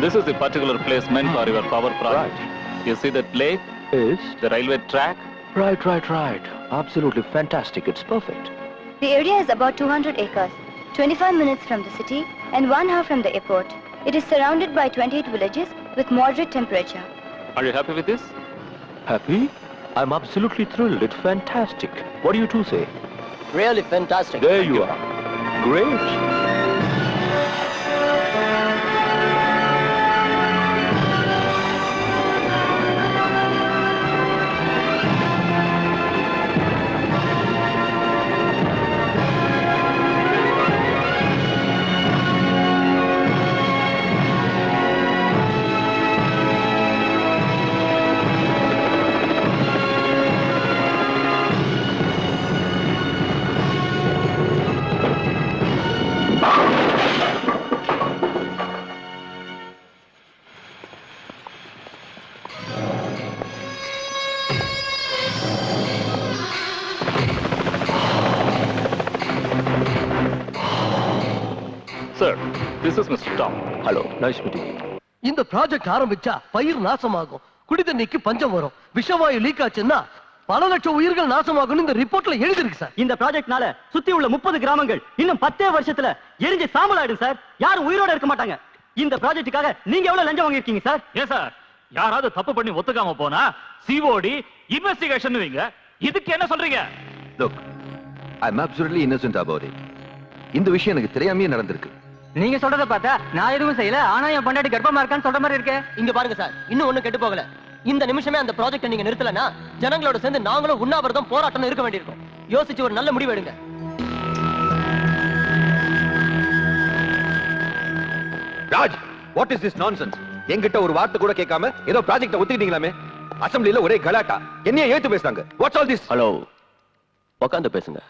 This is the particular place meant for your power project. Right. You see that lake? Is the railway track? Right. Absolutely fantastic. It's perfect. The area is about 200 acres, 25 minutes from the city and 1 hour from the airport. It is surrounded by 28 villages with moderate temperature. Are you happy with this? Happy? I'm absolutely thrilled. It's fantastic. What do you two say? Really fantastic. There you are. Great. Sir, this is Mr. Tom. Hello, nice meeting you. இந்த project ஆரம்பிச்சா பயிர் நாசமாகும், குடிதண்ணிக்கு பஞ்சம் வரும், விஷவாயு league ஆச்சுன்னா பல லட்சம் உயிர்கள் நாசமாகும் இந்த ரிப்போர்ட்ல எழுதிருக்கு சார். இந்த ப்ராஜெக்ட்னால சுத்தி உள்ள 30 கிராமங்கள் இன்னும் 10 வருஷத்துல எரிஞ்சு சாம்பல் ஆயிடும் சார். யாரும் உயிரோட இருக்க மாட்டாங்க. இந்த ப்ராஜெக்ட்டுக்காக நீங்க எவ்வளவு லஞ்சம் வாங்கிருக்கீங்க சார்? ஏன் சார், யாராவது தப்பு பண்ணி ஒத்துக்காம போனா சிஓடி இன்வெஸ்டிகேஷன் வைங்க. இதுக்கு என்ன சொல்றீங்க? Look, I'm absolutely innocent about it. இந்த விஷயம் எனக்கு தெரியாமயே நடந்திருக்கு. நீங்க சொல்றத பார்த்தா நான் எதுவும் செய்யல, ஆனா என் பொண்டாட்டி கர்ப்பமா இருக்கான்னு சொல்ற மாதிரி இருக்கே. இங்க பாருங்க சார், இன்னும் ஒண்ணும் கெட்டு போகல. இந்த நிமிஷமே அந்த ப்ராஜெக்ட் நீங்க நிறுத்தலனா ஜனங்களோட சேர்ந்து நாங்களும் உண்ணாவிரதம் போராட்டம் இருக்க வேண்டியிருக்கும். யோசிச்சு ஒரு நல்ல முடிவு எடுங்க. Raj, what is this nonsense? என்கிட்ட ஒரு வார்த்தை கூட கேட்காம ஏதோ ப்ராஜெக்ட்ட ஒத்துக்கிட்டீங்களாமே. அசெம்பிளில ஒரே கலாட்டா. என்னைய ஏத்து பேசுறாங்க. What's all this? ஹலோ, உட்கார்ந்து பேசுங்க.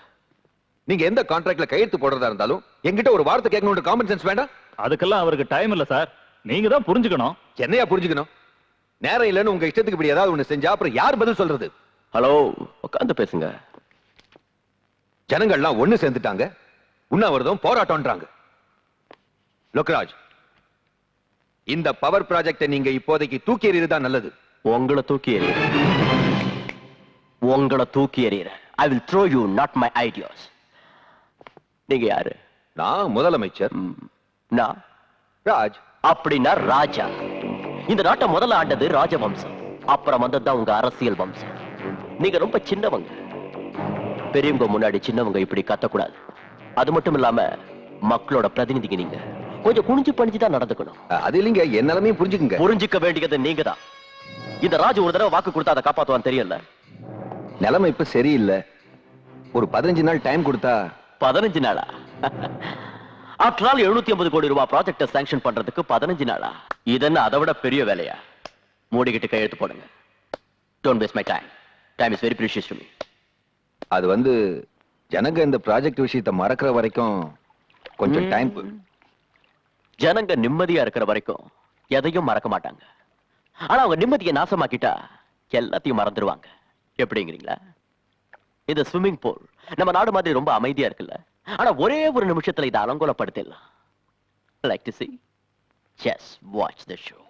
நீங்க எந்த கான்ட்ராக்ட்ல கையெழுத்து போடுறதா இருந்தாலும் என்கிட்ட ஒரு வார்த்தை கேட்கணும்ன்ற காமன் சென்ஸ் வேண்டாம்? அதுக்கெல்லாம் அவருக்கு டைம் இல்ல சார். நீங்க தான் புரிஞ்சுக்கணும். என்னையா புரிஞ்சுக்கணும்? நேரம் இல்லைன்னு உங்க இஷ்டத்துக்கு இப்படி ஏதாவது ஒண்ணு செஞ்சா அப்புறம் யார் பதில் சொல்றது? ஹலோ, உட்கார்ந்து பேசுங்க. ஜனங்கள்லாம் ஒண்ணு சேர்ந்துட்டாங்க, உண்ணாவிரதம் போராட்டம்ன்றாங்க. லோக்ராஜ், இந்த பவர் ப்ராஜெக்ட்டை நீங்க இப்போதைக்கு தூக்கி எறியறதுதான் நல்லது. உங்களை தூக்கி எறியற. I will throw you, not my ideas. நீங்க யாரு? நான் முதலமைச்சர். நான் ராஜ். அப்படின்னா ராஜா. இந்த நாட்டை முதல்ல ஆண்டது ராஜவம்சம், அப்புறம் வந்ததுதான் உங்க அரசியல் வம்சம். நீங்க ரொம்ப சின்னவங்க. பெரியவங்க முன்னாடி சின்னவங்க இப்படி கத்தக்கூடாது. அது மட்டும் இல்லாம மக்களோட பிரதிநிதிங்க. நீங்க கொஞ்சம் குனிஞ்சு பணிஞ்சுதான் நடந்துக்கணும். அது இல்லைங்க, என் நிலைமையும் புரிஞ்சுக்குங்க. புரிஞ்சுக்க வேண்டியது நீங்க தான். இந்த ராஜு ஒரு தடவை வாக்கு கொடுத்தா அதை காப்பாத்துவான்னு தெரியல. நிலைமை இப்ப சரியில்லை. ஒரு 15 நாள் டைம் கொடுத்தா. 15 நாளா? ஆஃப்டர் ஆல் 750 கோடி ரூபாய் ப்ராஜெக்ட சாங்ஷன் பண்றதுக்கு 15 நாளா? இதென்ன அதை விட பெரிய வேலையா? மூடிக்கிட்டு கையெழுத்து போடுங்க. Don't waste my time. Time is very precious to me. அது ஜனங்க இந்த ப்ராஜெக்ட் விஷயத்தை மறக்கிற வரைக்கும் கொஞ்சம் டைம். ஜனங்க நிம்மதியா இருக்கிற வரைக்கும் எதையும் மறக்க மாட்டாங்க. ஆனா அவங்க நிம்மதியை நாசமாக்கிட்டா எல்லாத்தையும் மறந்துடுவாங்க. எப்படிங்கிறீங்களா? இந்த ஸ்விம்மிங் பூல் நம்ம நாடு மாதிரி ரொம்ப அமைதியா இருக்குல்ல? ஆனா ஒரே ஒரு நிமிஷத்துல இதை அலங்கோலப்படுத்திடலாம். Like to see? Just watch the show.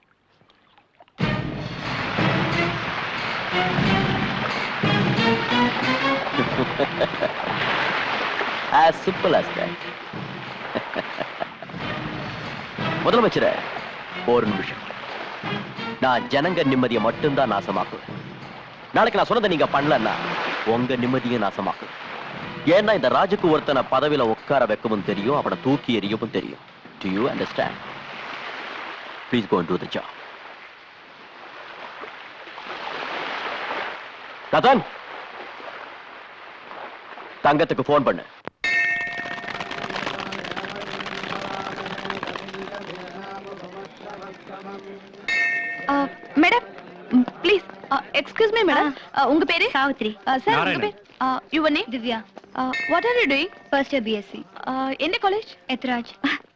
As simple as that. முதலமைச்சரே, ஒரு நிமிஷம். நான் ஜனங்க நிம்மதியை மட்டும்தான் நாசமாக்குவேன். நாளைக்கு நான் சொன்னதை நீங்க பண்ணலன்னா உங்க நிம்மதியை நாசமாக்குவேன். ஏன்னா இந்த ராஜுக்கு ஒருத்தனை பதவியில உட்கார வைக்கவும் தெரியும், அவனை தூக்கி எறியவும் தெரியும். Do you understand? Please go and do the job. Ratan, தங்கத்துக்கு போன் பண்ணு. Madam please excuse me madam உங்க பேரு Savitri. சார் உங்க பேர் your name Divya. What are you doing First year BSc. என்ன காலேஜ் Ethraj.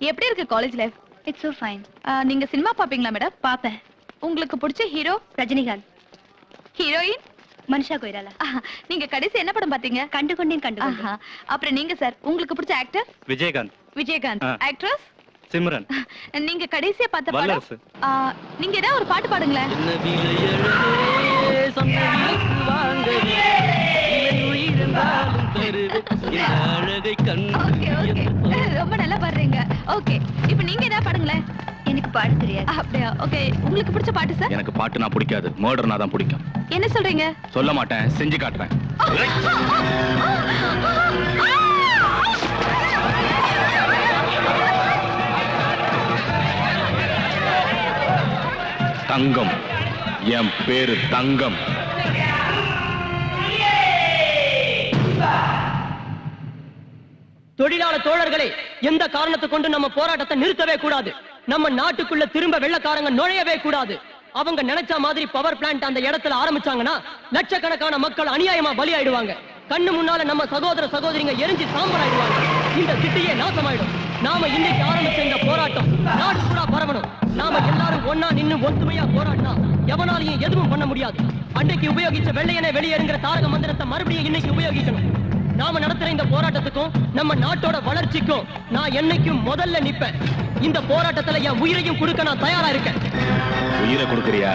எப்படி இருக்கு college life It's so fine. நீங்க சினிமா பாப்பீங்களா மேடம் பாப்பேன். உங்களுக்கு பிடிச்ச ஹீரோ ரஜினிகாந்த். ஹீரோயின் மனிஷா கொய்ராலா. நீங்க கடைசி என்ன படம் பாத்தீங்க கண்டு கொண்டேன். ஆஹா. அப்புறம் நீங்க சார் உங்களுக்கு பிடிச்ச ஆக்டர் விஜயகாந்த், விஜயகாந்த். ஆக்ட்ரஸ் சிம்ரன், நீங்க கடைசியா பார்த்த படம் வல்லரசு. நீங்க ஏதாவது ஒரு பாட்டு பாடுங்களேன். Okay, okay. ரொம்ப நல்லா பாடுறீங்க. ஓகே, இப்போ நீங்க ஏதாவது பாடுங்களேன். எனக்கு பாட தெரியாது. அப்படியா? ஓகே, உங்களுக்கு பிடிச்ச பாட்டு சார்? எனக்கு பாட்டுனா பிடிக்காது, மர்டர்னா தான் பிடிக்கும். என்ன சொல்றீங்க? சொல்ல மாட்டேன், செஞ்சு காட்டுறேன். தங்கம், என் பேரு தங்கம். தொழிலாளர் தோழர்களே, எந்த காரணத்தை கொண்டு நம்ம போராட்டத்தை நிறுத்தவே கூடாது. நம்ம நாட்டுக்குள்ள திரும்ப வெள்ளக்காரங்க நுழையவே கூடாது. அவங்க நினைச்ச மாதிரி பவர் பிளான்ட் அந்த இடத்துல ஆரம்பிச்சாங்கன்னா லட்சக்கணக்கான மக்கள் அநியாயமா பலியாயிடுவாங்க. கண்ணு முன்னால நம்ம சகோதர சகோதரிங்க எரிஞ்சு சாம்பலாயிடுவாங்க. இந்த சிட்டியே நாசமாயிடும். நாம இன்னைக்கு ஆரம்பிச்ச இந்த போராட்டம் நாடு பூரா பரவணும். நாம எல்லாரும் ஒன்னா நின்னு ஒத்துமையா போராடினா எவனாலையும் எதுவும் பண்ண முடியாது. அன்றைக்கு உபயோகிச்ச வெள்ளையனே வெளியேறுங்கிற தாரக மந்திரத்தை மறுபடியும் இன்னைக்கு உபயோகிக்கணும். நாம நடத்துற இந்த போராட்டத்துக்கும் நம்ம நாட்டோட வளர்ச்சிக்கும் நான் என்னைக்கும் முதல்ல நிப்பேன். இந்த போராட்டத்துல என் உயிரையும் கொடுக்க நான் தயாரா இருக்கேன். உயிரை கொடுக்கறியா?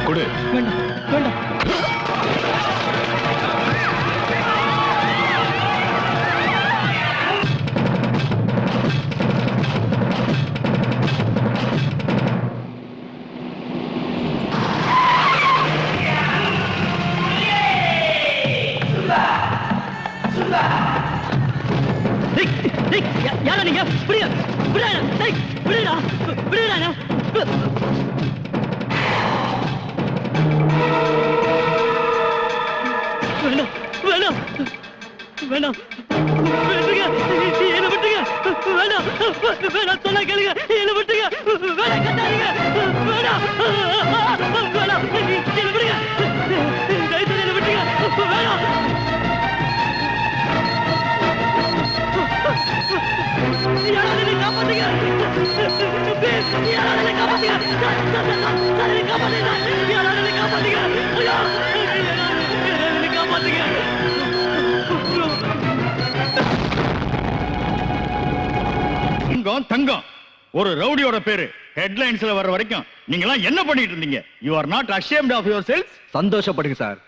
கொடு. வேண்டாம், வேண்டாம். யாரா நீங்க? விடுங்க, விடுடா, விடுடா, விடுடா. வேணாம், வேணாம், வேணாம், விட்டுங்க, என்ன விட்டுங்க, வேணாம், வேணாம், சொன்னா கேளுங்க, என்ன விட்டுங்க, வேணாம், கட்டாதீங்க, வேணாம், வேணாம், என்ன விடுங்க, தயவு செய்து என்ன விட்டுங்க, வேணாம். யாராவது என்னை காப்பாத்துங்க, please, யாராவது என்னை காப்பாத்துங்க, யாராவது என்னை காப்பாத்துங்க, யாராவது என்னை காப்பாத்துங்க, ஐயா, யாராவது என்னை காப்பாத்துங்க. தங்கம், தங்கம், ஒரு ரவுடியோட பேரு ஹெட்லைன்ஸ்ல வர்ற வரைக்கும் நீங்க எல்லாம் என்ன பண்ணிட்டு இருந்தீங்க? You are not ashamed of yourselves? சந்தோஷப்படுங்க சார்.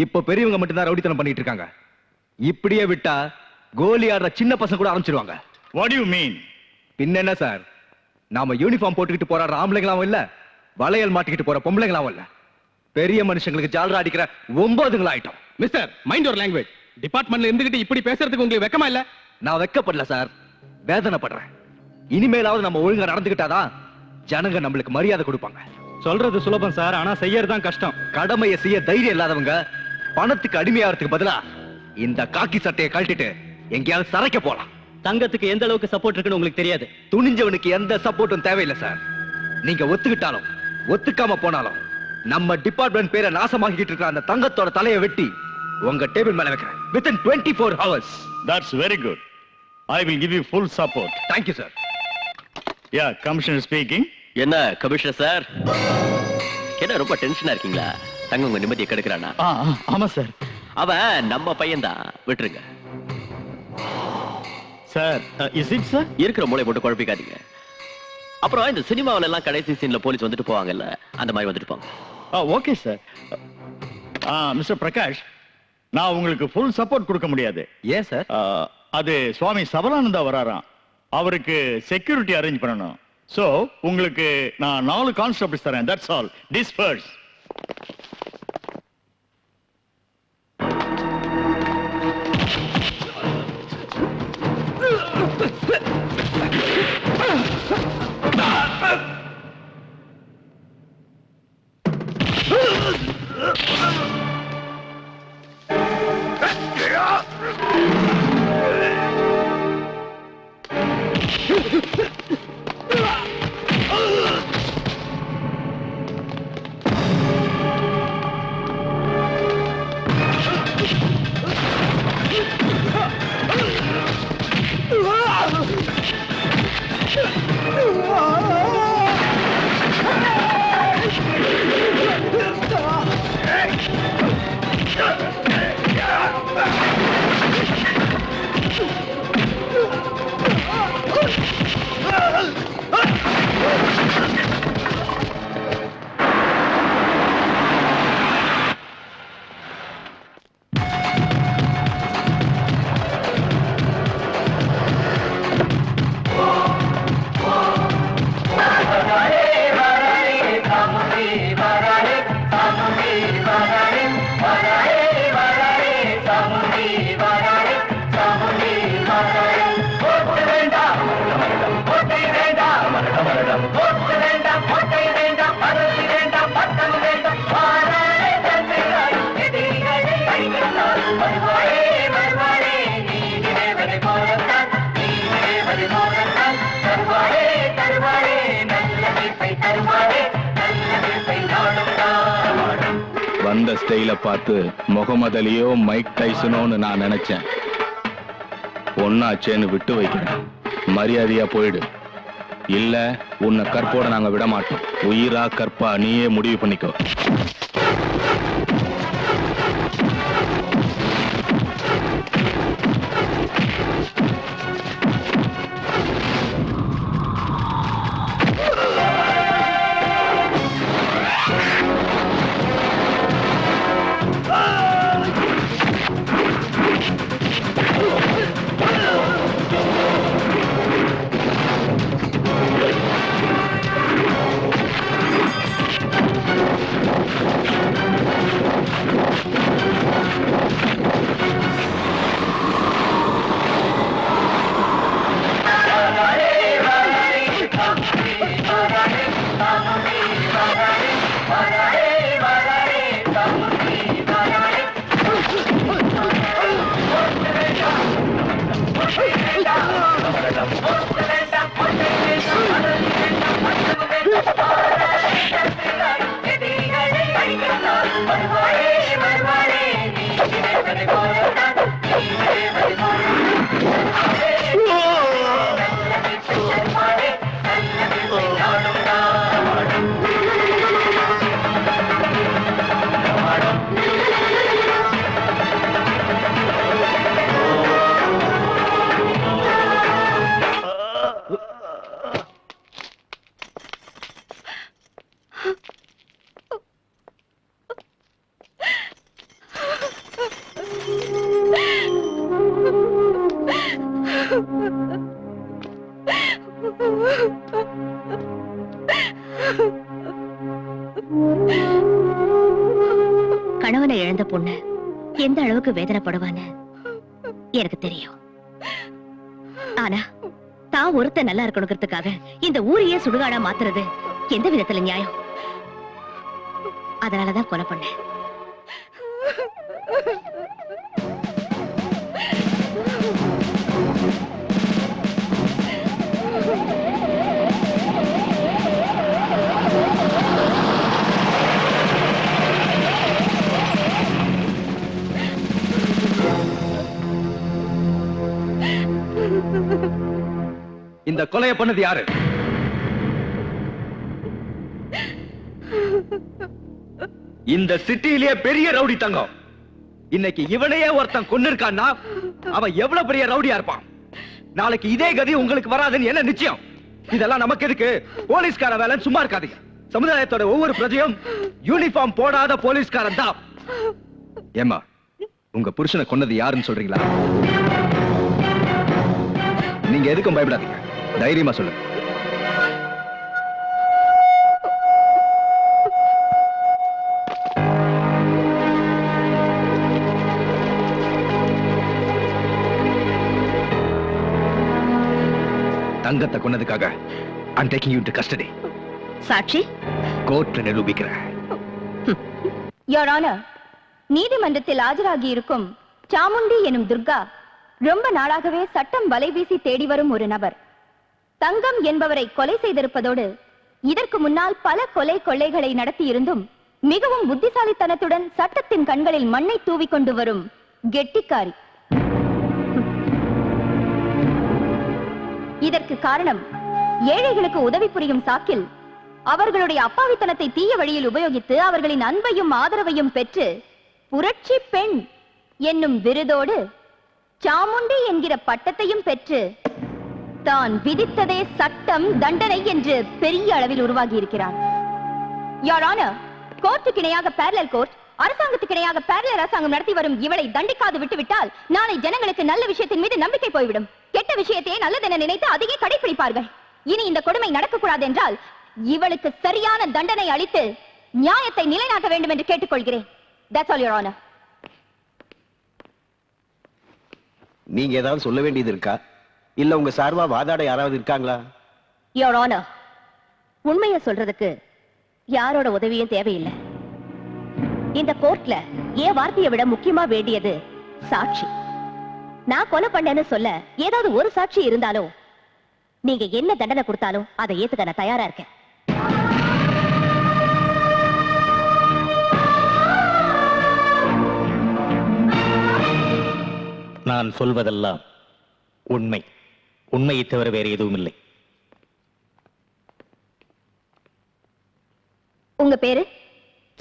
இப்ப பெரியவங்க மட்டும் தான் ரவுடித்தனம் பண்ணிட்டு இருக்காங்க. இப்படியே விட்டா கோலி ஆடுற சின்ன பசங்க கூட ஆரம்பிச்சிருவாங்க. What do you mean? பின்ன என்ன சார், நாம யூனிஃபார்ம் போட்டுக்கிட்டு போற ஆம்பளைங்களாவும் இல்ல, வளையல் மாட்டிக்கிட்டு போற பொம்பளைங்களாவும் இல்ல, பெரிய மனுஷங்களுக்கு ஜாலரா அடிக்கிற 9 ஆயிட்டோம். Mister, mind your language. டிபார்ட்மெண்ட்ல இருந்துகிட்டு இப்படி பேசுறதுக்கு உங்களுக்கு வெக்கமா இல்ல? நான் வெக்கப்படல சார், வேதனைப்படுறேன். இனிமேலாவது நம்ம ஒழுங்கா நடந்துக்கிட்டாதான் ஜனங்க நம்மளுக்கு மரியாதை கொடுப்பாங்க. சொல்றது சுலபம் சார், ஆனா செய்யறதுதான் கஷ்டம். கடமையை செய்ய தைரியம் இல்லாதவங்க பணத்துக்கு அடிமையாகிறதுக்கு பதிலா இந்த காக்கி சட்டையை கழட்டிட்டு எங்கேயாவது சரைக்க போலாம். தங்கத்துக்கு எந்த அளவுக்கு சப்போர்ட் இருக்குன்னு உங்களுக்கு தெரியாது. துணிஞ்சவனுக்கு எந்த சப்போர்ட்டும் தேவையில்லை சார். நீங்க ஒத்துக்கிட்டாலும் ஒத்துக்காம போனாலும் நம்ம டிபார்ட்மெண்ட் பேரை நாசமாக்கிட்டு இருக்கிற அந்த தங்கத்தோட தலையை வெட்டி உங்க டேபிள் மேல வைக்கிறேன். within 24 hours. That's very good. I will give you full support. Thank you sir. Yeah, Commissioner speaking. என்ன கமிஷனர் சார், என்ன ரொம்ப டென்ஷனா இருக்கீங்களா? தங்க உங்க நிம்மதியை கெடுக்கிறானா? ஆமா சார். அவன் நம்ம பையன்தான், விட்டுருங்க. Sir is it sir? இருக்கிற மூளை போட்டு குழப்பிக்காதீங்க. அப்புறம் இந்த சினிமாவில எல்லாம் கடைசி சீன்ல போலீஸ் வந்துட்டு போவாங்கல்ல, அந்த மாதிரி வந்துட்டு போங்க. Okay sir. மிஸ்டர் பிரகாஷ், நான் உங்களுக்கு ஃபுல் சப்போர்ட் கொடுக்க முடியாது. ஏன் சார்? அது சுவாமி சபலானந்தா வராராம், அவருக்கு செக்யூரிட்டி அரேஞ்ச் பண்ணணும். சோ உங்களுக்கு நான் 4 கான்ஸ்டபிள்ஸ் தரேன். That's all. டிஸ்பர்ஸ். வந்த ஸ்டைல பார்த்து முகமது அலியோ மைக் டைசனோன்னு நான் நினைச்சேன். ஒன்னாச்சேன்னு விட்டு வைக்கிறேன். மரியாதையா போயிடு, இல்ல உன்னை கற்போட நாங்க விட மாட்டோம். உயிரா கற்பா நீயே முடிவு பண்ணிக்கோ. கணவனை இழந்த பொண்ணு எந்த அளவுக்கு வேதனைப்படுவான்னு எனக்கு தெரியும். ஆனா தான் ஒருத்த நல்லா இருக்கணுங்கிறதுக்காக இந்த ஊரையே சுடுகாடா மாத்துறது எந்த விதத்துல நியாயம்? அதனாலதான் கொலை பண்ணேன். இந்த கொலையை பண்ணது யாரு? இந்த சிட்டியிலேயே பெரிய ரவுடி தங்கம். இன்னைக்கு இவனையே ஒருத்தன் கொன்னிருக்கான்னா அவன் எவ்வளவு பெரிய ரவுடியா இருப்பான். நாளைக்கு இதே கதி உங்களுக்கு வராதுன்னு என்ன நிச்சயம்? இதெல்லாம் நமக்கு எதுக்கு? போலீஸ்கார வேலை சும்மா இருக்காதீங்க. சமுதாயத்தோட ஒவ்வொரு பிரஜையும் யூனிஃபார்ம் போடாத போலீஸ்காரன் தான். ஏமா, உங்க புருஷனை கொன்னது யாருன்னு சொல்றீங்களா? நீங்க எதுக்கும் பயப்படாதீங்க, தைரியமா சொல்லுங்க. தங்கத்தை கொன்னதுக்காக I'm taking you into custody. சாட்சி கோர்ட்ல நிரூபிக்கிறேன். யோர் ஆனர், நீதிமன்றத்தில் ஆஜராகி இருக்கும் சாமுண்டி எனும் துர்கா ரொம்ப நாளாகவே சட்டம் வலை வீசி தேடி வரும் ஒரு நபர். தங்கம் என்பவரை கொலை செய்திருப்பதோடு இதற்கு முன்னால் பல கொலை கொள்ளைகளை நடத்தியிருந்தும் மிகவும் புத்திசாலித்தனத்துடன் சட்டத்தின் கண்களில் மண்ணை தூவிக்கொண்டு வரும் கெட்டிக்காரி. இதற்கு காரணம் ஏழைகளுக்கு உதவி புரியும் சாக்கில் அவர்களுடைய அப்பாவித்தனத்தை தீய வழியில் உபயோகித்து அவர்களின் அன்பையும் ஆதரவையும் பெற்று புரட்சி பெண் என்னும் விருதோடு சாமுண்டி என்கிற பட்டத்தையும் பெற்று தான் விதித்ததே சட்டம் தண்டனை என்று பெரிய அளவில் உருவாகி இருக்கிறார். யோர் ஆனர், கோர்ட்டுக்கு இணையாக பேரலல் கோர்ட், அரசாங்கத்துக்கு இணையாக பேரலல் அரசாங்கம் நடத்தி வரும் இவளை தண்டிக்காது விட்டுவிட்டால் நாளை ஜனங்களுக்கு நல்ல விஷயத்தின் மீது நம்பிக்கை போய்விடும். கெட்ட விஷயத்தையே நல்லதென நினைத்து அதையே கடைபிடிப்பார்கள். இனி இந்த கொடுமை நடக்கக்கூடாது என்றால் இவளுக்கு சரியான தண்டனை அளித்து நியாயத்தை நிலைநாட்ட வேண்டும் என்று கேட்டுக்கொள்கிறேன். That's all, Your Honor. நீங்க ஏதாவது சொல்ல வேண்டியது இருக்கா? இல்ல உங்க சார்பா வாதாட யாராவது இருக்காங்களா? Your Honor, உண்மையை சொல்றதுக்கு யாரோட உதவியும் தேவையில்லை. இந்த கோர்ட்ல என் வார்த்தையை விட முக்கியமா வேண்டியது சாட்சி. நான் கொலை பண்ணேன்னு சொல்ல ஏதாவது ஒரு சாட்சி இருந்தாலும் நீங்க என்ன தண்டனை கொடுத்தாலும் அதை ஏத்துக்க நான் தயாரா இருக்கேன். நான் சொல்வதெல்லாம் உண்மை. உண்மையை தவிர வேறு எதுவும் இல்லை. உங்க பேரு?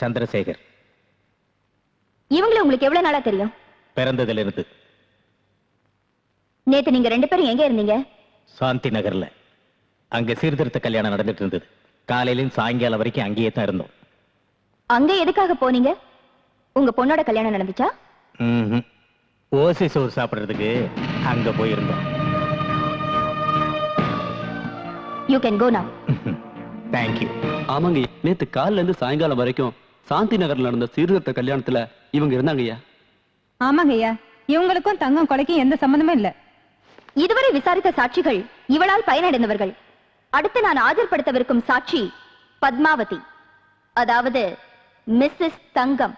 சந்திரசேகர். இவங்களை உங்களுக்கு எவ்வளவு நாளா தெரியும்? பிறந்ததிலிருந்து. நேத்து நீங்க ரெண்டு பேரும் எங்க இருந்தீங்க? சாந்தி நகர்ல. அங்க சீர்திருத்த கல்யாணம் நடந்துட்டு இருந்தது. காலையிலும் சாயங்காலம் வரைக்கும் அங்கேயே தான் இருந்தோம். அங்க எதுக்காக போனீங்க? உங்க பொண்ணோட கல்யாணம் நடந்துச்சா? ஓசி சோறு சாப்பிடுறதுக்கு அங்க போயிருந்தோம். You can go now. Thank you. ஆமாங்க, நேத்து காலைல இருந்து சாயங்காலம் வரைக்கும் சாந்தி நகர்ல நடந்த சீர்திருத்த கல்யாணத்துல இவங்க இருந்தாங்க ஐயா. ஆமாங்க ஐயா, இவங்களுக்கும் தங்கம் கொலைக்கும் எந்த சம்பந்தமும் இல்ல. இதுவரை விசாரித்த சாட்சிகள் இவளால் பயனடைந்தவர்கள். அடுத்து நான் ஆஜர்படுத்தவிருக்கும் சாட்சி பத்மாவதி, அதாவது மிஸ்ஸஸ் தங்கம்.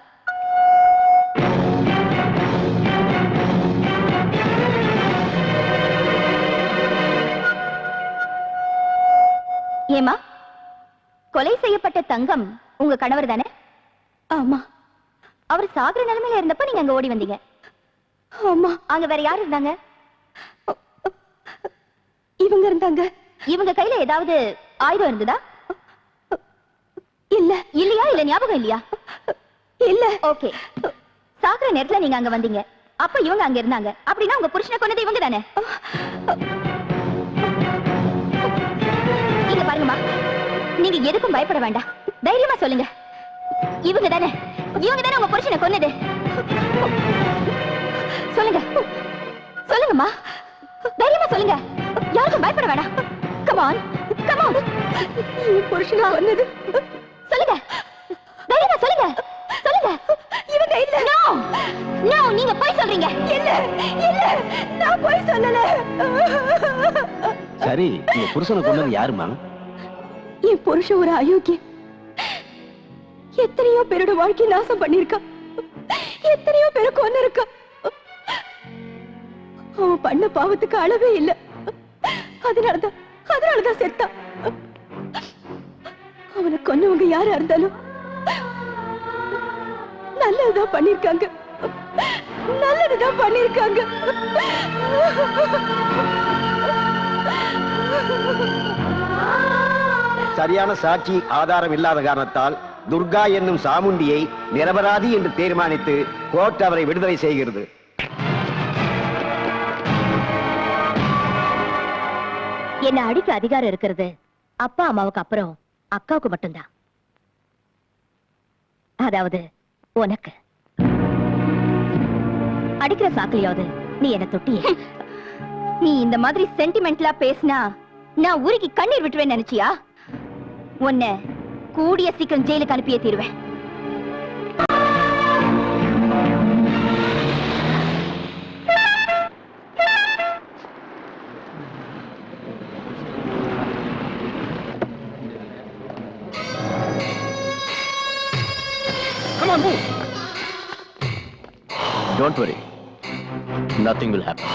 ஏமா, கொலை செய்யப்பட்ட தங்கம் உங்க கணவர் தானே? ஆமா. அவர் சாகுற நிலைமையில இருந்தப்ப நீங்க அங்க ஓடி வந்தீங்க. ஆமா. அங்க வேற யார் இருந்தாங்க? இவங்க இருந்தாங்க. இவங்க கையில ஏதாவது ஆயுதம் இருந்ததா? இல்ல. இல்லையா? இல்ல ஞாபகம் இல்லையா? இல்ல. ஓகே. சாகுற நேரத்துல நீங்க அங்க வந்தீங்க. அப்ப இவங்க அங்க இருந்தாங்க. அப்படின்னா உங்க புருஷனை கொன்னது இவங்க தானே? இங்க பாருங்கம்மா, நீங்க எதுக்கும் பயப்பட வேண்டாம். தைரியமா சொல்லுங்க. இவங்க தானே உங்க புருஷனை கொன்னது? சொல்லுங்க. சொல்லுங்கம்மா, தைரியமா சொல்லுங்க. யாருக்கும் பயப்பட வேண்டாம். Come on, come on. புருஷனா கொன்னது சொல்லுங்க. தைரியமா சொல்லுங்க. சொல்லுங்க. இவங்க இல்ல. நோ நோ, நீங்க போய் சொல்றீங்க. இல்ல இல்ல, நான் போய் சொல்லல. சரி, உங்க புருஷனை கொன்னது யாருமா? என் புருஷன் ஒரு அயோக்கிய. எத்தனையோ பேரோட வாழ்க்கை நாசம் பண்ணிருக்கா. எத்தனையோ பேரை கொன்னு இருக்கா. அவன் பண்ண பாவத்துக்கு அளவே இல்ல. அதனாலதான் செத்தா. அவனை கொன்னவங்க யாரா இருந்தாலும் நல்லதுதான் பண்ணிருக்காங்க. நல்லதுதான் பண்ணிருக்காங்க. சரியான சாட்சி ஆதாரம் இல்லாத காரணத்தால் துர்கா என்னும் சாமுண்டியை நிரபராதி என்று தீர்மானித்து கோர்ட் அவரை விடுதலை செய்கிறது. என்ன அடிக்க அதிகாரம் இருக்கிறது அப்பா அம்மாவுக்கு அப்புறம் அக்காவுக்கு மட்டும்தான். அதாவது உனக்கு. அடிக்கிற சாக்கிலையாவது நீ என்ன தொட்டியே? நீ இந்த மாதிரி சென்டிமெண்ட்லா பேசினா நான் ஊருக்கு கண்ணீர் விட்டுவேன் நினைச்சியா? உன்னை கூடிய சீக்கிரம் ஜெயிலுக்கு அனுப்பியே தீருவேன். Come on, move. Don't worry. Nothing will happen.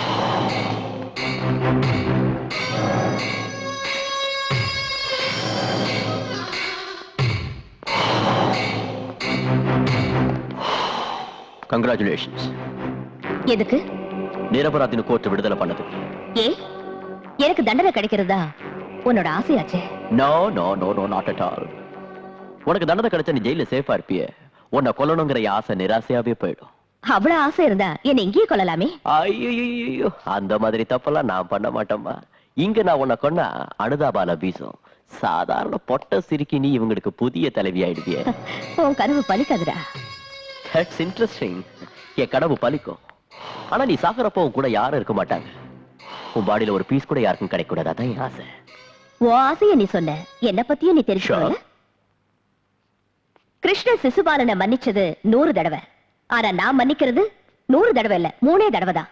Congratulations. எதுக்கு? நிரபராதின்னு கோர்ட் விடுதலை பண்ணது. ஏ எனக்கு தண்டனை கிடைக்கிறதா உன்னோட ஆசையாச்சே? No, no, no, no, not at all. உனக்கு தண்டனை கிடைச்சா நீ ஜெயில சேஃபா இருப்பிய. உன்னை கொல்லணுங்கிற ஆசை நிராசையாவே போயிடும். அவ்வளவு ஆசை இருந்தா என்ன இங்கேயே கொள்ளலாமே? ஐயோ, அந்த மாதிரி தப்பெல்லாம் நான் பண்ண மாட்டேம்மா. இங்க நான் உன்னை கொன்னா அனுதாபால வீசும். சாதாரண பொட்ட சிரிக்கி நீ இவங்களுக்கு புதிய தலைவி ஆயிடுவிய. உன் கனவு பலிக்காதுடா. That's interesting. என் கனவு பலிக்கும். ஆனா நீ சாகுறப்போ உன் கூட யாரும் இருக்க மாட்டாங்க. உன் பாடியில ஒரு பீஸ் கூட யாருக்கும் கிடைக்க கூடாது. அதான் என் ஆசை. உன் ஆசைய நீ சொன்ன, என்ன பத்தியும் நீ தெரிஞ்சுக்கல. கிருஷ்ண சிசுபாலனை மன்னிச்சது 100 தடவை. ஆனா நான் மன்னிக்கிறது 100 தடவை இல்ல, 3 தடவை தான்.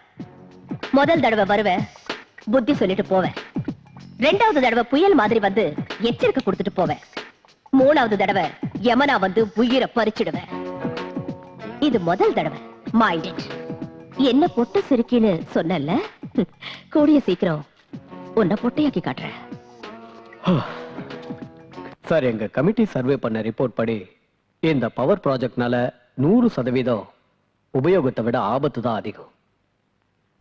முதல் தடவை வருவேன், புத்தி சொல்லிட்டு போவேன். 2வது தடவை புயல் மாதிரி வந்து எச்சரிக்கை கொடுத்துட்டு போவேன். 3வது தடவை யமனா வந்து உயிரை பறிச்சிடுவேன். இது முதல் தடவை. Mind it. என்ன பொட்ட சிரிக்கின்னு சொன்னல, கூடிய சீக்கிரம் உன்னை பொட்டையாக்கி காட்டுறேன். சார், எங்க கமிட்டி சர்வே பண்ண ரிப்போர்ட் படி இந்த பவர் ப்ராஜெக்ட்னால 100% உபயோகத்தை விட ஆபத்து தான் அதிகம்.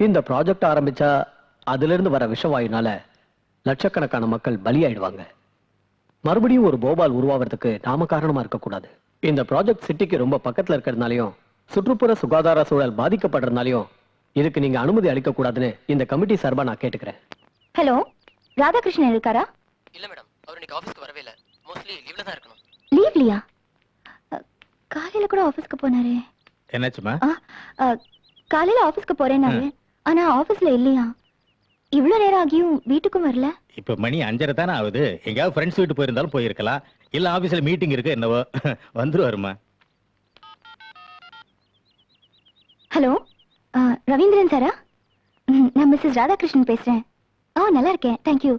இந்த ப்ராஜெக்ட் ஆரம்பிச்சா அதுல இருந்து வர விஷவாயுனால லட்சக்கணக்கான மக்கள் பலியாயிடுவாங்க. மறுபடியும் ஒரு போபால் உருவாவதுக்கு நாம காரணமா இருக்கக்கூடாது. இந்த ப்ராஜெக்ட் சிட்டிக்கு ரொம்ப பக்கத்துல இருக்கிறதுனாலையும் சுற்றுப்புற சுகாதார சூழல் பாதிக்கப்படுறதுனாலையும் இதுக்கு நீங்க அனுமதி அளிக்க கூடாதுன்னு இந்த கமிட்டி சார்பா நான் கேட்டுக்கிறேன். ஹலோ, ராதாகிருஷ்ணன் இருக்காரா? இல்ல மேடம், அவர் இன்னைக்கு ஆபீஸ்க்கு வரவே இல்ல. மோஸ்ட்லி லீவ்ல தான் இருக்கணும். லீவ்லியா? காலையில கூட ஆபீஸ்க்கு போனாரே. என்னாச்சுமா? காலையில ஆபீஸ்க்கு போறேனாரு, ஆனா ஆபீஸ்ல இல்லையா. இவ்வளவு நேரம் ஆகியும் வீட்டுக்கும் வரல. இப்ப மணி 5:30 தானே ஆகுது. எங்கயாவது ஃப்ரெண்ட்ஸ் வீட்டு போயிருந்தாலும் போயிருக்கலாம். இல்ல ஆபீஸ்ல மீட்டிங் இருக்கு என்னவோ. வந்துருவாருமா. ஹலோ, ரவீந்திரன் சாரா? நான் மிஸ்ஸஸ் ராதாகிருஷ்ணன் பேசுறேன். நல்லா இருக்கேன், தேங்க்யூ.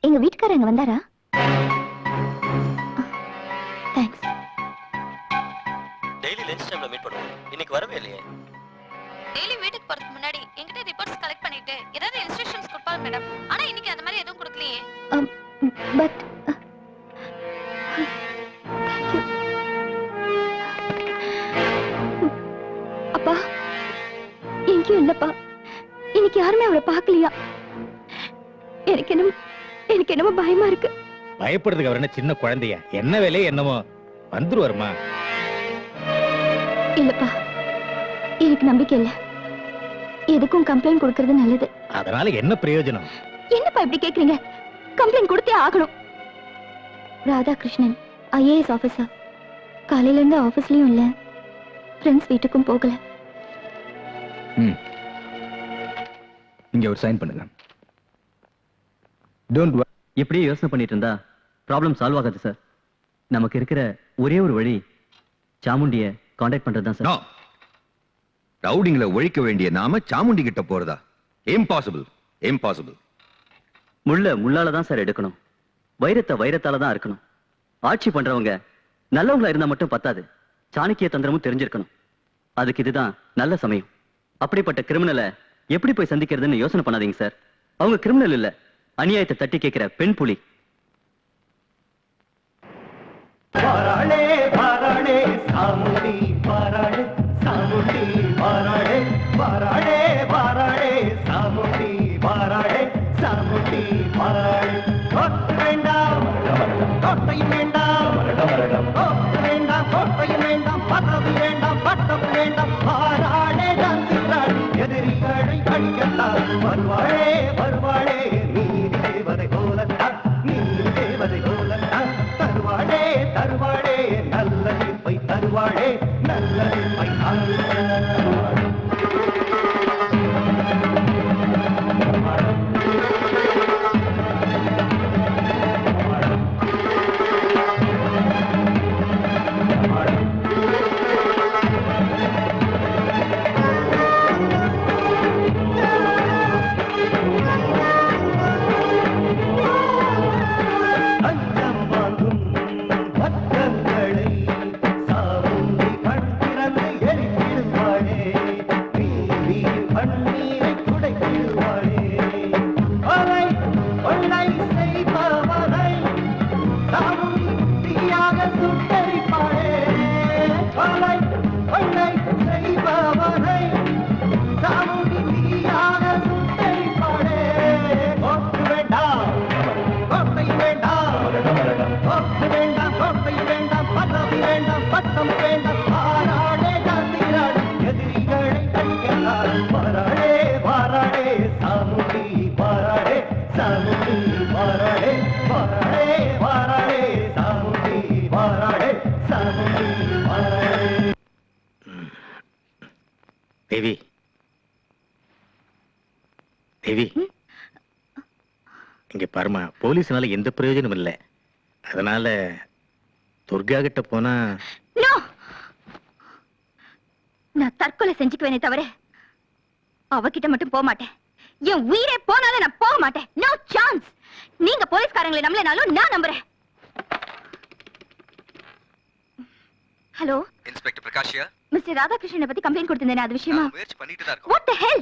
எங்க வீட்டுக்காரங்க வந்தாரா? தேங்க்ஸ். டெய்லி லஞ்ச் டைம்ல மீட் பண்ணுவோம். இன்னைக்கு வரவே இல்லையே. டெய்லி வீட்டுக்கு போறதுக்கு முன்னாடி என்கிட்ட ரிப்போர்ட்ஸ் கலெக்ட் பண்ணிட்டு ஏதாவது இன்ஸ்ட்ரக்ஷன்ஸ் கொடுப்பாங்க மேடம். ஆனா இன்னைக்கு அந்த மாதிரி எதுவும் கொடுக்கலையே. பட் அப்பா எங்கேயும் இல்லப்பா. இன்னைக்கு யாருமே அவரை பார்க்கலையா? எனக்கு என்னமோ பயமா இருக்கு. பயப்படுறதுக்கு அவர் என்ன சின்ன குழந்தையா? என்ன வேலையே என்னமோ. வந்துருவாருமா. இல்லப்பா, எனக்கு நம்பிக்கை இல்ல. எதுக்கும் கம்ப்ளைண்ட் கொடுக்கறது நல்லது. அதனால என்ன பிரயோஜனம்? என்னப்பா இப்படி கேக்குறீங்க? கம்ப்ளைண்ட் கொடுத்தே ஆகணும். Radhakrishnan IAS officer. காலையில இருந்து ஆபீஸ்லயும் இல்ல, ஃப்ரெண்ட்ஸ் வீட்டுக்கும் போகல. இங்க ஒரு சைன் பண்ணுங்க. Don't worry. இப்படியே யோசனை பண்ணிட்டு இருந்தா ப்ராப்ளம் சால்வ் ஆகாது சார். நமக்கு இருக்கிற ஒரே ஒரு வழி சாமுண்டிய கான்டாக்ட் பண்றதுதான் சார். ரவுடிங்களை ஒழிக்க வேண்டிய நாம சாமுண்டி கிட்ட போறதா? Impossible, impossible. முள்ள முள்ளால தான் சார் எடுக்கணும். வைரத்தை வைரத்தால தான் இருக்கணும். ஆட்சி பண்றவங்க நல்லவங்களா இருந்தா மட்டும் பத்தாது, சாணக்கிய தந்திரமும் தெரிஞ்சிருக்கணும். அதுக்கு இதுதான் நல்ல சமயம். அப்படிப்பட்ட கிரிமினலை எப்படி போய் சந்திக்கிறதுன்னு யோசனை பண்ணாதீங்க சார். அவங்க கிரிமினல் இல்ல, அநியாயத்தை தட்டி கேட்கிற பெண் புலி. பராளே பராளே சாமுண்டி பராளே சாமுண்டி பராளே பராளே பராளே சாமுண்டி பராளே சாமுண்டி பராளே. தொட்டு வேண்டாம் தொட்டையும் வேண்டாம், தொட்டு வேண்டாம் தொட்டையும் வேண்டாம், பதவி வேண்டாம் பட்டம் வேண்டாம். பாராளே தான் எதிரிகளை அடிக்கத்தான் வருவாளே வருவாளே நீ தேவி தேவி இங்க பாருமா, போலீஸ்னால எந்த பிரயோஜனம் இல்லை. அதனால துர்கா கிட்ட போனா No! நான் தற்கொலை செஞ்சுக்குவேனே தவிர அவகிட்ட மட்டும் போக மாட்டேன். என் உயிரே போனாலும் நான் போக மாட்டேன். No chance. நீங்க போலீஸ்காரங்களை நம்பலனாலும் நான் நம்புறேன். ஹலோ இன்ஸ்பெக்டர் பிரகாஷ்யா, மிஸ்டர் ராதாகிருஷ்ணனை பத்தி கம்ப்ளைண்ட் கொடுத்திருந்தேன். அது விஷயமா முயற்சி பண்ணிட்டு தான் இருக்கோம். What the hell?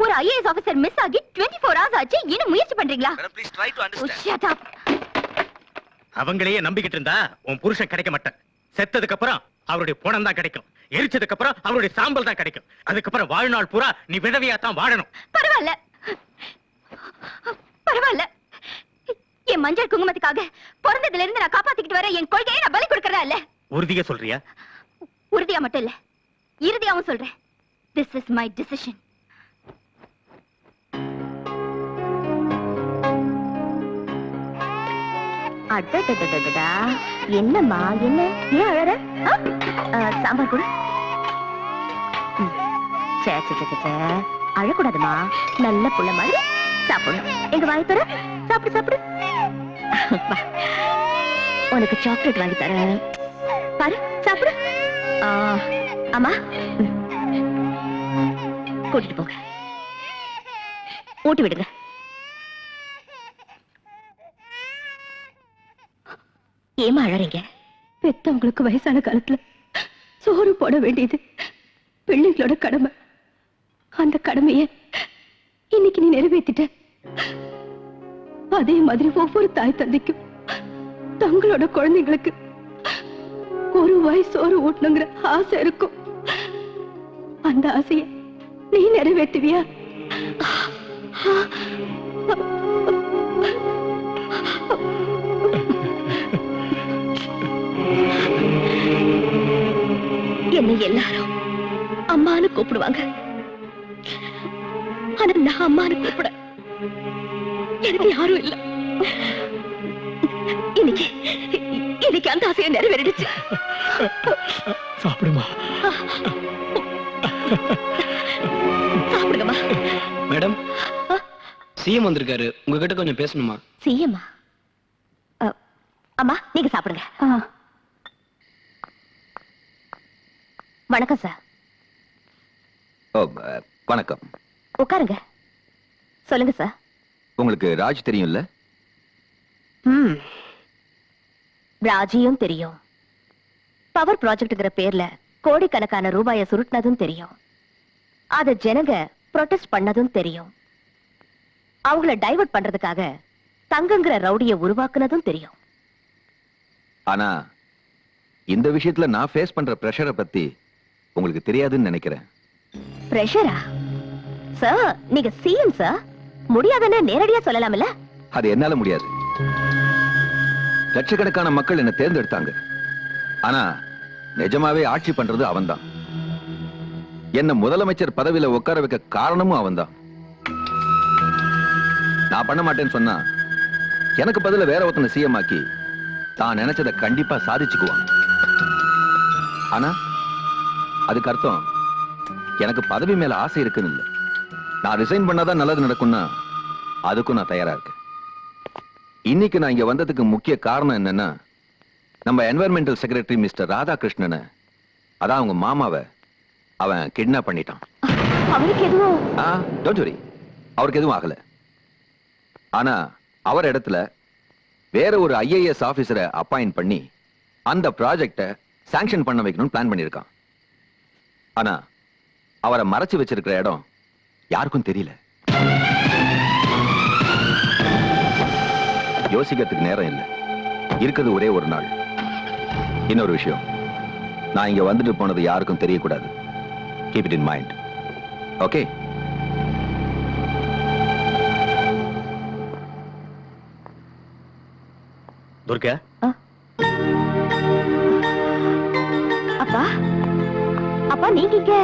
ஒரு ஐஏஎஸ் ஆபீசர் மிஸ் ஆகி 24 hours ஆச்சு. இன்னும் முயற்சி பண்றீங்களா? Madam please try to Oh, understand. shut up. அவங்களையே நம்பிக்கிட்டு இருந்தா உன் புருஷன் கிடைக்க மாட்டான். செத்ததுக்கு அப்புறம் அவருடைய பணம் தான் கிடைக்கும். எரிச்சதுக்கு அப்புறம் அவருடைய சாம்பல் தான் கிடைக்கும். அதுக்கப்புறம் வாழ்நாள் பூரா நீ விதவையா தான் வாழணும். பரவாயில்ல பரவாயில்ல. என் மஞ்சள் குங்குமத்துக்காக பிறந்ததுல இருந்து நான் காப்பாத்திக்கிட்டு வர என் கொள்கையை நான் பலி கொடுக்கறதா இல்ல. உறுதியா சொல்றியா? உறுதியா மட்டும் இல்ல, இறுதியாவும் சொல்றேன். This is my decision. அடடடடடா, என்னம்மா என்ன, ஏன் அழற? சாம்பார் கூட அழக்கூடாதுமா, நல்ல புள்ள மாதிரி சாப்பிடணும். எங்க வாங்கி தர, சாப்பிடு சாப்பிடு. உனக்கு சாக்லேட் வாங்கி தரேன், பாரு சாப்பிடு. அம்மா கூட்டிட்டு போங்க, ஊட்டி விடுங்க. ஏமா அழறீங்க? பெத்தவங்களுக்கு வயசான காலத்துல சோறு போட வேண்டியது பிள்ளைகளோட கடமை. அந்த கடமையை இன்னைக்கு நீ நிறைவேற்றிட்ட. அதே மாதிரி ஒவ்வொரு தாய் தந்தைக்கும் தங்களோட குழந்தைங்களுக்கு ஒரு வாய் சோறு ஊட்டணுங்கிற ஆசை இருக்கும். அந்த ஆசையை நீ நிறைவேற்றுவியா? என்னை எல்லாரும் அம்மானு கூப்பிடுவாங்க. ஆனா நான் அம்மானு கூப்பிட எனக்கு யாரும் இல்ல. இன்னைக்கு இன்னைக்கு அந்த ஆசையை நிறைவேறிடுச்சு. சாப்பிடுமா. சாப்பிடுங்கம்மா. மேடம், சிஎம் வந்திருக்காரு, உங்ககிட்ட கொஞ்சம் பேசணுமா? சிஎம்மா? அம்மா நீங்க சாப்பிடுங்க. வணக்கம் சார். வணக்கம். உட்காருங்க. சொல்லுங்க சார். உங்களுக்கு ராஜ் தெரியும்ல? ராஜியும் தெரியும். பவர் ப்ராஜெக்ட்ங்கிற பேர்ல கோடிக்கணக்கான ரூபாயை சுருட்டினதும் தெரியும். அத ஜனங்க ப்ரொடெஸ்ட் பண்ணதும் தெரியும். அவங்கள டைவர்ட் பண்றதுக்காக தங்கங்கிற ரவுடியை உருவாக்குனதும் தெரியும். ஆனா இந்த விஷயத்துல நான் ஃபேஸ் பண்ற பிரஷரை பத்தி உங்களுக்கு தெரியாதுன்னு நினைக்கிறேன். பிரஷரா? சார் நீங்க சிஎம் சார், முடியாதுன்னு நேரடியா சொல்லலாம்ல. அது என்னால முடியாது. லட்சக்கணக்கான மக்கள் என்ன தேர்ந்தெடுத்தாங்க. ஆனா நிஜமாவே ஆட்சி பண்றது அவன்தான். என்ன முதலமைச்சர் பதவியில உட்கார வைக்க காரணமும் அவன்தான். நான் பண்ண மாட்டேன்னு சொன்னா எனக்கு பதில வேற ஒருத்தனை சிஎம் ஆக்கி தான் நினைச்சதை கண்டிப்பா சாதிச்சுக்குவான். ஆனா அதுக்கு அர்த்தம் எனக்கு பதவி மேல ஆசை இருக்குன்னு இல்ல. நான் ரிசைன் பண்ணாதான் நல்லது நடக்கும்னா அதுக்கும் நான் தயாரா இருக்கேன். இன்னைக்கு நான் இங்க வந்ததுக்கு முக்கிய காரணம் என்னன்னா, நம்ம என்வைரன்மெண்டல் செக்ரட்டரி மிஸ்டர் ராதாகிருஷ்ணனை, அதான் அவங்க மாமாவை அவன் கிட்னாப் பண்ணிட்டான். அவருக்கு எதுவும்? டோன்ட் வரி, அவருக்கு எதுவும் ஆகல. ஆனா அவர் இடத்துல வேற ஒரு ஐஏஎஸ் ஆபீசரை அப்பாயிண்ட் பண்ணி அந்த ப்ராஜெக்ட சாங்ஷன் பண்ண வைக்கணும்னு பிளான் பண்ணிருக்கான். ஆனா அவரை மறைச்சு வச்சிருக்கிற இடம் யாருக்கும் தெரியல. யோசிக்கிறதுக்கு நேரம் இல்லை. இருக்குது ஒரே ஒரு நாள். இன்னொரு விஷயம், நான் இங்க வந்துட்டு போனது யாருக்கும் தெரியக்கூடாது. Keep it in mind. Okay? Durga, அப்பா அப்பா நீங்க இங்க?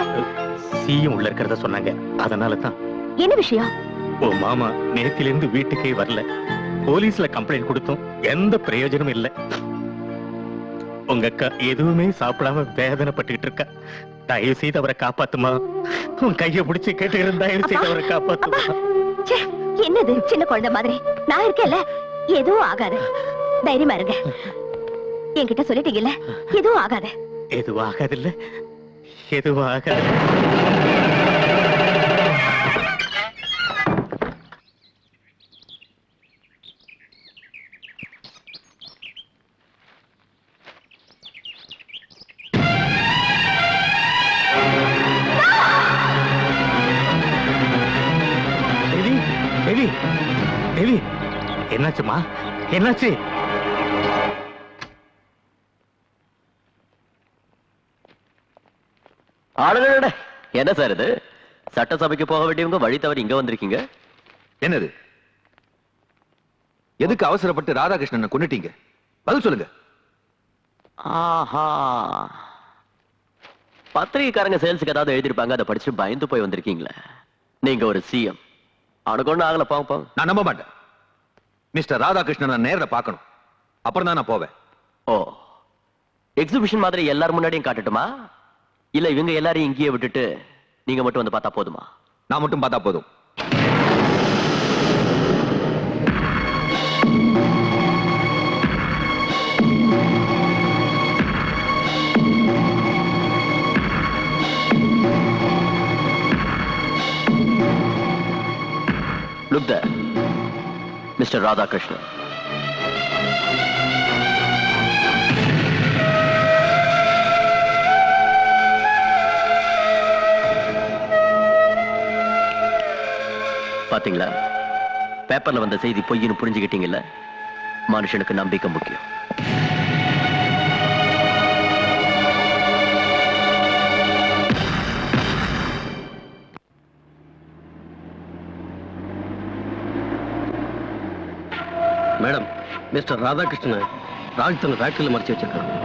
சிஎம் உள்ள இருக்கிறத சொன்னாங்க, அதனால தான். என்ன விஷயம்? ஓ மாமா நேத்திலிருந்து வீட்டுக்கே வரல. போலீஸ்ல கம்ப்ளைண்ட் கொடுத்தோம், எந்த பிரயோஜனமும் இல்ல. உங்க அக்கா எதுவுமே சாப்பிடாம வேதனைப்பட்டுக்கிட்டு இருக்கா. தயவு செய்து அவரை காப்பாத்துமா. உன் கையை பிடிச்சு கேட்டு தயவு செய்து அவரை காப்பாத்துமா. ச்சே, என்னது சின்ன குழந்தை மாதிரி? நான் இருக்கேன்ல, எதுவும் ஆகாது. தைரியமா இருங்க. என்கிட்ட சொல்லிட்டீங்கல்ல, எதுவும் ஆகாது. எதுவும் ஆகாதில்ல, எதுவும் ஆகாது. தேவி, தேவி, தேவி, என்னாச்சுமா? என்னாச்சு? ஆளுநட என்ன சார் இது? சட்டசபைக்கு போக வேண்டியவங்க வழி தவறி இங்க வந்திருக்கீங்க. என்னது? எதுக்கு அவசரப்பட்டு ராதாகிருஷ்ணனை கொன்னுட்டீங்க? பதில் சொல்லுங்க. ஆஹா, பத்திரிகைக்காரங்க சேல்ஸுக்கு ஏதாவது எழுதிருப்பாங்க, அதை படிச்சு பயந்து போய் வந்திருக்கீங்களே. நீங்க ஒரு சிஎம். அவனுக்கு ஒண்ணு ஆகல, போங்க போங்க. நான் நம்ப மாட்டேன். மிஸ்டர் ராதாகிருஷ்ணன் நான் நேர்ல பார்க்கணும், அப்புறம் தான் நான் போவேன். ஓ, எக்ஸிபிஷன் மாதிரி எல்லாரும் முன்னாடியும் காட்டட்டுமா, இல்ல இவங்க எல்லாரையும் இங்கேயே விட்டுட்டு நீங்க மட்டும் வந்து பார்த்தா போதுமா? நான் மட்டும் பார்த்தா போதும். Look there, Mr. Radhakrishnan. பாத்தீங்களா, பேப்பர்ல வந்த செய்தி பொய்ன்னு புரிஞ்சுக்கிட்டீங்கல்ல. மனுஷனுக்கு நம்பிக்கை முக்கியம். மேடம், மிஸ்டர் ராதாகிருஷ்ணன் ராஜ்தன் ஃபேக்டரியில் மறைச்சு வச்சிருக்காங்க.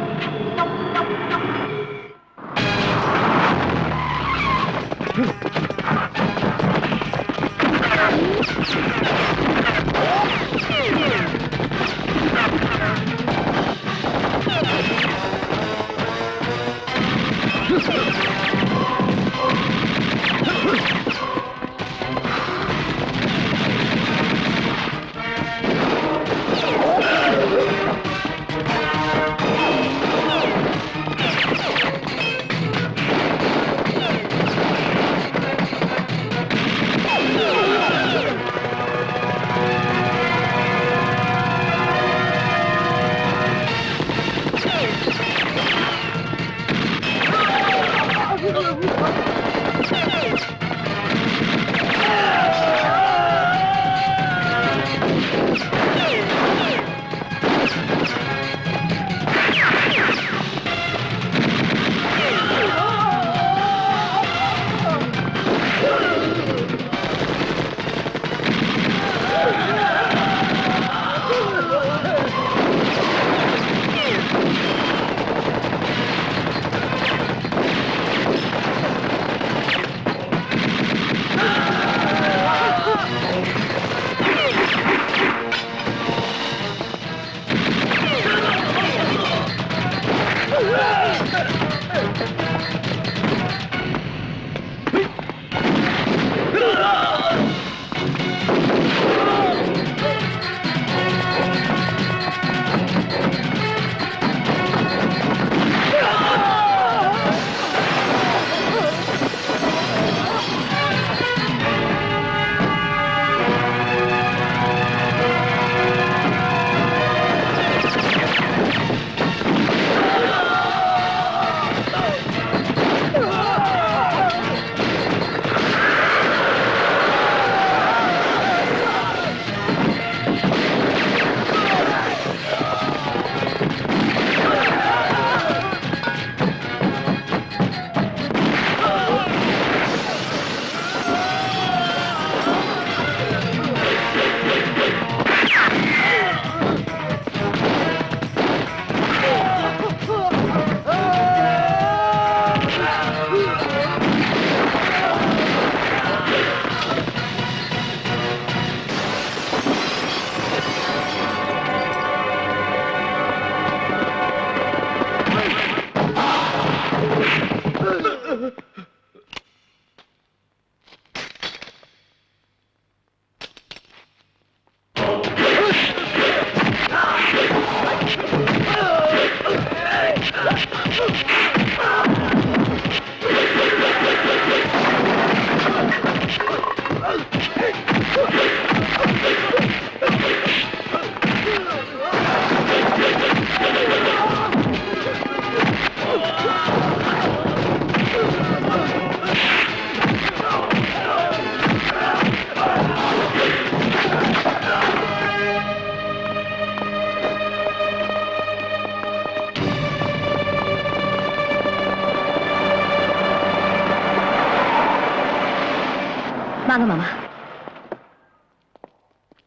வாங்க மாமா.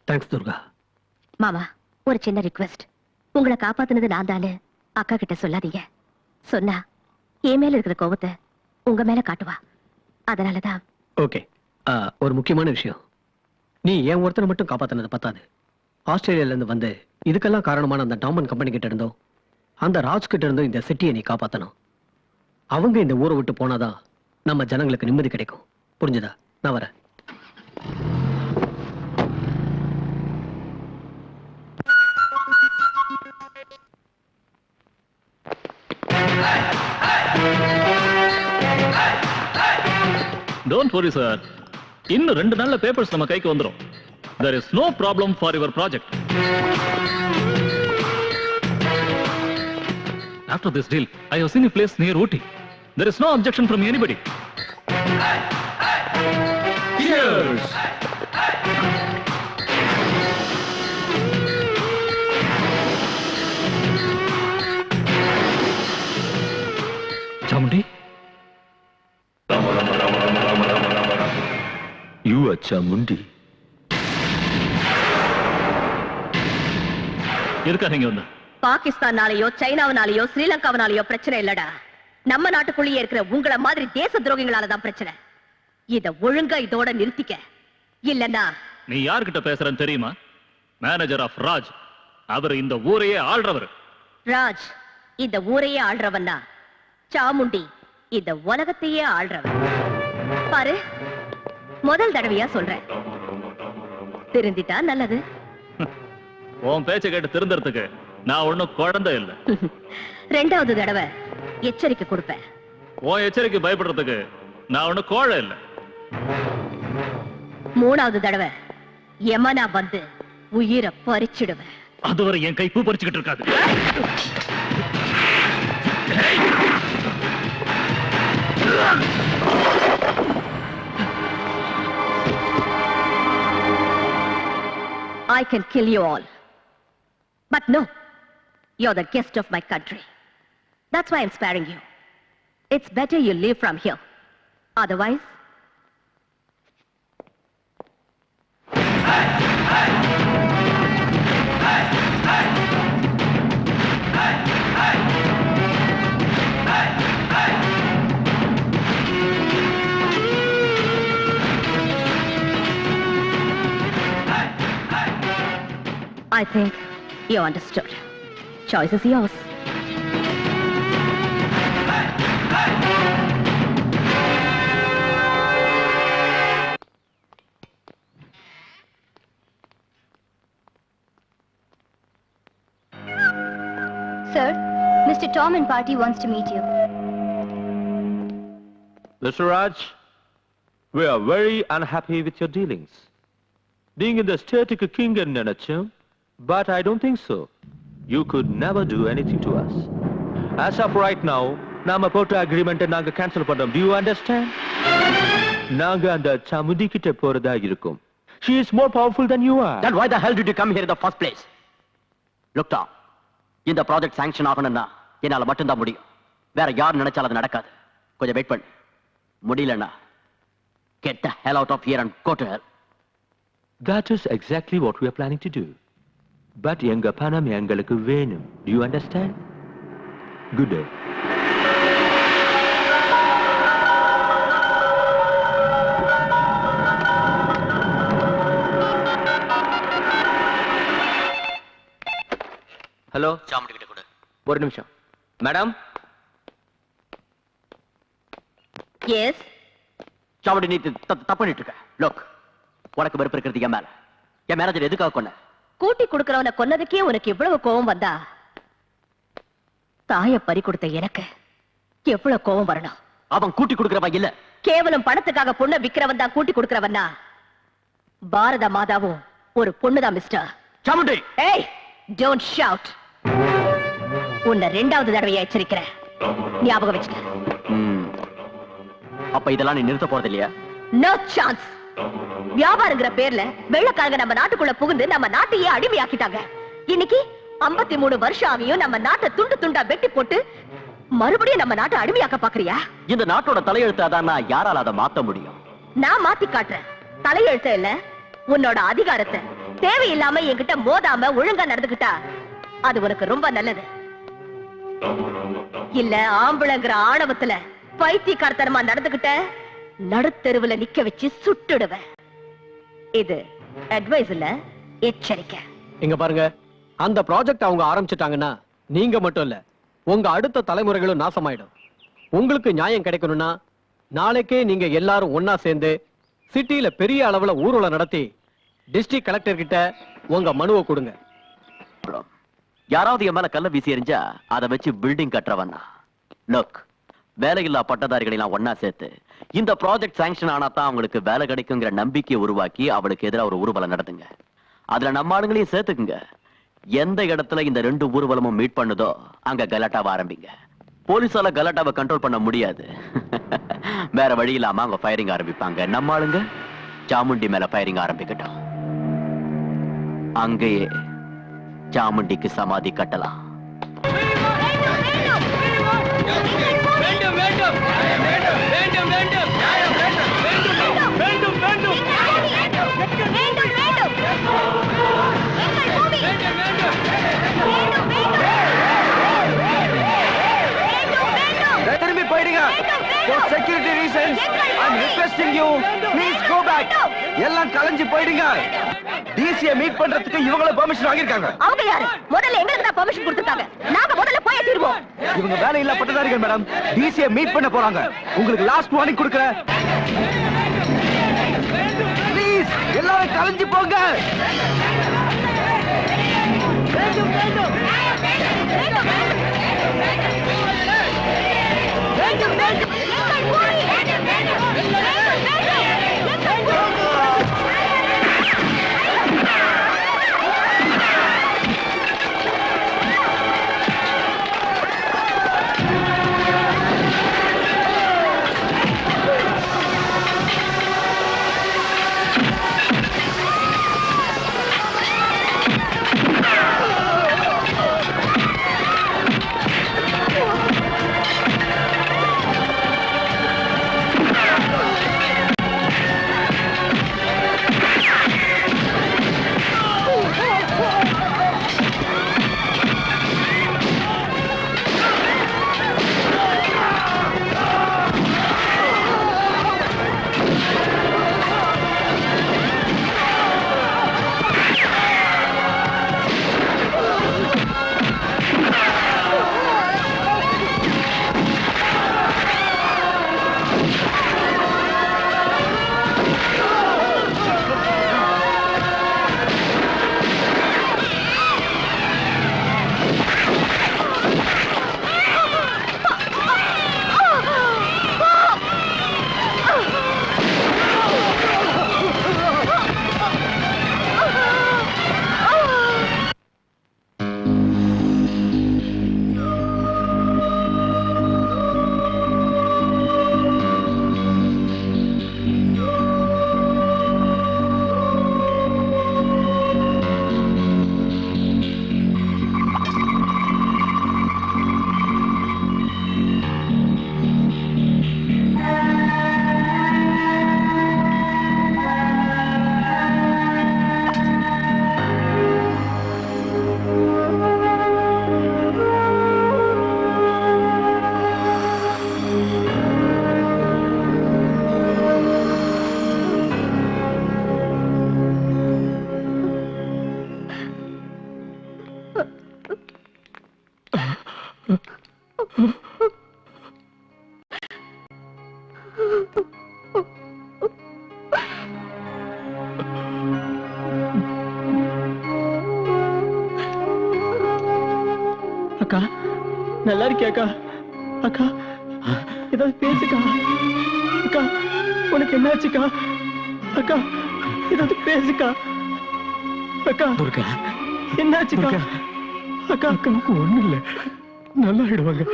தேங்க்ஸ் துர்கா. மாமா, ஒரு சின்ன ரிக்வெஸ்ட். உங்களை காப்பாத்துனது நான் தானு அக்கா கிட்ட சொல்லாதீங்க. சொன்னா என் மேல இருக்கிற கோபத்தை உங்க மேல காட்டுவா. அதனாலதான். ஓகே, ஒரு முக்கியமான விஷயம். நீ என் ஒருத்தனை மட்டும் காப்பாத்தினது பத்தாது. ஆஸ்திரேலியால இருந்து வந்து இதுக்கெல்லாம் காரணமான அந்த டாமன் கம்பெனி கிட்ட இருந்தோ அந்த ராஜ் கிட்ட இருந்தோ இந்த சிட்டியை நீ காப்பாத்தணும். அவங்க இந்த ஊரை விட்டு போனாதான் நம்ம ஜனங்களுக்கு நிம்மதி கிடைக்கும். புரிஞ்சுதா? நான் வரேன். Don't worry, sir. இன்னும் 2 நாள்ல பேப்பர்ஸ் நம்ம கைக்கு வந்துரும். There is no problem for your project. After this deal, I have seen a place near Ooty. There is no objection from anybody. Cheers! Chamundi? You are Chamundi. எதுக்காக நீங்க வந்த? பாகிஸ்தானாலேயோ சைனாவினாலேயோ ஸ்ரீலங்காவினாலேயோ பிரச்சனை இல்லடா. நம்ம நாட்டுக்குள்ளேயே இருக்கிற உங்களை மாதிரி தேச துரோகிகளாலதான் பிரச்சனை. இத ஒழுங்கா இதோட நிறுத்திக்க. இல்லன்னா நீ யார்கிட்ட பேசுறன்னு தெரியுமா? Manager of Raj. அவர் இந்த ஊரையே ஆள்றவர். ராஜ் இந்த ஊரையே ஆள்றவன்னா சாமுண்டி இந்த உலகத்தையே ஆள்றவன். பாரு, முதல் தடவையா சொல்றேன். திருந்திட்டா நல்லது. உன் பேச்ச கேட்டு திருந்தறதுக்கு நான் ஒண்ணும் குழந்தை இல்ல. 2வது தடவை எச்சரிக்கை கொடுப்பேன். உன் எச்சரிக்கை பயப்படுறதுக்கு நான் ஒண்ணும் கோழை இல்ல. 3வது தடவை யமனா வந்து உயிரை பறிச்சிடுவேன். அதுவரை என் கை பூ பறிச்சுக்கிட்டு இருக்காது. I can kill you all. But no, you're the guest of my country. That's why I'm sparing you. It's better you leave from here. Otherwise... I think you understood. Choice is yours. Sir, Mr. Tom and party wants to meet you. Mr. Raj, we are very unhappy with your dealings. Being in the static king and Nanachum, but I don't think so. You could never do anything to us. As of right now, Nama Pota agreement and Naga cancel padam. Do you understand? Naga and the Chamundi kitte porada irukum. She is more powerful than you are. Then why the hell did you come here in the first place? Look, Tom. இந்த project sanction ஆகணும்னா என்னால மட்டும்தான் முடியும். வேற யார் நினைச்சாலும் அது நடக்காது. கொஞ்சம் வெயிட் பண்ணு. முடியலன்னா get the hell out of here and go to hell. That is exactly what we are planning to do. But எங்க பணம் எங்களுக்கு வேணும். Do you understand? Good day. Hello, Chamundi கிட்ட கொடு. ஒரு நிமிஷம். மேடம். Yes. சாமுண்டி நீ தப்பு பண்ணிட்டு இருக்க. Look, உனக்கு வெறுப்பு இருக்கிறது என் மேல. என் மேனேஜர் எதுக்காக கொன்ன? கூட்டி கொடுக்கறவனை கொன்னதுக்கே உனக்கு எவ்வளவு கோபம் வந்தா தாய பறி கொடுத்த எனக்கு எவ்வளவு கோபம் வரணும்? அவன் கூட்டி கொடுக்கறவன் இல்ல. கேவலம் பணத்துக்காக பொண்ணை விக்கிறவன் தான் கூட்டி கொடுக்கறவன்னா பாரத மாதாவும் ஒரு பொண்ணுதான் மிஸ்டர். சாமுண்டி. ஏய், don't shout. உன்னை 2வது தடவையா எச்சரிக்கிறேன். ஞாபகம் வச்சுக்க. அப்ப இதெல்லாம் நீ நிறுத்த போறது இல்லையா? No chance. வியாபாரங்கிற பேர்ல வெள்ளக்காரங்க நம்ம நாட்டுக்குள்ள புகுந்து நம்ம நாட்டையே அடிமையாக்கிட்டாங்க. இன்னைக்கு 53 வருஷம் ஆகியும் நம்ம நாட்டை துண்டு துண்டா வெட்டி போட்டு மறுபடியும் நம்ம நாட்டை அடிமையாக்க பாக்குறியா? இந்த நாட்டோட தலையெழுத்து அதான், யாரால அதை மாத்த முடியும்? நான் மாத்தி காட்டுறேன். தலையெழுத்த இல்ல உன்னோட அதிகாரத்தை தேவையில்லாம என்கிட்ட மோதாம ஒழுங்கா நடந்துக்கிட்டா அது உனக்கு ரொம்ப நல்லது. இல்ல ஆம்பளைங்கிற ஆணவத்துல பைத்தியக்காரத்தனமா நடந்துகிட்ட நடுத்தெருவுல நிக்க வச்சு சுட்டுடுவேன். இது அட்வைஸ் இல்ல, எச்சரிக்கை. இங்க பாருங்க, அந்த ப்ராஜெக்ட் அவங்க ஆரம்பிச்சிட்டாங்கன்னா நீங்க மட்டும் இல்ல உங்க அடுத்த தலைமுறைகளும் நாசமாயிடும். உங்களுக்கு நியாயம் கிடைக்கணும்னா நாளைக்கே நீங்க எல்லாரும் ஒன்னா சேர்ந்து சிட்டில பெரிய அளவுல ஊர்வலம் நடத்தி டிஸ்ட்ரிக்ட் கலெக்டர் கிட்ட உங்க மனுவை கொடுங்க. யாராவது என் மேல கல்ல வீசி எறிஞ்சா அதை வச்சு பில்டிங் கட்டுறவன் தான். லுக், வேலையில்லா பட்டதாரிகளை எல்லாம் ஒன்னா சேர்த்து இந்த ப்ராஜெக்ட் சாங்ஷன் ஆனா தான் அவங்களுக்கு வேலை கிடைக்குங்கிற நம்பிக்கையை உருவாக்கி அவளுக்கு எதிராக ஒரு ஊர்வலம் நடத்துங்க. அதுல நம்ம ஆளுங்களையும் சேர்த்துக்குங்க. எந்த இடத்துல இந்த 2 ஊர்வலமும் மீட் பண்ணுதோ அங்க கலாட்டாவை ஆரம்பிங்க. போலீஸால கலாட்டாவை கண்ட்ரோல் பண்ண முடியாது. வேற வழி இல்லாம அவங்க ஃபயரிங் ஆரம்பிப்பாங்க. நம்ம ஆளுங்க சாமுண்டி மேல ஃபயரிங் ஆரம்பிக்கட்டும். அங்கேயே சாமுண்டிக்கு சமாதி கட்டலாம். திரும்பி போயிடுங்க. For security reasons, I'm requesting you, please go back. எல்லாம் கலைஞ்சு போயிடுங்க. டிசியை மீட் பண்றதுக்கு இவங்கள பெர்மிஷன் வாங்கிருக்காங்க. அவங்க யாரு? முதல்ல எங்களுக்கு தான் பெர்மிஷன் கொடுத்திருக்காங்க. நாம முதல்ல போய் தீர்வோம். இவங்க வேலை இல்ல பட்டதாரிகள் மேடம். டிசியை மீட் பண்ண போறாங்க. உங்களுக்கு லாஸ்ட் வார்னிங் கொடுக்கிறேன். ப்ளீஸ் எல்லாரும் கலைஞ்சு போங்க. வேண்டும் வேண்டும் வேண்டும் வேண்டும் அக்கா நல்லா இருக்கியாக்கா? அக்கா ஏதாவது பேசுக்கா. அக்கா உனக்கு என்னாச்சுக்கா? அக்கா ஏதாவது பேசுக்கா. அக்கா துர்கா என்னாச்சுக்கா? அக்கா அக்காவுக்கு ஒண்ணு இல்ல, நல்லா ஆயிடுவாங்க.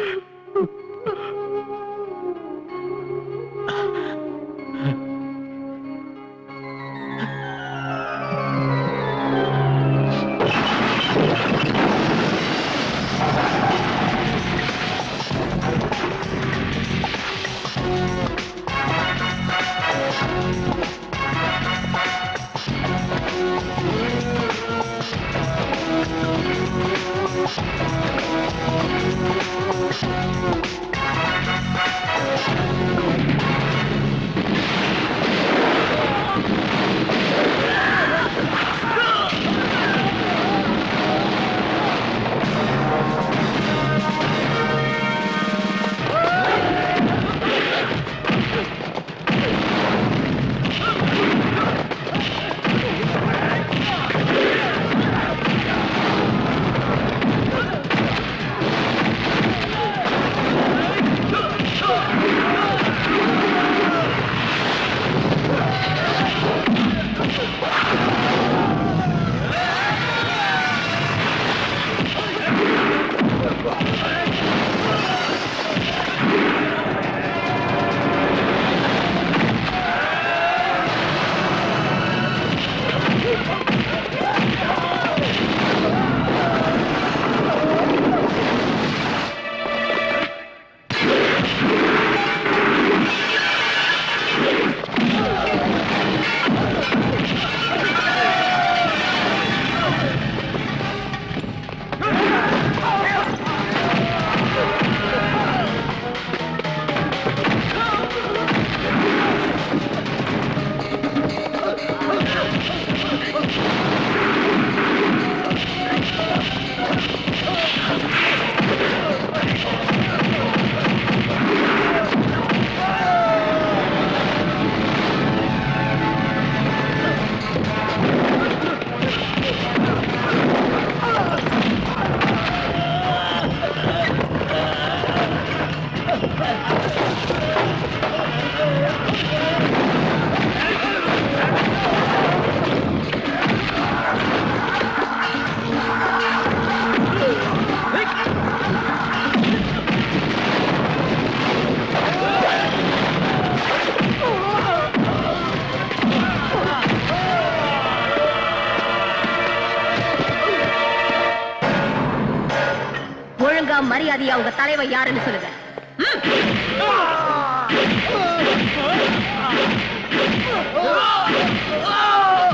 மரியாதையா உங்க தலைவர் யாருன்னு சொல்லுங்க.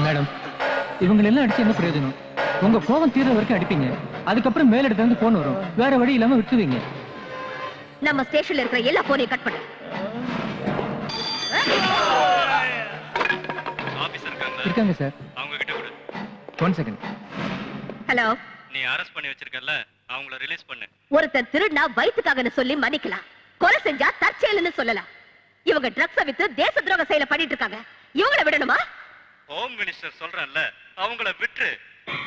மேடம், இவங்க எல்லாம் அடிச்சு என்ன பிரயோஜனம்? உங்க கோபம் தீர்ற வரைக்கும் அடிப்பீங்க, அதுக்கப்புறம் மேலிடத்துல இருந்து போன் வரும், வேற வழி இல்லாம விட்டுருவீங்க. நம்ம ஸ்டேஷன்ல இருக்கிற எல்லா போனையும் கட் பண்ணு. இருக்காங்க சார். அவங்க கிட்ட கொடு. 1 செகண்ட். ஹலோ, நீ அரெஸ்ட் பண்ணி வச்சிருக்கல, அவங்கள ரிலீஸ் பண்ணு. ஒருத்தர் திருடினா வயிற்றுக்காகன்னு சொல்லி மன்னிக்கலாம், கொலை செஞ்சா தற்செயல்னு சொல்லலாம். இவங்க ட்ரக்ஸ வித்து தேச துரோக செயலை பண்ணிட்டு இருக்காங்க. இவங்கள விடணுமா? ஹோம் மினிஸ்டர் சொல்றேன்ல, அவங்கள விட்டுரு.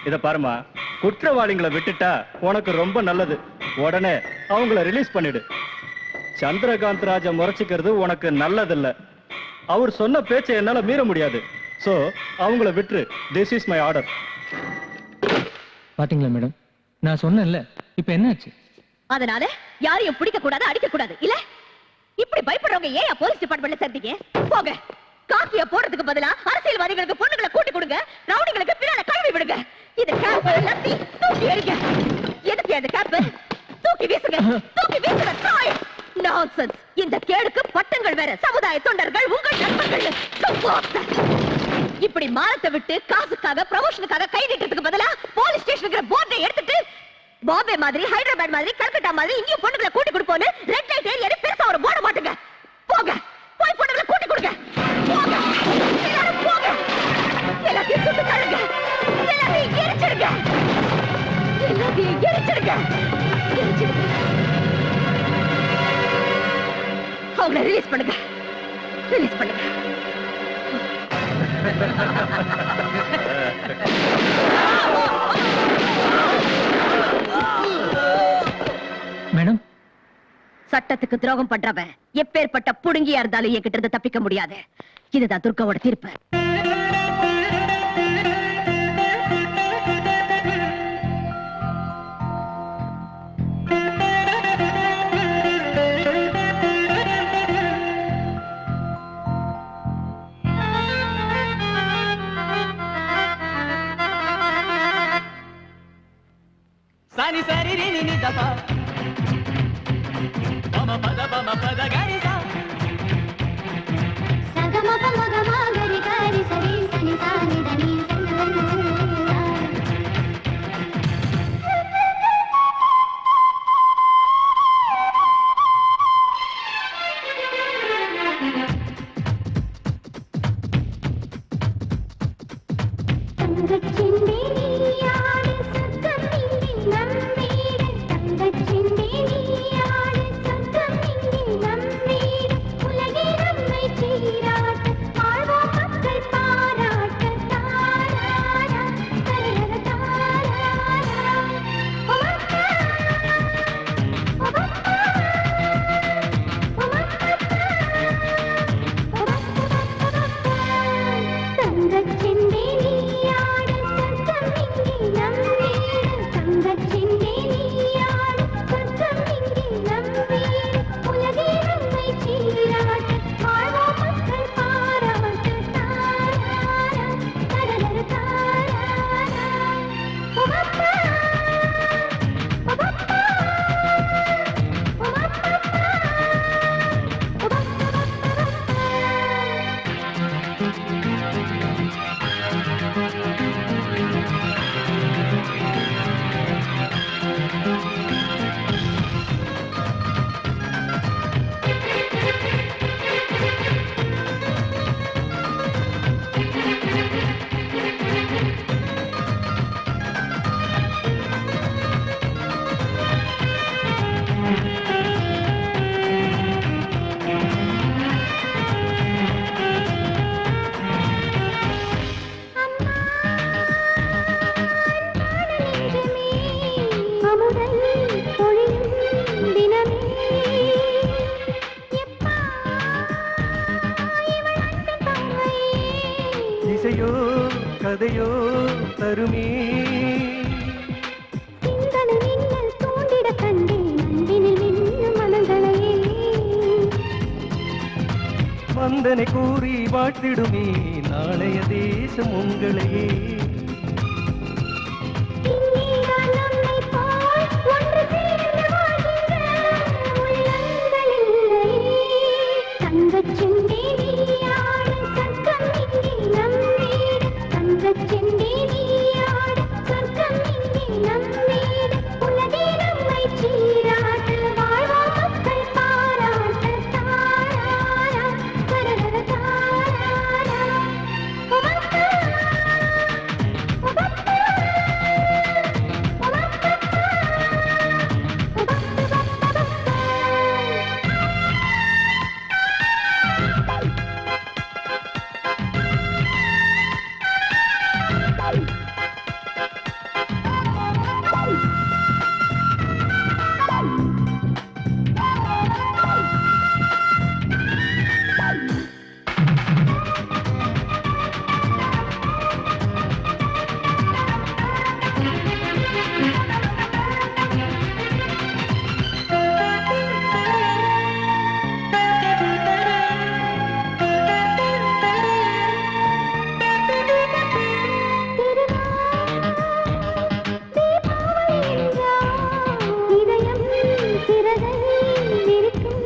இத பாருமா, குற்றவாளிகளை விட்டுட்டா உனக்கு ரொம்ப நல்லது. உடனே அவங்கள ரிலீஸ் பண்ணிடு. சந்திரகாந்த் ராஜா முறைச்சிக்கிறது உனக்கு நல்லதில்ல. அவர் சொன்ன பேச்சை என்னால மீற முடியாது. சோ அவங்கள விட்டுரு. This is my order. பாத்தீங்களா மேடம், நான் சொன்னேன்ல, இப்ப என்னாச்சு? அதனால யாரையும் பிடிக்க கூடாது, அடிக்க கூடாது இல்ல? இப்படி பயப்படுறவங்க ஏன் போலீஸ் டிபார்ட்மெண்ட்ல சேர்த்தீங்க? போங்க. காக்கிய போடுறதுக்கு பதிலா அரசியல்வாதிகளுக்கு பொண்ணுங்களை கூட்டி கொடுங்க, ரவுடிகளுக்கு பின்னால கழுவி விடுங்க. இது கேப் லத்தி தூக்கி எறிங்க. எதுக்கு அந்த கேப்? தூக்கி வீசுங்க, தூக்கி வீசுங்க. TRAI nonsense. இந்த கேடுக்கு பட்டங்கள் வேற, சமுதாய தொண்டர்கள் உங்கள் நண்பர்கள். இப்படி மானத்தை விட்டு காசுக்காக ப்ரமோஷனுக்காக கை நீட்டுறதுக்கு பதிலா போலீஸ் ஸ்டேஷனுக்கு போர்டை எடுத்துட்டு பாம்பே மாதிரி, ஹைதராபாத் மாதிரி, கல்கட்டா மாதிரி இங்கேயும் பொண்ணுங்களை கூட்டி கொடுப்போன்னு ரெட் லைட் ஏரியா பெருசா ஒரு போட மாட்டுங்க. போங்க, போய் பொண்ணுங்களை கூட்டி கொடுங்க. போங்க, எல்லாரும் போங்க. எல்லாத்தையும் சுட்டு தள்ளுங்க, எல்லாத்தையும் எரிச்சிடுங்க, எல்லாத்தையும் எரிச்சிடுங்க, எரிச்சிடுங்க. அவங்களை ரிலீஸ் பண்ணுங்க, ரிலீஸ் பண்ணுங்க. மேடம், சட்டத்துக்கு துரோகம் பண்றவன் எப்பேற்பட்ட புடுங்கியா இருந்தாலும் என்கிட்ட இருந்து தப்பிக்க முடியாது. இதுதான் துர்காவோட தீர்ப்பு. சானி சாரி ரி நி தபா பம பத கரி சா சகம பம கம கரி கரி சரி சனி சானி தனி இசையோ கதையோ தருமே சிந்தனை மின்னல் தூண்டிட கண்டேன் அன்பினில் மின்னும் மனங்களையே வந்தனை கூறி வாழ்த்திடுமே நாளைய தேசம் உங்களையே நம்மை போல் ஒன்று சேர்ந்து வாழ்கிறோம். தங்கச் செண்டே நீயாட சொர்க்கம் இங்கே நம் வீடு உலகே நம்மை சீராட்ட வாழ்வோம் மக்கள் பாராட்ட தாராரா தரரர தாராரா உமக்கா உமக்கா இதயம் சிறகை விரிக்கும்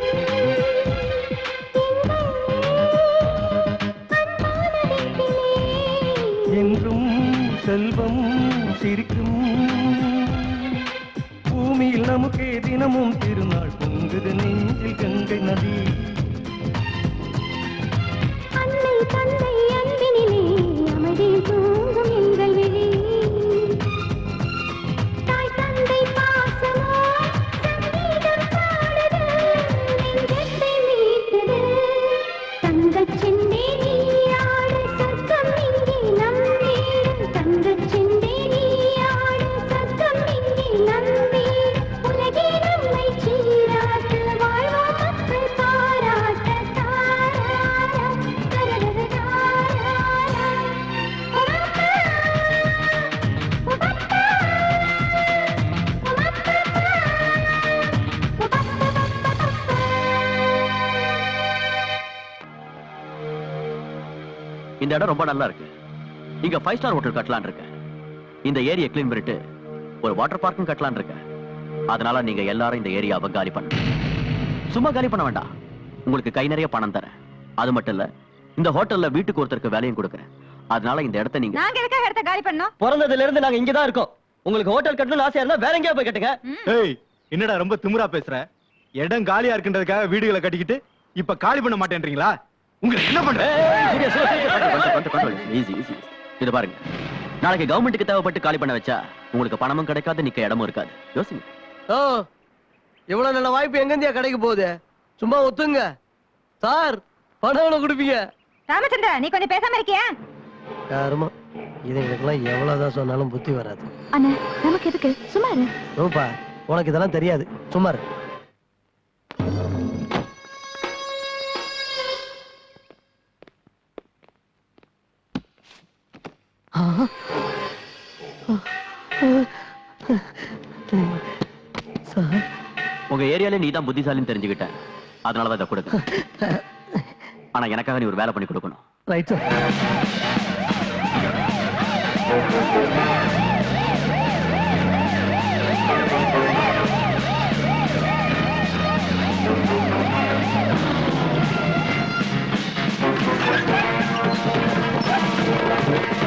என்றும் செல்வம் சிரிக்கும் பூமியில் நமக்கே தினமும் திருநாள் பொங்குது நெஞ்சில் கங்கை நதி அன்னை தந்தை அன்பினிலே அமைதியில் தூங்கும் எங்கள் விழி தாய் தந்தை பாசமோ சங்கீதம் பாடுது நெஞ்சத்தை மீட்டது தங்கச் செண்டே நீயாட சொர்க்கம் இங்கே நம் வீடு தங்கச் செண்டே நீயாட சொர்க்கம் இங்கே நம் வீடு உலகே நம்மை சீராட்ட வாழ்வோம் மக்கள் பாராட்ட தாராரா தரரர தாராரா உமக்கா உமக்கா இந்த இடம் ரொம்ப நல்லா இருக்கு. இங்க 5 ஸ்டார் ஹோட்டல் கட்டலாம்னு இருக்கேன். இந்த ஏரியா க்ளீன் பண்ணிட்டு ஒரு வாட்டர் பார்க்கும் கட்டலாம்னு இருக்கேன். அதனால நீங்க எல்லாரும் இந்த ஏரியாவை காலி பண்ணுங்க. சும்மா காலி பண்ண வேண்டாம், உங்களுக்கு கை நிறைய பணம் தரேன். அது மட்டும் இல்ல, இந்த ஹோட்டல்ல வீட்டுக்கு ஒருத்தருக்கு வேலையும் கொடுக்கறேன். அதனால இந்த இடத்தை நீங்க நாங்க எதுக்காக இடத்த காலி பண்ணோம்? பிறந்ததுல இருந்து நாங்க இங்க தான் இருக்கோம். உங்களுக்கு ஹோட்டல் கட்டணும்னு ஆசையா இருந்தா வேற எங்கேயா போய் கட்டுங்க. ஏய் என்னடா ரொம்ப திமிரா பேசுற? இடம் காலியா இருக்குன்றதுக்காக வீடுகளை கட்டிக்கிட்டு இப்ப காலி பண்ண மாட்டேன்றீங்களா? உங்களுக்கு என்ன பண்ற? இது பாருங்க, நாளைக்கு கவர்மெண்ட்டுக்கு தேவைப்பட்டு காலி பண்ண வச்சா உங்களுக்கு பணமும் கிடைக்காது, நிக்க இடமும் இருக்காது. யோசிங்க. ஓ இவ்வளவு நல்ல வாய்ப்பு எங்கேந்தியா கிடைக்க போகுது? சும்மா ஒத்துங்க சார், பணம் எவ்வளவு கொடுப்பீங்க? ராமச்சந்திரா, நீ கொஞ்சம் பேசாம இருக்கியா? யாருமா இதுங்களுக்கெல்லாம் எவ்வளவுதான் சொன்னாலும் புத்தி வராது. அண்ணா, நமக்கு எதுக்கு? சும்மா இரு. ரூபா, உனக்கு இதெல்லாம் தெரியாது, சும்மா இரு. உங்க ஏரியால நீ தான் புத்திசாலின்னு தெரிஞ்சுக்கிட்டேன். அதனாலதான் இதை கொடுக்க. ஆனா எனக்காக நீ ஒரு வேலை பண்ணி கொடுக்கணும். Right sir.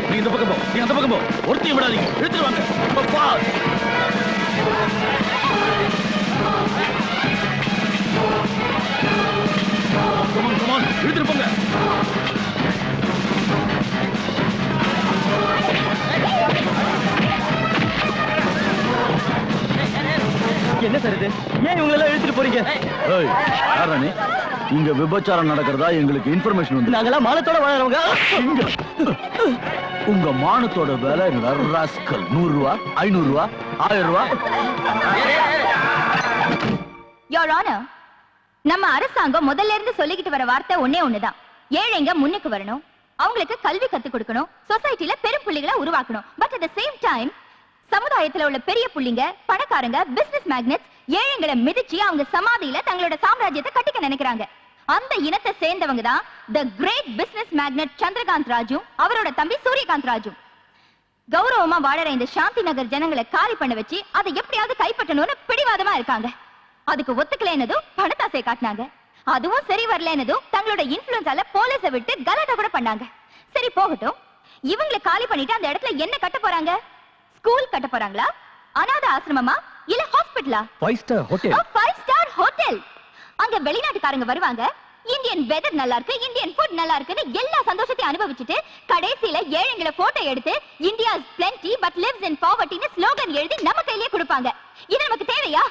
நீ இந்த பக்கம் போ, நீ அந்த பக்கம் போ. ஒருத்தையும் விடாதீங்க, இழுத்துருவாங்க. ரொம்ப fast. Come on, come on, இழுத்துட்டு போங்க. என்ன சார் இது? ஏன் இவங்க எல்லாம் இழுத்துட்டு போறீங்க? ஏய், யாரா நீ? இங்க விபச்சாரம் நடக்கிறதா எங்களுக்கு இன்ஃபர்மேஷன் வந்து. நாங்கெல்லாம் மானத்தோட வாழறவங்க. உங்க மானத்தோட விலை ராஸ்கல் 100 ரூபா, 500 ரூபா, 1000 ரூபா. யோர் ஆனர், நம்ம அரசாங்கம் முதல்ல இருந்து சொல்லிக்கிட்டு வர வார்த்தை ஒண்ணே ஒண்ணுதான். ஏழைங்க முன்னுக்கு வரணும், அவங்களுக்கு கல்வி கத்து கொடுக்கணும், சொசைட்டில பெரும் புள்ளிகளை உருவாக்கணும். But at the same time சமுதாயத்துல உள்ள பெரிய புள்ளிங்க, பணக்காரங்க, பிசினஸ் மேக்னெட்ஸ் ஏழைங்களை மிதிச்சு அவங்க சமாதியில தங்களோட சாம்ராஜ்யத்தை கட்டிக்க நினைக்கிறாங்க. அந்த இனத்தை சேர்ந்தவங்க தான் the great business magnate Chandrakant Raju, அவரோட தம்பி சூரியகாந்த் ராஜு. கௌரவமா வாழற இந்த சாந்தி நகர் ஜனங்களை காலி பண்ண வச்சு அதை எப்படியாவது கைப்பற்றணும்னு பிடிவாதமா இருக்காங்க. அதுக்கு ஒத்துக்கலைன்னதும் பணத்தாசை காட்டினாங்க. அதுவும் சரி வரலன்னதும் தங்களோட இன்ஃப்ளூயன்ஸால போலீஸை விட்டு கலாட்டா கூட பண்ணாங்க. சரி போகட்டும், இவங்களை காலி பண்ணிட்டு அந்த இடத்துல என்ன கட்ட போறாங்க? ஸ்கூல் கட்ட போறாங்களா? அனாதை ஆசிரமமா இல்ல ஹாஸ்பிடலா? 5 ஸ்டார் ஹோட்டல். 5 star hotel. அங்க வெளிநாட்டுக்காரங்க வருவாங்க, இந்தியன் வெதர் நல்லா இருக்கு, இந்தியன் ஃபுட் நல்லா இருக்குன்னு எல்லா சந்தோஷத்தையும் அனுபவிச்சுட்டு கடைசியில ஏழைங்களை போட்டோ எடுத்து India is plenty but lives in poverty ன்னு ஸ்லோகன் எழுதி நம்ம கையிலேயே கொடுப்பாங்க. இது நமக்கு தேவையா?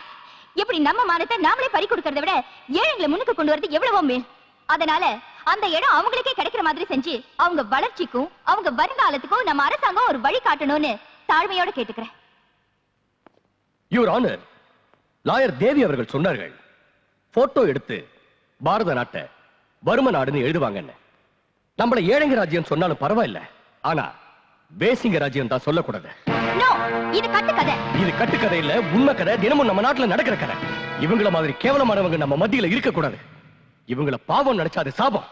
இப்படி நம்ம மானத்தை நாமளே பறி கொடுக்கறதை விட ஏழைங்களை முன்னுக்கு கொண்டு வரது எவ்வளவோ மேல். அதனால அந்த இடம் அவங்களுக்கே கிடைக்கிற மாதிரி செஞ்சு அவங்க வளர்ச்சிக்கும் அவங்க வருங்காலத்துக்கும் நம்ம அரசாங்கம் ஒரு வழி காட்டணும்னு தாழ்மையோட கேட்டுக்கிறேன். யுவர் ஆனர், லாயர் தேவி அவர்கள் சொன்னார்கள் போட்டோ எடுத்து பாரத நாட்டை வறும நாடுன்னு எழுதுவாங்கன்னு. நம்மள ஏழைங்க ராஜ்யம் சொன்னாலும் பரவாயில்ல, ஆனா பேசிங்க ராஜ்யம் தான் சொல்லக்கூடாது. இது கட்டுக்கதை. இது கட்டுக்கதை இல்ல, உண்மை கதை. தினமும் நம்ம நாட்டுல நடக்கிற கதை. இவங்கள மாதிரி கேவலமானவங்க நம்ம மத்தியில இருக்க கூடாது. இவங்கள பாவம் நினைச்சா அது சாபம்.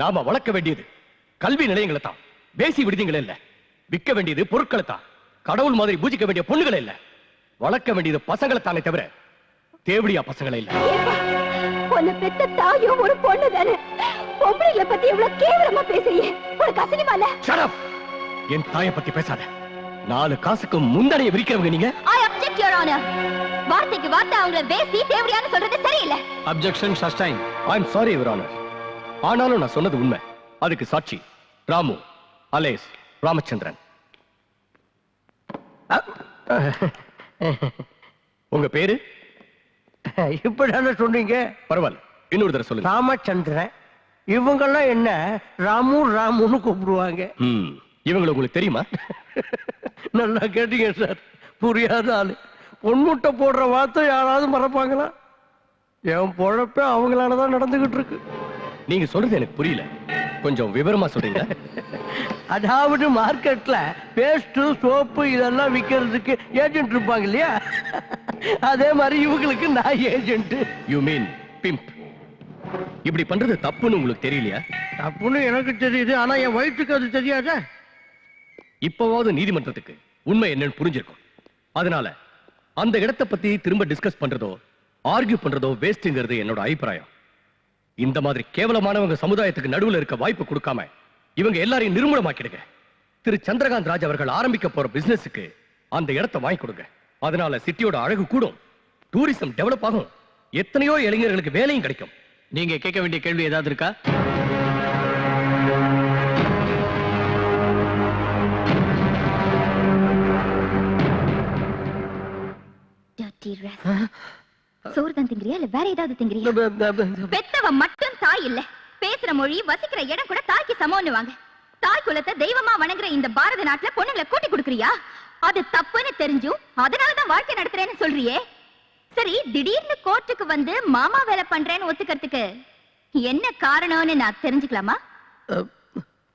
நாம வளர்க்க வேண்டியது கல்வி நிலையங்களை தான், பேசி விடுதிகளை இல்ல. விற்க வேண்டியது பொருட்களை தான், கடவுள் மாதிரி பூஜிக்க வேண்டிய பொண்ணுகளை இல்ல. வளர்க்க வேண்டியது பசங்களை தானே தவிர தேவடியா பசங்களை இல்ல. உன்னை பெத்த தாயும் ஒரு பொண்ணு தானே. பொம்பளைங்களை பத்தி எவ்வளவு கேவலமா பேசுறீங்க, உனக்கு அசிங்கமா இல்ல? Shut up! என் தாயை பத்தி பேசாத. 4 காசுக்கு முந்தனைய விரிக்கிறவங்க நீங்க. I object, Your Honor. வார்த்தைக்கு வார்த்தை அவங்கள பேசி தேவடியான்னு சொல்றது சரியில்லை. Objection sustained. I am sorry, Your Honor. ஆனாலும் நான் சொன்னது உண்மை. அதுக்கு சாட்சி ராமு அலேஸ் ராமச்சந்திரன். உங்க பேரு? இப்படிதானே சொன்னீங்க? பரவாயில்ல, இன்னொரு தடவை சொல்லுங்க. ராமச்சந்திரன். இவங்கெல்லாம் என்ன ராமு ராமுன்னு கூப்பிடுவாங்க. இவங்களை உங்களுக்கு தெரியுமா? நல்லா கேட்டீங்க சார். புரியாத ஆளு. பொன்முட்டை போடுற வார்த்தை யாராவது மறப்பாங்களா? என் பொழப்ப அவங்களாலதான் நடந்துகிட்டு இருக்கு. நீங்க சொல்றது எனக்கு புரியல, கொஞ்சம் விவரமா சொல்றீங்க. அதாவது மார்க்கெட்ல பேஸ்ட் சோப்பு இதெல்லாம் விக்கிறதுக்கு ஏஜென்ட் இருப்பாங்க இல்லையா, அதே மாதிரி இவங்களுக்கு நான் ஏஜென்ட். You mean pimp. இப்படி பண்றது தப்புன்னு உங்களுக்கு தெரியலையா? தப்புன்னு எனக்கு தெரியுது, ஆனா என் வயிற்றுக்கு அது தெரியாத. இப்பவாவது நீதிமன்றத்துக்கு உண்மை என்னன்னு புரிஞ்சிருக்கும். அதனால அந்த இடத்தை பத்தி திரும்ப டிஸ்கஸ் பண்றதோ ஆர்கியூ பண்றதோ வேஸ்ட்ங்கிறது என்னோட அபிப்பிராயம். இந்த மாதிரி கேவலமானவங்க சமுதாயத்துக்கு நடுவுல இருக்க வாய்ப்பு கொடுக்காம இவங்க எல்லாரையும் நிர்மூலமாக்கிடுங்க. திரு சந்திரகாந்த் ராஜ் அவர்கள் ஆரம்பிக்க போற பிசினஸுக்கு அந்த இடத்தை வாங்கி கொடுங்க. அதனால சிட்டியோட அழகு கூடும், டூரிசம் டெவலப் ஆகும், எத்தனையோ இளைஞர்களுக்கு வேலையும் கிடைக்கும். நீங்க கேட்க வேண்டிய கேள்வி ஏதாவது இருக்கா? சோறு தான் திங்கிறியா இல்ல வேற ஏதாவது திங்கிறியா? பெத்தவ மட்டும் தாய் இல்ல, பேசுற மொழி வசிக்கிற இடம் கூட தாய்க்கு சமம்னு வாங்க. தாய் குலத்தை தெய்வமா வணங்குற இந்த பாரத நாட்டுல பொண்ணுங்களை கூட்டி கொடுக்கறியா? அது தப்புன்னு தெரிஞ்சும் அதனாலதான் வாழ்க்கை நடத்துறேன்னு சொல்றியே. சரி, திடீர்னு கோர்ட்டுக்கு வந்து மாமா வேலை பண்றேன்னு ஒத்துக்கிறதுக்கு என்ன காரணம்னு நான் தெரிஞ்சுக்கலாமா?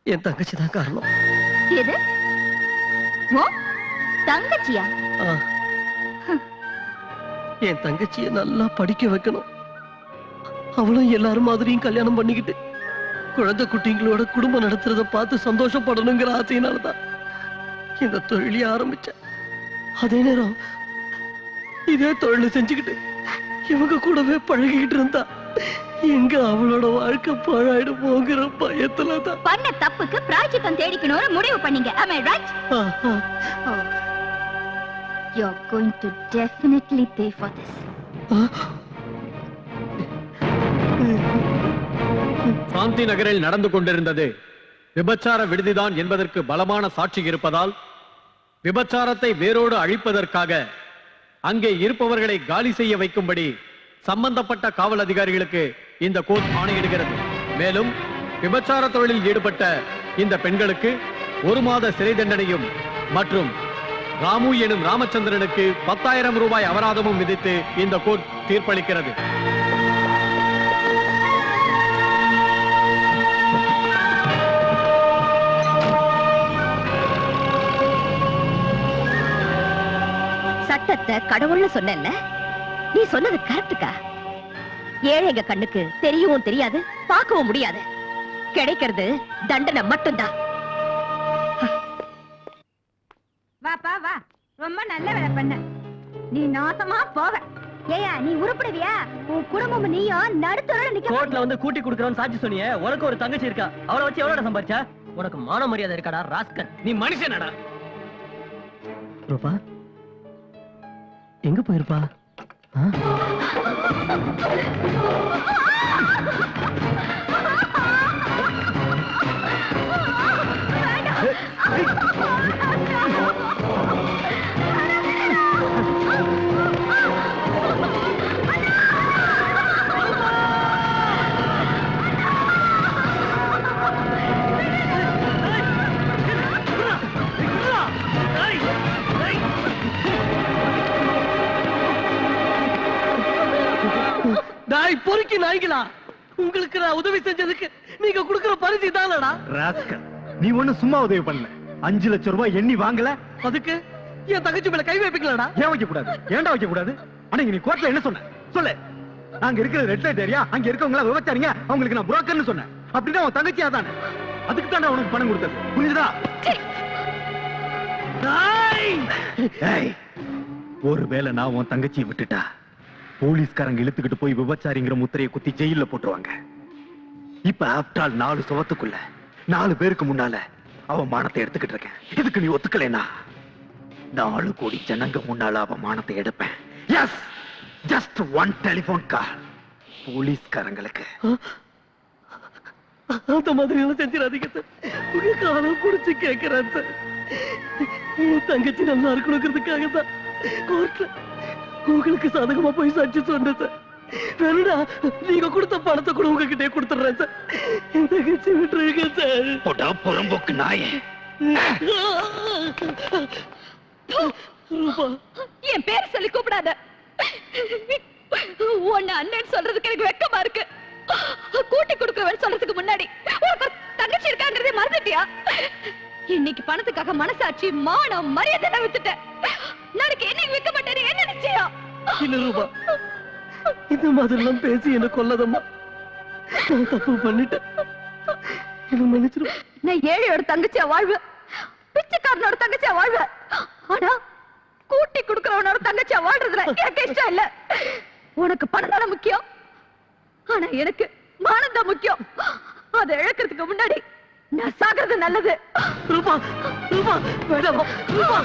என் தங்கச்சி தான் காரணம். எது? ஓ தங்கச்சியா? என் தங்கச்சியை நல்லா படிக்க வைக்கணும். அவளும் எல்லாரும் மாதிரியும் கல்யாணம் பண்ணிக்கிட்டு குழந்தை குட்டிங்களோட குடும்பம் நடத்துறத பார்த்து சந்தோஷப்படணுங்கிற ஆசையினால்தான் இந்த தொழிலை ஆரம்பிச்சேன். அதே நேரம் இதே தொழிலை செஞ்சுக்கிட்டு இவங்க கூடவே பழகிக்கிட்டு இருந்தா எங்க அவளோட வாழ்க்கை பாழாயிடு போகிற பயத்துலதான் பண்ண தப்புக்கு பிராயச்சித்தம் தேடிக்கணும்னு முடிவு பண்ணீங்க. Am I right? You're going to definitely pay for this. சாந்தி நகரில் நடந்து கொண்டிருந்தது விபச்சார விடுதிதான் என்பதற்கு பலமான சாட்சி இருப்பதால் விபச்சாரத்தை வேரோடு அழிப்பதற்காக அங்கே இருப்பவர்களை காலி செய்ய வைக்கும்படி சம்பந்தப்பட்ட காவல் அதிகாரிகளுக்கு இந்த கோர்ட் ஆணையிடுகிறது. மேலும் விபச்சார தொழிலில் ஈடுபட்ட இந்த பெண்களுக்கு 1 மாத சிறை தண்டனையும் மற்றும் ராமு எனும் ராமச்சந்திரனுக்கு 10,000 ரூபாய் அபராதமும் விதித்து இந்த கோர்ட் தீர்ப்பளிக்கிறது. சட்டத்தை கடவுள்னு சொன்னேன்ல, நீ சொன்னது கரெக்டுக்கா? ஏழைங்க கண்ணுக்கு தெரியவும் தெரியாது, பார்க்கவும் முடியாது. கிடைக்கிறது தண்டனை மட்டும்தான். வாப்பா வா, ரொம்ப நல்ல வேலை பண்ண. நீ நாசமா போக. ஏயா நீ உருப்படுவியா? உன் குடும்பம் நீயும் நடுத்தரோட நிக்க. கோர்ட்ல வந்து கூட்டி குடுக்கறோம்னு சாட்சி சொன்னியே, உனக்கு ஒரு தங்கச்சி இருக்கா, அவளை வச்சு எவ்வளவு சம்பாரிச்சா? உனக்கு மான மரியாதை இருக்காடா ராஸ்கல்? நீ மனுஷனடா. ரூபா எங்க போயிருப்பா? பொறுக்கி நாய்களா, உங்களுக்கு நான் உதவி செஞ்சதுக்கு நீங்க கொடுக்கிற பரிசு தானடா? ராஸ்கல், நீ ஒண்ணு சும்மா உதவி பண்ணல. 5 லட்சம் ரூபாய் எண்ணி வாங்கல. அதுக்கு என் தங்கச்சி மேல கை வைப்பீங்களாடா? ஏன் வைக்க கூடாது? ஏன்டா வைக்க கூடாது? ஆனா நீ கோர்ட்ல என்ன சொன்ன சொல்லு. அங்க இருக்கிற ரெட் லைட் ஏரியா, அங்க இருக்கவங்க விவச்சாரிங்க, அவங்களுக்கு நான் புரோக்கர்னு சொன்னேன். அப்படின்னா உன் தங்கச்சியா தானே? அதுக்கு தானே உனக்கு பணம் கொடுத்தது, புரிஞ்சுதா? ஒருவேளை நான் உன் தங்கச்சியை விட்டுட்டா போலீஸ்காரங்க இழுத்துக்கிட்டு போய் விபச்சாரிங்கிற முத்திரையை குத்தி ஜெயில போட்டுருவாங்க. இப்ப ஆப்டால் 4 சுவத்துக்குள்ள 4 பேருக்கு முன்னால அவ மானத்தை எடுத்துக்கிட்டு இருக்கேன். இதுக்கு நீ ஒத்துக்கலைனா 4 கோடி ஜனங்க முன்னால அவ மானத்தை எடுப்பேன். எஸ், ஜஸ்ட் 1 டெலிபோன் கால் போலீஸ்காரங்களுக்கு. அந்த மாதிரி எல்லாம் செஞ்சிடாதீங்க சார். உங்க காலம் குடிச்சு கேட்கிறேன் சார். என் தங்கச்சி நல்லா இருக்கணுங்கிறதுக்காக தான் கோர்ட்ல உங்களுக்கு சாதகமா போய் சாட்சி சொன்னேன் சார். வேணுடா நீங்க கொடுத்த பணத்தை கூட உங்ககிட்டே கொடுத்துடுறேன் சார். என் தங்கச்சி விட்டுருங்க சார். போட்டா புறம்போக்கு நாயே. என் பேர் சொல்லி கூப்பிடாத. உன்னை அண்ணன் சொல்றதுக்கு எனக்கு வெக்கமா இருக்கு. கூட்டி கொடுக்கறவன் சொல்றதுக்கு முன்னாடி உனக்கு தங்கச்சி இருக்காங்கிறதே மறந்துட்டியா? இன்னைக்கு பணத்துக்காக மனசாட்சி, மானம், மரியாதை விட்டுட்டேன். நாளைக்கு என்னைக்கு வைக்க மாட்டேன். என்ன நிச்சயம்? இல்ல ரூபா, இந்த மாதிரிலாம் பேசி என்ன கொல்லதம்மா. நான் தப்பு பண்ணிட்டேன், என்ன மன்னிச்சிரு. நான் ஏழையோட தங்கச்சியா வாழ்வேன், பிச்சைக்காரனோட தங்கச்சியா வாழ்வேன். ஆனா கூட்டி கொடுக்கறவனோட தங்கச்சியா வாழ்றதுல எனக்கு இஷ்டம் இல்ல. உனக்கு பணம் தானே முக்கியம், ஆனா எனக்கு மானம் தான் முக்கியம். அதை இழக்கிறதுக்கு முன்னாடி நான் சாகிறது நல்லது. ரூபா, ரூபா வேண்டாம் ரூபா.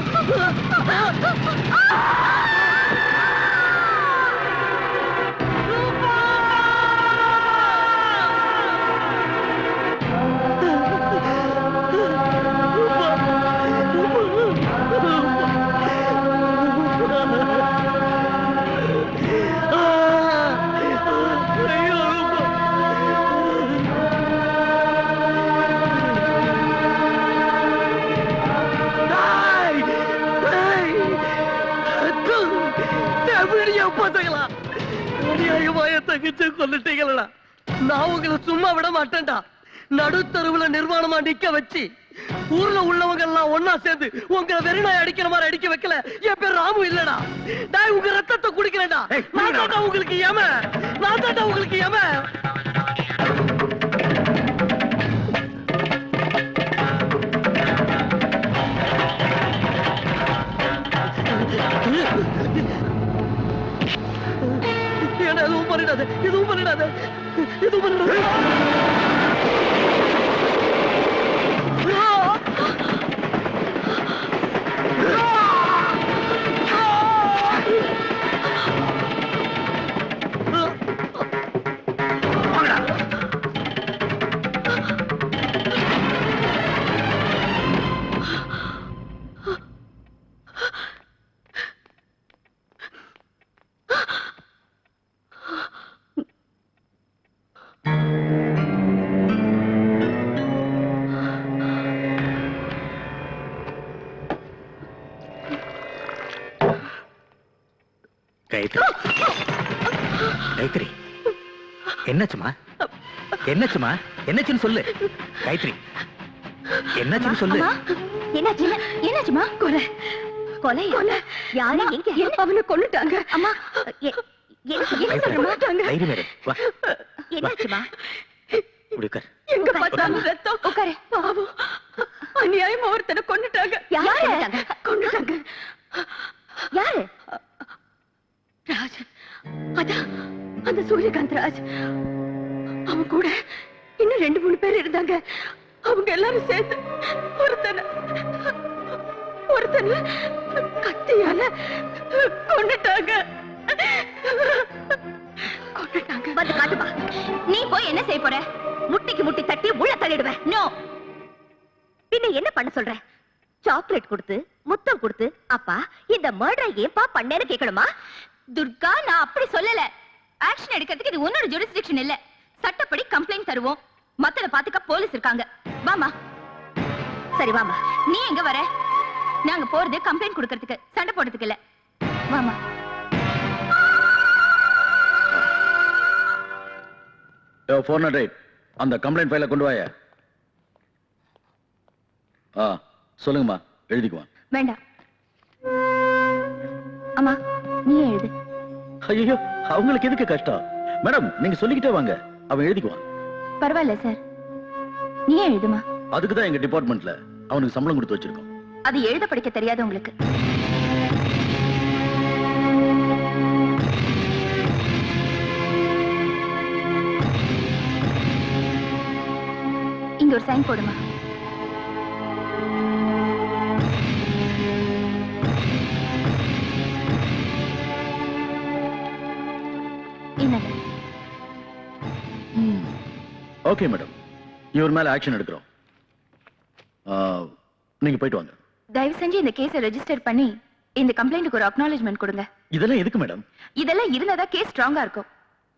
கொண்டுட்டீங்களா? நான் உங்களை சும்மா விட மாட்டேன்டா. நடுத்தருவுல நிர்வாணமா நிக்க வச்சு ஊர்ல உள்ளவங்க எல்லாம் ஒன்னா சேர்ந்து உங்களை வெறிநாய் அடிக்கிற மாதிரி அடிக்க வைக்கல. என் பேர் ராமு இல்லடா. நான் உங்க ரத்தத்தை குடிக்கிறேன்டா. நான் தாண்டா உங்களுக்கு ஏம, நான் தாண்டா உங்களுக்கு ஏம. எதுவும் பண்ணிடாத, எதுவும் பண்ணிடாத, எதுவும் பண்ணிடாத. காயத்ரி, என்னச்சுமா? என்னச்சுமா? என்னச்சுன்னு சொல்லு காயத்ரி, என்னாச்சுன்னு சொல்லு. என்னாச்சுமா? கொலை, கொலை, கொலை. யாரு? எங்க? அவனை கொன்னுட்டாங்க. அம்மா, என்ன சொல்ற மாட்டாங்க? தைரியம் இரு, வா. என்னாச்சுமா? உட்கார். எங்க பார்த்தாலும் ரத்தம். உட்காரு. பாவம், அநியாயமா ஒருத்தனை கொன்னுட்டாங்க. யாரு கொன்னுட்டாங்க? யாரு? ராஜ். அதான் அந்த சூரியகாந்த் ராஜ். அவன் கூட இன்னும் 2-3 பேர் இருந்தாங்க. அவங்க அவங்க எல்லாரும் சேர்ந்து ஒருத்தனை கத்தியால கொண்டுட்டாங்க. வந்து காட்டுப்பா. நீ போய் என்ன செய்ய போற? முட்டிக்கு முட்டி தட்டி உள்ள தள்ளிடுவேன். நோ. பின்ன என்ன பண்ண சொல்ற? சாக்லேட் கொடுத்து முத்தம் கொடுத்து அப்பா இந்த மர்டரை ஏன்பா பண்ணேன்னு கேட்கணுமா? துர்கா, நான் அப்படி சொல்லல. ஆக்ஷன் எடுக்கிறதுக்கு இது உன்னோட ஜுரிஸ்டிக்ஷன் இல்ல. சட்டப்படி கம்ப்ளைண்ட் தருவோம். மத்தத பாத்துக்க போலீஸ் இருக்காங்க. வாமா. சரி வாமா. நீ எங்க வர? நாங்க போறது கம்ப்ளைண்ட் கொடுக்கிறதுக்கு, சண்டை போடுறதுக்கு இல்ல. வாமா. யோ 408 அந்த கம்ப்ளைண்ட் ஃபைலை கொண்டு வாயா. சொல்லுங்கம்மா, எழுதிக்குவான். வேண்டாம். அம்மா நீ எழுது. ஐயோ, அவங்களுக்கு எதுக்கு கஷ்டம்? மேடம், நீங்க சொல்லிக்கிட்டே வாங்க, அவன் எழுதிக்குவான். பரவாயில்ல சார், நீ எழுதுமா. அதுக்கு தான் எங்க டிபார்ட்மெண்ட்ல அவனுக்கு சம்பளம் கொடுத்து வச்சிருக்கோம். அது எழுத படிக்க தெரியாது உங்களுக்கு. இங்க ஒரு சைன் போடுமா. ஓகே மேடம், இவர் மேல ஆக்ஷன் எடுக்கிறோம். நீங்க போயிட்டு வாங்க. தயவு செஞ்சு இந்த கேஸை ரெஜிஸ்டர் பண்ணி இந்த கம்ப்ளைண்ட்டுக்கு ஒரு அக்னாலஜ்மென்ட் கொடுங்க. இதெல்லாம் எதுக்கு மேடம்? இதெல்லாம் இருந்தா கேஸ் ஸ்ட்ராங்கா இருக்கும்.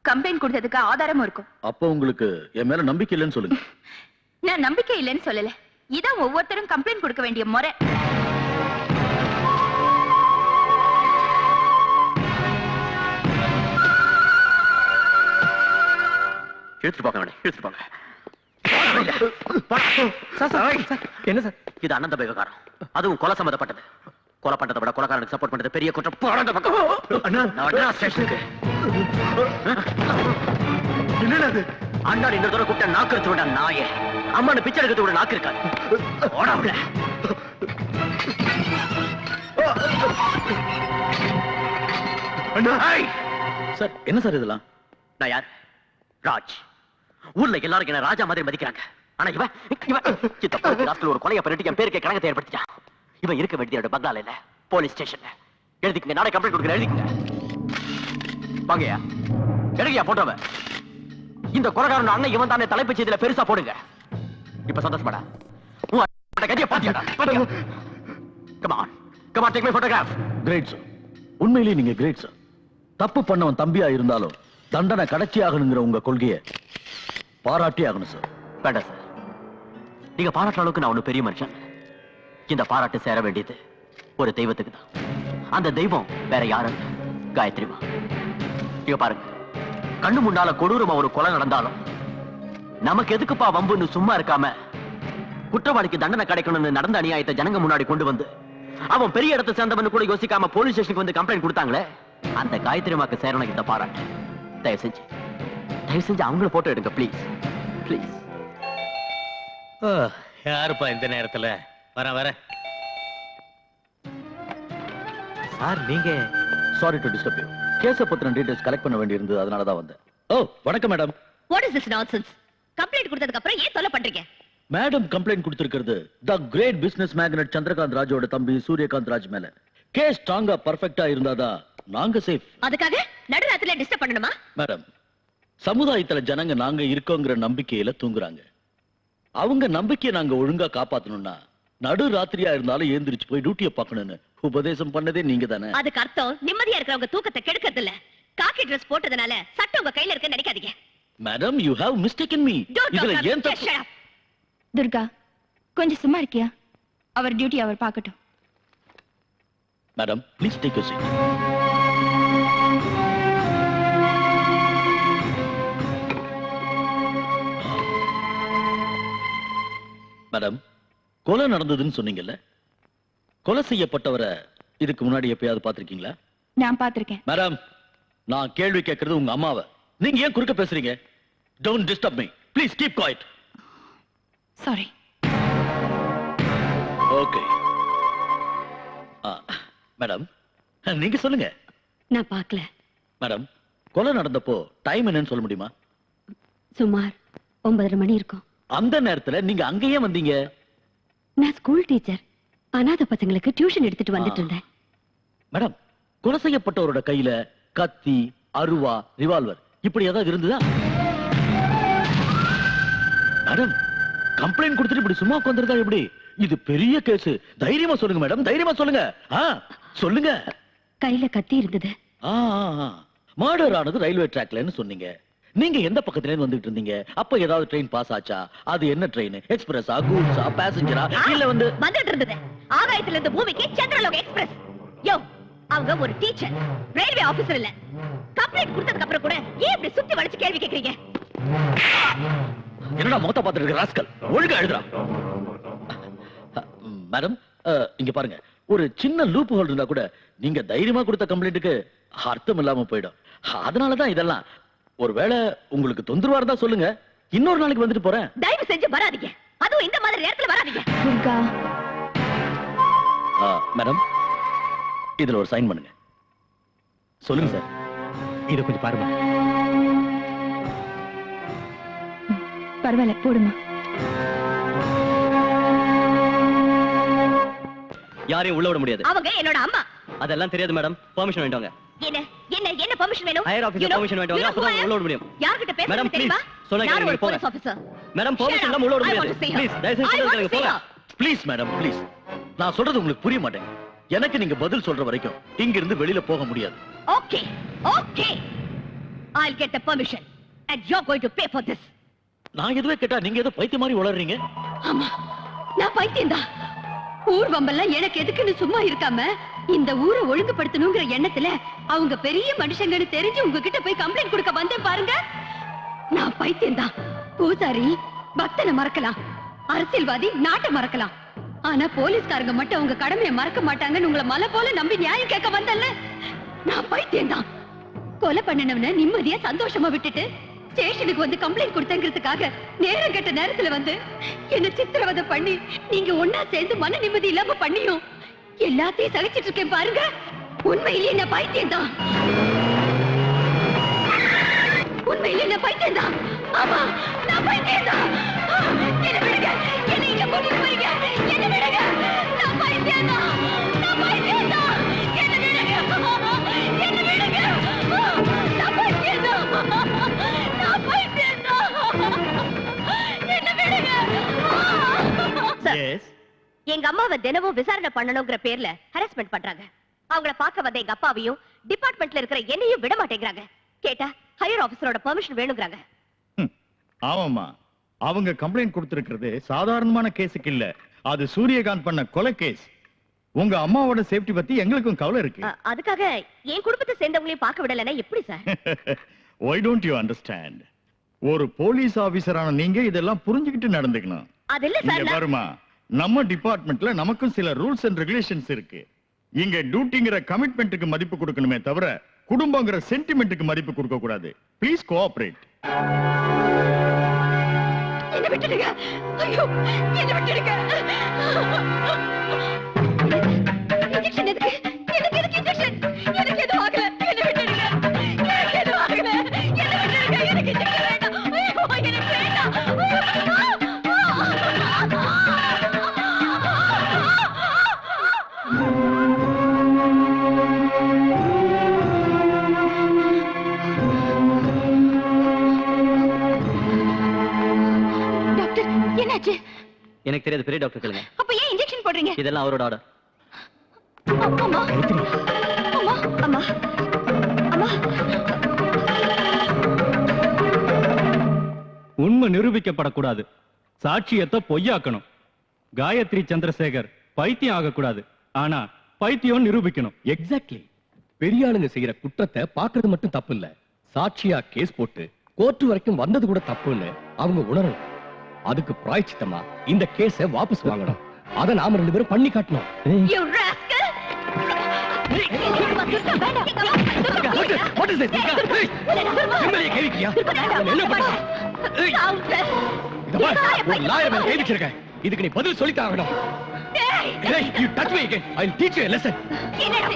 கம்ப்ளைண்ட் கொடுத்ததுக்கு ஆதாரமும் இருக்கும். அப்போ உங்களுக்கு என் மேல நம்பிக்கை இல்லைன்னு சொல்லுங்க. நான் நம்பிக்கை இல்லைன்னு சொல்லல. இதான் ஒவ்வொருத்தரும் கம்ப்ளைண்ட் கொடுக்க வேண்டிய முறை. இழுத்துட்டு போங்க வேணே, இழுத்துட்டு போங்க. என்ன சார் இது அனந்த விவகாரம், அதுவும் கொலை சம்பந்தப்பட்டது. கொலை பண்றதை விட கொலைக்காரனுக்கு சப்போர்ட் பண்றது பெரிய குற்றம். போறாங்க பக்கம் ஸ்டேஷனுக்கு. என்னது அண்ணா இந்த தடவை கூட்ட நாக்கு எடுத்து விட நாயே. அம்மானு பிச்சை எடுத்து விட நாக்கு இருக்காது. ஓடாவுல சார், என்ன சார் இதெல்லாம்? நான் யார்? ராஜ். ஊர்ல எல்லாரும் என்ன ராஜா மாதிரி மதிக்கிறாங்க. ஆனா இவன் ஒரு கொலையை பண்ணிட்டு என் பேருக்கு கணக்கத்தை ஏற்படுத்திட்டான். இவன் இருக்க வேண்டிய பங்களால இல்ல, போலீஸ் ஸ்டேஷன்ல. எழுதிக்கங்க, நானே கம்ப்ளைண்ட் கொடுக்குறேன். எழுதிக்கங்க. வாங்கயா, எடுங்கயா போட்டோவ. இந்த கொலைகாரன் அண்ணன் இவன் தானே தலைப்பு செய்தியில பெருசா போடுங்க. இப்ப சந்தோஷமாடா. உன் கதையை பாத்தியாடா? Come on, come on, take my photograph. Great sir, உண்மையிலேயே நீங்க கிரேட் சார். தப்பு பண்ணவன் தம்பியா இருந்தாலும் தண்டனை கடைச்சி ஆகணுங்கிற உங்க கொள்கையை பாராட்டி ஆகணும் சார். வேண்டாம் சார், நீங்க பாராட்டுற அளவுக்கு நான் ஒண்ணு பெரிய மனுஷன். இந்த பாராட்டு சேர வேண்டியது ஒரு தெய்வத்துக்கு தான். அந்த தெய்வம் வேற யாரும் காயத்ரிமா. இங்க பாருங்க, கண்ணு முன்னால கொடூரமா ஒரு கொலை நடந்தாலும் நமக்கு எதுக்குப்பா வம்புன்னு சும்மா இருக்காம குற்றவாளிக்கு தண்டனை கிடைக்கணும்னு நடந்த அநியாயத்தை ஜனங்க முன்னாடி கொண்டு வந்து அவன் பெரிய இடத்தை சேர்ந்தவன் கூட யோசிக்காம போலீஸ் ஸ்டேஷனுக்கு வந்து கம்ப்ளைண்ட் கொடுத்தாங்களே, அந்த காயத்ரிமாக்கு சேரணும் இந்த பாராட்டு. தயவு செஞ்சு அவங்கள போட்டோ எடுங்க ப்ளீஸ், ப்ளீஸ். யாருப்பா இந்த நேரத்துல? வர சார், நீங்க? Sorry to disturb you. கேஸ பத்தின டீடைல்ஸ் கலெக்ட் பண்ண வேண்டியிருந்தது, அதனால தான் வந்தேன். ஓ, வணக்கம் madam. What is this nonsense? Complaint கொடுத்ததுக்கு அப்புறம் ஏன் தொல்லை பண்றீங்க? மேடம் கம்ப்ளைண்ட் கொடுத்திருக்கிறது தி கிரேட் பிசினஸ் மேக்னட் சந்திரகாந்த் ராஜோட தம்பி சூரியகாந்த் ராஜ் மேல. கேஸ் ஸ்ட்ராங்கா பர்ஃபெக்ட்டா இருந்தாதான் நாங்க சேஃப். அதுக்காக நடுராத்திரில டிஸ்டர்ப் பண்ணணுமா? மேடம், சமுதாயத்துல ஜனங்க நாங்க இருக்கோங்கிற நம்பிக்கையில தூங்குறாங்க. அவங்க நம்பிக்கையை நாங்க ஒழுங்கா காப்பாத்தணும்னா நடு ராத்திரியா இருந்தாலும் ஏந்திரிச்சு போய் டியூட்டியை பார்க்கணும்னு உபதேசம் பண்ணதே நீங்க தானே. அதுக்கு அர்த்தம் நிம்மதியா இருக்கிறவங்க தூக்கத்தை கெடுக்கிறது இல்ல. காக்கி ட்ரெஸ் போட்டதுனால சட்டம் உங்க கையில இருக்குன்னு நினைக்காதீங்க. Madam, you have mistaken me. இதுல ஏன் தப்பு? துர்கா, கொஞ்சம் சும்மா இருக்கியா? அவர் டியூட்டி அவர் பார்க்கட்டும். Madam, please take your seat. Madam, கொலை நடந்ததுன்னு சொன்னீங்கல்ல, கொலை செய்யப்பட்டவரை இதுக்கு முன்னாடி எப்பயாவது பார்த்திருக்கீங்களா? நான் பார்த்திருக்கேன். மேடம், நான் கேள்வி கேட்கறது உங்க அம்மாவை. நீங்க ஏன் குறுக்க பேசுறீங்க? Don't disturb me. Please keep quiet. Sorry. Okay. Madam, நீங்க சொல்லுங்க. நான் பார்க்கல. மேடம், கொலை நடந்தப்போ டைம் என்னன்னு சொல்ல முடியுமா? சுமார் 9:30 மணி இருக்கும். அந்த நேரத்துல நீங்க அங்கேயே வந்தீங்க? நான் ஸ்கூல் டீச்சர், அனாதை பசங்களுக்கு டியூஷன் எடுத்துட்டு வந்துட்டு இருந்தேன். மேடம், கொலை செய்யப்பட்டவரோட கையில கத்தி, அருவா, ரிவால்வர் இப்படி ஏதாவது இருந்ததா? மேடம், கம்ப்ளைண்ட் கொடுத்துட்டு இப்படி சும்மா உட்கார்ந்திருந்தா எப்படி? இது பெரிய கேஸ். தைரியமா சொல்லுங்க மேடம், தைரியமா சொல்லுங்க. சொல்லுங்க. கையில கத்தி இருந்தது. மர்டர் ஆனது ரயில்வே ட்ராக்லன்னு சொன்னீங்க. நீங்க எந்த பக்கத்துல இருந்து வந்துட்டு இருந்தீங்க? அப்ப ஏதாவது ட்ரெயின் பாஸ் ஆச்சா? அது என்ன ட்ரெயின்? எக்ஸ்பிரஸா, கூட்ஸா, பேசஞ்சரா, இல்ல வந்துட்டு இருந்தது ஆகாயத்துல இருந்து பூமிக்கு சந்திரலோக எக்ஸ்பிரஸ். யோ, அவங்க ஒரு டீச்சர், ரயில்வே ஆபீசர் இல்ல. கம்ப்ளைண்ட் கொடுத்ததுக்கு அப்புறம் கூட ஏன் இப்படி சுத்தி வளைச்சு கேள்வி கேக்குறீங்க? என்னடா மொத்த பாத்துட்டு இருக்க ராஸ்கல், ஒழுங்கா எழுதுறா. மேடம், இங்க பாருங்க, ஒரு சின்ன லூப் ஹோல் இருந்தா கூட நீங்க தைரியமா கொடுத்த கம்ப்ளைண்ட்டுக்கு அர்த்தம் இல்லாம போயிடும். அதனாலதான் இதெல்லாம். ஒருவேளை உங்களுக்கு தொந்தரவா இருந்தா சொல்லுங்க, இன்னொரு நாளைக்கு வந்துட்டு போறேன். தயவு செஞ்சு வராதீங்க, அதுவும் இந்த மாதிரி நேரத்துல வராதீங்க. மேடம், இதுல ஒரு சைன் பண்ணுங்க. சொல்லுங்க சார். இத கொஞ்சம் பாருங்க. பரவாயில்ல, போடுமா. யாரையும் உள்ள விட முடியாது. அவங்க என்னோட அம்மா. அதெல்லாம் தெரியாது மேடம், பெர்மிஷன் வாங்கிட்டாங்க. என்ன என்ன என்ன பெர்மிஷன் வேணும்? ஹையர் ஆபீசர் பெர்மிஷன் வாங்கிட்டாங்க, அப்பதான் உள்ள விட முடியும். யார்கிட்ட பேசுறீங்க மேடம் தெரியுமா? சொன்னா யார் ஒரு போங்க. Police officer? மேடம், பெர்மிஷன் இல்லாம உள்ள விட முடியாது. ப்ளீஸ் தயவு செஞ்சு சொல்லுங்க, போங்க. Please madam, please. நான் சொல்றது உங்களுக்கு புரிய மாட்டேங்க. எனக்கு நீங்க பதில் சொல்ற வரைக்கும் இங்க இருந்து வெளியில போக முடியாது. Okay okay, I'll get the permission and you're going to pay for this. நான் எதுவே கேட்டா நீங்க ஏதோ பைத்திய மாதிரி உளறீங்க. ஆமா, நான் பைத்தியம்தான். ஊர் வம்பெல்லாம் எனக்கு எதுக்குன்னு சும்மா இருக்காம இந்த ஊரை ஒழுங்குபடுத்தணுங்கிற எண்ணத்துல அவங்க பெரிய மனுஷங்கன்னு தெரிஞ்சு உங்ககிட்ட போய் கம்ப்ளைண்ட் கொடுக்க வந்தேன் பாருங்க. நான் பைத்தியம்தான். பூசாரி பக்தனை மறக்கலாம், அரசியல்வாதி நாட்டை மறக்கலாம், ஆனா போலீஸ்காரங்க மட்டும் அவங்க கடமையை மறக்க மாட்டாங்கன்னு உங்களை மலை போல நம்பி நியாயம் கேட்க வந்தல்ல. நான் பைத்தியம்தான். கொலை பண்ணினவன நிம்மதியா சந்தோஷமா விட்டுட்டு ஸ்டேஷனுக்கு வந்து கம்ப்ளைண்ட் கொடுத்தங்கிறதுக்காக நேரம் கெட்ட நேரத்துல வந்து என்ன சித்திரவதை பண்ணி நீங்க ஒன்னா சேர்ந்து மன நிம்மதி இல்லாம பண்ணியும் எல்லாத்தையும் சகிச்சிட்டு இருக்கேன் பாருங்க. உண்மையிலேயே நான் பைத்தியம்தான். உண்மையிலேயே நான் பைத்தியம்தான். ஆமா, நான் பைத்தியம்தான். என்ன விடுங்க, என்ன இங்க கூட்டிட்டு போறீங்க? என்ன விடுங்க, நான் பைத்தியம்தான். நான் பைத்தியம்தான். என்ன விடுங்க, என்ன விடுங்க, நான் பைத்தியம்தான். நான் பைத்தியம்தான். என்ன விடுங்க. எங்க அம்மாவை தினமும் விசாரணை பண்ணணுங்கிற பேர்ல ஹராஸ்மெண்ட் பண்றாங்க. அவங்கள பார்க்க வந்த எங்க அப்பாவையும் டிபார்ட்மெண்ட்ல இருக்கிற என்னையும் விட மாட்டேங்கிறாங்க. கேட்டா ஹையர் ஆபீசரோட பெர்மிஷன் வேணும்ங்கறாங்க. ஆமாமா, அவங்க கம்ப்ளைண்ட் கொடுத்திருக்கிறது சாதாரணமான கேஸுக்கு இல்ல, அது சூரியகாந்த் பண்ண கொலை கேஸ். உங்க அம்மாவோட சேஃப்டி பத்தி எங்களுக்கும் கவலை இருக்கு. அதுக்காக என் குடும்பத்தை சேர்ந்தவங்களையும் பார்க்க விடலன்னா எப்படி sir? Why don't you understand? ஒரு போலீஸ் ஆபீசரான நீங்க இதெல்லாம் புரிஞ்சுக்கிட்டு நடந்துக்கணும். அது இல்ல இங்க சார். பாருமா, நம்ம டிபார்ட்மெண்ட்ல நமக்கும் சில ரூல்ஸ் அண்ட் ரெகுலேஷன்ஸ் இருக்கு. இங்க டியூட்டிங்கிற கமிட்மெண்ட்டுக்கு மதிப்பு கொடுக்கணுமே தவிர குடும்பங்கிற சென்டிமெண்ட்டுக்கு மதிப்பு கொடுக்க கூடாது. Please cooperate. என்ன விட்டுடுங்க. ஐயோ, என்ன விட்டுடுங்க. இன்ஜெக்ஷன் எதுக்கு? எனக்கு எதுக்கு இன்ஜெக்ஷன்? எனக்கு எதுவும் ஆகல. என்ன விட்டுடுங்க. எனக்கு எதுவும் ஆகல. என்ன விட்டுடுங்க. எனக்கு இன்ஜெக்ஷன் வேண்டாம். ஐயோ, எனக்கு வேண்டாம். டாக்டர், என்னாச்சு? எனக்கு தெரியாது, பெரிய டாக்டர் கேளுங்க. அப்ப ஏன் இன்ஜெக்ஷன் போடுறீங்க? இதெல்லாம் அவரோட ஆர்டர். அம்மா, அம்மா, அம்மா, அம்மா. உண்மை நிரூபிக்கப்படக்கூடாது, சாட்சியத்தை பொய்யாக்கணும். காயத்ரி சந்திரசேகர் பைத்தியம் ஆகக்கூடாது, ஆனா பைத்தியம் நிரூபிக்கணும். எக்ஸாக்ட்லி. பெரிய ஆளுங்க செய்யற குற்றத்தை பாக்குறது மட்டும் தப்பு இல்ல, சாட்சியா கேஸ் போட்டு கோர்ட் வரைக்கும் வந்தது கூட தப்புன்னு அவங்க உணரணும். அதுக்கு பிராயச்சித்தமா இந்த கேஸை வாபஸ் வாங்கணும். அத நாம 2 பேரும் பண்ணி காட்டணும். You rascal! What is this? MLA கேவிக்கியா? என்ன பண்ற? இத பாரு, ஒரு லாயர் மேல கேவிச்சிருக்க. இதுக்கு நீ பதில் சொல்லி தாகணும். Hey, you touch me again. I'll teach you a lesson. என்னடா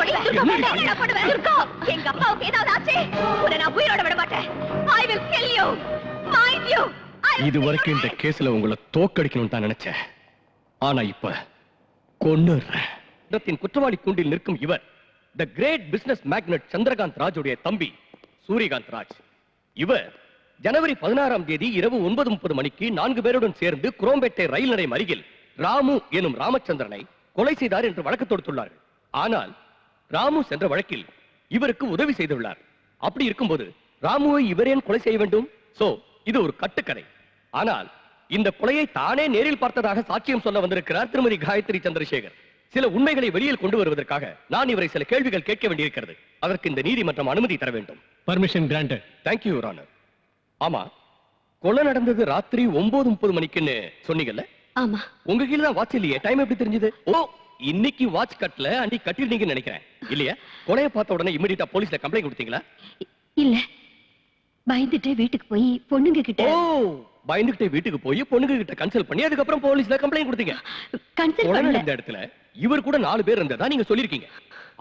பண்ணுவேன்? துர்கா, எங்க அப்பாவுக்கு ஏதாவது ஆச்சு, உன்னை நான் உயிரோட விட மாட்டேன். I will kill you. Mind you, இது வரைக்கும் இந்த கேஸ்ல உங்களை தோக்கடிக்கணும்னு தான் நினைச்சேன். ஆனா இப்ப கொன்னுறேன். குற்றவாளி கூண்டில் நிற்கும் இவர் தி கிரேட் பிசினஸ் மேக்னட் சந்திரகாந்த் ராஜுடைய தம்பி சூரியகாந்த் ராஜ். இவர் ஜனவரி 16ஆம் தேதி இரவு 9:30 மணிக்கு 4 பேருடன் சேர்ந்து குரோம்பேட்டை ரயில் நிலையம் அருகில் ராமு எனும் ராமச்சந்திரனை கொலை செய்தார் என்று வழக்கு தொடுத்துள்ளார்கள். ஆனால் ராமு சென்ற வழக்கில் இவருக்கு உதவி செய்துள்ளார். அப்படி இருக்கும்போது ராமுவை இவரேன் கொலை செய்ய வேண்டும்? சோ இது ஒரு கட்டுக்கதை. ஆனால் இந்த கொலையை தானே நேரில் பார்த்ததாக சாட்சியம் சொல்ல வந்திருக்கிறார் திருமதி காயத்ரி சந்திரசேகர். சில உண்மைகளை வெளியில் கொண்டு வருவதற்காக நான் இவரை சில கேள்விகள் கேட்க வேண்டியிருக்கிறது. அதற்கு இந்த நீதிமன்றம் அனுமதி தர வேண்டும். Permission granted. Thank you your honour. ஆமா, கொலை நடந்தது ராத்திரி 9:30 மணிக்குன்னு சொன்னீங்கல்ல? ஆமா. உங்க கீழ தான் வாட்ச் இல்லையே, டைம் எப்படி தெரிஞ்சது? ஓ, இன்னைக்கு வாட்ச் கட்டல, அன்னைக்கு கட்டிருந்தீங்கன்னு நினைக்கிறேன். இல்லையா? கொலையை பார்த்த உடனே இமிடியேட்டா போலீஸ்ல கம்ப்ளைண்ட் கொடுத்தீங்களா? இல்ல, பயந்துட்டு வீட்டுக்கு போய் பொண்ணுங்க கிட்ட. ஓ, பயந்துகிட்டே வீட்டுக்கு போய் பொண்ணுங்க கிட்ட கன்சல்ட் பண்ணி அதுக்கப்புறம் போலீஸ்ல கம்ப்ளைண்ட் கொடுத்தீங்க. கன்சல்ட் பண்ணல. இந்த இடத்துல இவர் கூட 4 பேர் இருந்ததா நீங்க சொல்லிருக்கீங்க.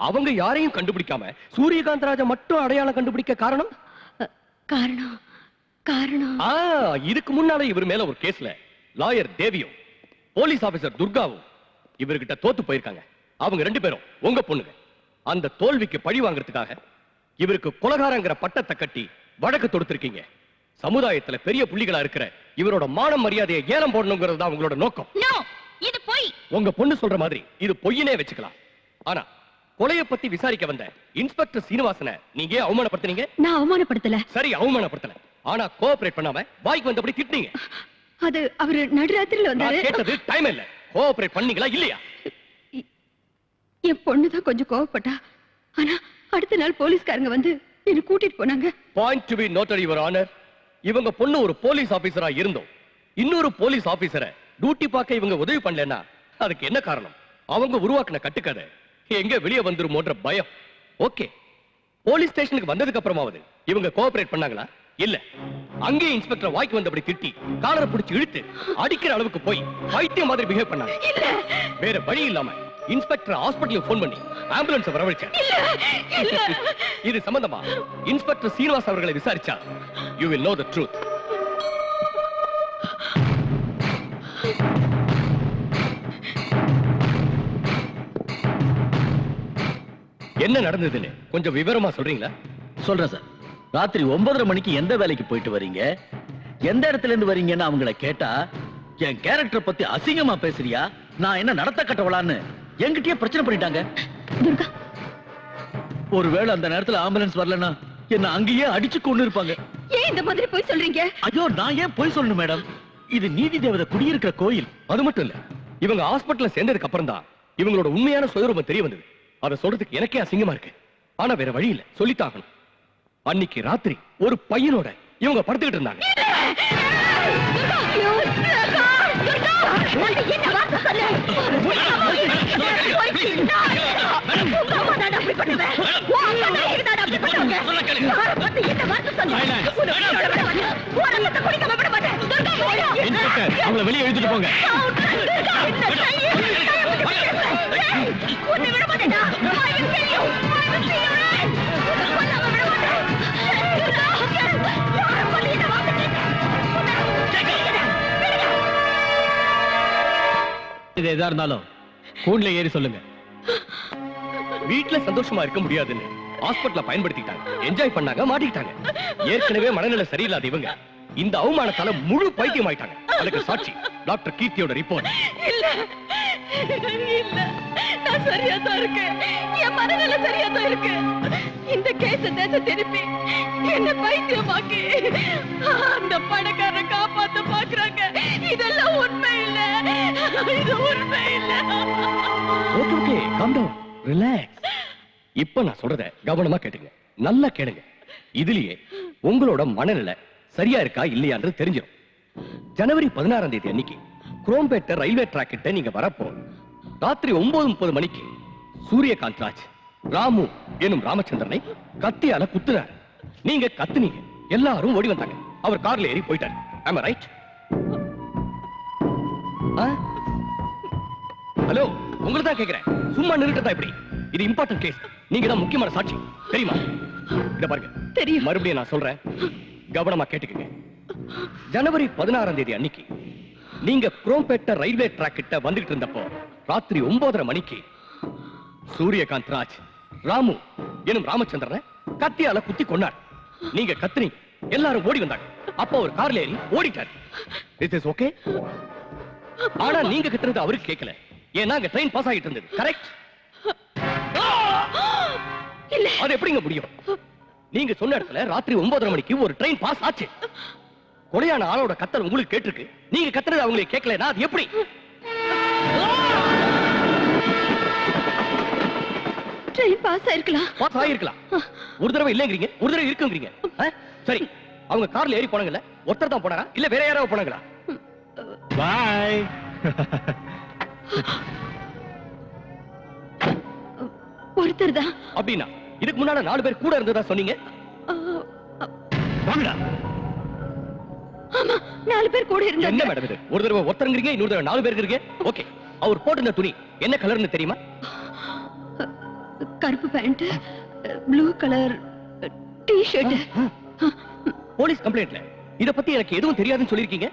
அவங்க யாரையும் கண்டுபிடிக்காம சூரியகாந்த் ராஜா மட்டும் அடையாளம் கண்டுபிடிக்க காரணம்? காரணம் இதுக்கு முன்னால இவர் மேல ஒரு கேஸ்ல லாயர் தேவியும் போலீஸ் ஆபீசர் துர்காவும் இவர்கிட்ட தோத்து போயிருக்காங்க. அவங்க 2 பேரும் உங்க பொண்ணுங்க. அந்த தோல்விக்கு பழி வாங்குறதுக்காக இவருக்கு கொலைகாரங்கிற பட்டத்தை கட்டி வழக்கு தொடுத்திருக்கீங்க. சமுதாயத்துல பெரிய புள்ளிகளா இருக்கிற இவரோட மான மரியாதையை ஏலம் போடணுங்கிறது தான் உங்களோட நோக்கம். இது பொய். உங்க பொண்ணு சொல்ற மாதிரி இது பொய்யினே வச்சுக்கலாம். ஆனா கொலையை பத்தி விசாரிக்க வந்த இன்ஸ்பெக்டர் சீனிவாசனை நீங்க அவமானப்படுத்துனீங்க. நான் அவமானப்படுத்தல. சரி, அவமானப்படுத்தல. ஆனா கோஆபரேட் பண்ணாம வாய்க்கு வந்தபடி திட்டினீங்க. அது அவர் நடுராத்திரில வந்தாரு. நான் கேட்டது டைம் இல்ல, கோஆபரேட் பண்ணீங்களா இல்லையா? என் பொண்ணு தான் கொஞ்சம் கோவப்பட்டா. ஆனா அடுத்த நாள் போலீஸ்காரங்க வந்து என்ன கூட்டிட்டு போனாங்க. Point to be noted your honour. இவங்க பொண்ணு ஒரு போலீஸ் ஆபீசரா இருந்தோம் இன்னொரு போலீஸ் ஆபீசரை டியூட்டி பார்க்க இவங்க உதவி பண்ணலன்னா அதுக்கு என்ன காரணம்? அவங்க உருவாக்கின கட்டுக்கதை எங்க வெளியே வந்துருமோன்ற பயம். ஓகே, போலீஸ் ஸ்டேஷனுக்கு வந்ததுக்கு அப்புறமாவது இவங்க கோஆபரேட் பண்ணாங்களா? இல்ல. அங்கே இன்ஸ்பெக்டர் வாய்க்கு வந்தபடி திட்டி காலரை பிடிச்சு இழுத்து அடிக்கிற அளவுக்கு போய் பைத்தியம் மாதிரி பிஹேவ் பண்ணாங்க. வேற வழி இல்லாம இன்ஸ்பெக்டர் ஹாஸ்பிடலுக்கு போன் பண்ணி ஆம்புலன்ஸ் வரவழைச்சார். இது சம்பந்தமா இன்ஸ்பெக்டர் சீனிவாஸ் அவர்களை விசாரிச்சா you will know the truth. என்ன நடந்ததுன்னு கொஞ்சம் விவரமா சொல்றீங்களா? சொல்றேன் சார். ராத்திரி 9:30 மணிக்கு எந்த வேலைக்கு போயிட்டு வரீங்க, எந்த இடத்துல இருந்து வரீங்கன்னு அவங்கள கேட்டா என் கேரக்டர் பத்தி அசிங்கமா பேசுறியா, நான் என்ன நடத்த கட்டவளான்னு என்கிட்டயே பிரச்சனை பண்ணிட்டாங்க. ஒருவேளை அந்த நேரத்துல ஆம்புலன்ஸ் வரலன்னா என்ன அங்கேயே அடிச்சு கொண்டு இருப்பாங்க. ஏன் இந்த மாதிரி போய் சொல்றீங்க? ஐயோ, நான் ஏன் போய் சொல்லணும் மேடம்? இது நீதி தேவதை குடியிருக்கிற கோயில். அது மட்டும் இல்ல, இவங்க ஹாஸ்பிடல்ல சேர்ந்ததுக்கு அப்புறம் தான் இவங்களோட உண்மையான சுயரூபம் தெரிய வந்தது. அதை சொல்றதுக்கு எனக்கே அசிங்கமா இருக்கு. ஆனா வேற வழி இல்ல, சொல்லித்தாகணும். அன்னைக்கு ராத்திரி ஒரு பையனோட இவங்க படுத்துக்கிட்டு இருந்தாங்க. அவங்களை வெளியே எழுதிட்டு போங்க. இது எதா இருந்தாலும் கூண்டுல ஏறி சொல்லுங்க. வீட்டுல சந்தோஷமா இருக்க முடியாதுன்னு ஹாஸ்பிடல்ல பயன்படுத்திட்டாங்க. என்ஜாய் பண்ணாங்க, மாட்டிக்கிட்டாங்க. ஏற்கனவே மனநிலை சரியில்லாத இவங்க இந்த அவமானத்தால முழு பைத்தியம் ஆயிட்டாங்க. அதுக்கு சாட்சி டாக்டர் கீர்த்தியோட ரிப்போர்ட். இல்ல இல்ல, நான் சரியா தான் இருக்கேன். என் மனநிலை சரியா தான் இருக்கு. இந்த கேஸ தேச திருப்பி என்ன பைத்தியமாக்கி அந்த பணக்காரரை காப்பாத்த பாக்குறாங்க. இதெல்லாம் உண்மை இல்ல, இது உண்மை இல்ல. Okay okay, calm down, relax. இப்ப நான் சொல்றத கவனமா கேட்டுங்க, நல்லா கேளுங்க. இதுலயே உங்களோட மனநிலை சரியா இருக்கா இல்லையான்றது தெரிஞ்சிடும். ஜனவரி 16ஆம் தேதி அன்னைக்கு குரோம்பேட்டை ரயில்வே ட்ராக் கிட்ட நீங்க வரப்போ ராத்திரி 9:30 மணிக்கு சூரியகாந்த் ராஜ் ராமு எனும் ராமச்சந்திரனை கத்தியால குத்துனார். நீங்க கத்துனீங்க, எல்லாரும் ஓடி வந்தாங்க. அவர் கார்ல ஏறி போயிட்டார். am I right? ஹலோ, உங்களை தான் கேக்குறேன், சும்மா நிறுத்ததா இப்படி? இது இம்பார்ட்டன்ட் கேஸ், நீங்க தான் முக்கியமான சாட்சி, தெரியுமா? இத பாருங்க, தெரியும். மறுபடியும் நான் சொல்றேன், கவனமா கேட்டுக்கங்க. ஜனவரி 16ஆம் தேதி அன்னைக்கு நீங்க குரோம்பேட்டை ரயில்வே ட்ராக் கிட்ட வந்துகிட்டு இருந்தப்போ ராத்திரி 9:30 மணிக்கு சூரியகாந்த் ராஜ் ராமு எனும் ராமச்சந்திரனை கத்தியால குத்தி கொண்டார். நீங்க கத்துனீங்க, எல்லாரும் ஓடி வந்தாங்க. அப்போ ஒரு கார்ல ஏறி ஓடிட்டார். It is okay. ஆனா நீங்க கத்துறது அவருக்கு கேட்கல, ஏன்னா அங்க ட்ரெயின் பாஸ் ஆகிட்டு இருந்தது. கரெக்ட்? இல்ல, அது எப்படிங்க முடியும்? நீங்க சொன்ன இடத்துல ராத்திரி 9:30 மணிக்கு ஒரு ட்ரெயின் பாஸ் ஆச்சு. கொலையான ஆளோட கத்தல் உங்களுக்கு கேட்டிருக்கு, நீங்க கத்துறது அவங்களுக்கு கேட்கலனா அது எப்படி? ட்ரெயின் பாஸ் ஆயிருக்கலாம். பாஸ் ஆயிருக்கலாம். ஒரு தடவை இல்லங்கறீங்க, ஒரு தடவை இருக்குங்கறீங்க. சரி, அவங்க கார்ல ஏறி போனாங்கல்ல, ஒருத்தர் தான் போனாரா இல்ல வேற யாராவது போனாங்களா? பாய். ஒருத்தர் தான். அப்படின்னா இதுக்கு முன்னால 4 பேர் கூட இருந்ததா சொன்னீங்க. வாங்கடா. ஆமா, 4 பேர் கூட இருந்தாங்க. என்ன மேடம் இது? ஒரு தடவை ஒருத்தருங்கறீங்க, இன்னொரு தடவை 4 பேர் இருக்கீங்க. ஓகே, அவர் போட்டிருந்த துணி என்ன கலர்னு தெரியுமா? கருப்பு pant, blue colour T-shirt. Police கம்ப்ளைண்ட்ல இத பத்தி எனக்கு எதுவும் தெரியாதுன்னு சொல்லிருக்கீங்க.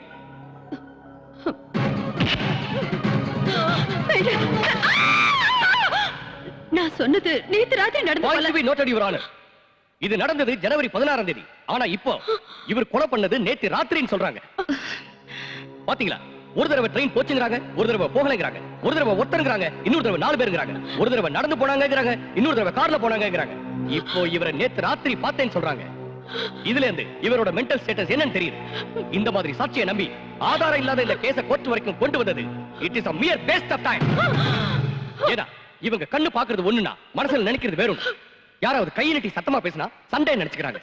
நான் சொன்னது நேத்து ராத்திரி நடந்தது. இது நடந்தது ஜனவரி 16ஆம் தேதி. ஆனா இப்போ இவர் கொலை பண்ணது நேத்து ராத்திரின்னு சொல்றாங்க. பாத்தீங்களா? ஒரு தடவை ட்ரெயின் போச்சுங்கறாங்க, ஒரு தடவை போகலங்கறாங்க, ஒரு தடவை ஒருத்தருங்கறாங்க, இன்னொரு தடவை 4 பேருங்கறாங்க, ஒரு தடவை நடந்து போனாங்கங்கறாங்க, இன்னொரு தடவை கார்ல போனாங்கங்கறாங்க. இப்போ இவரை நேத்து ராத்திரி பார்த்தேன்னு சொல்றாங்க. இதுல இருந்து இவரோட மென்டல் ஸ்டேட்டஸ் என்னன்னு தெரியுது. இந்த மாதிரி சாட்சியை நம்பி ஆதாரம் இல்லாத இந்த கேஸ கோர்ட் வரைக்கும் கொண்டு வந்தது it is a mere waste of time. ஏன்னா இவங்க கண்ணு பாக்குறது ஒண்ணுனா மனசுல நினைக்கிறது வேற ஒண்ணு. யாராவது கை நீட்டி சத்தமா பேசினா சண்டை நினைச்சுக்கிறாங்க.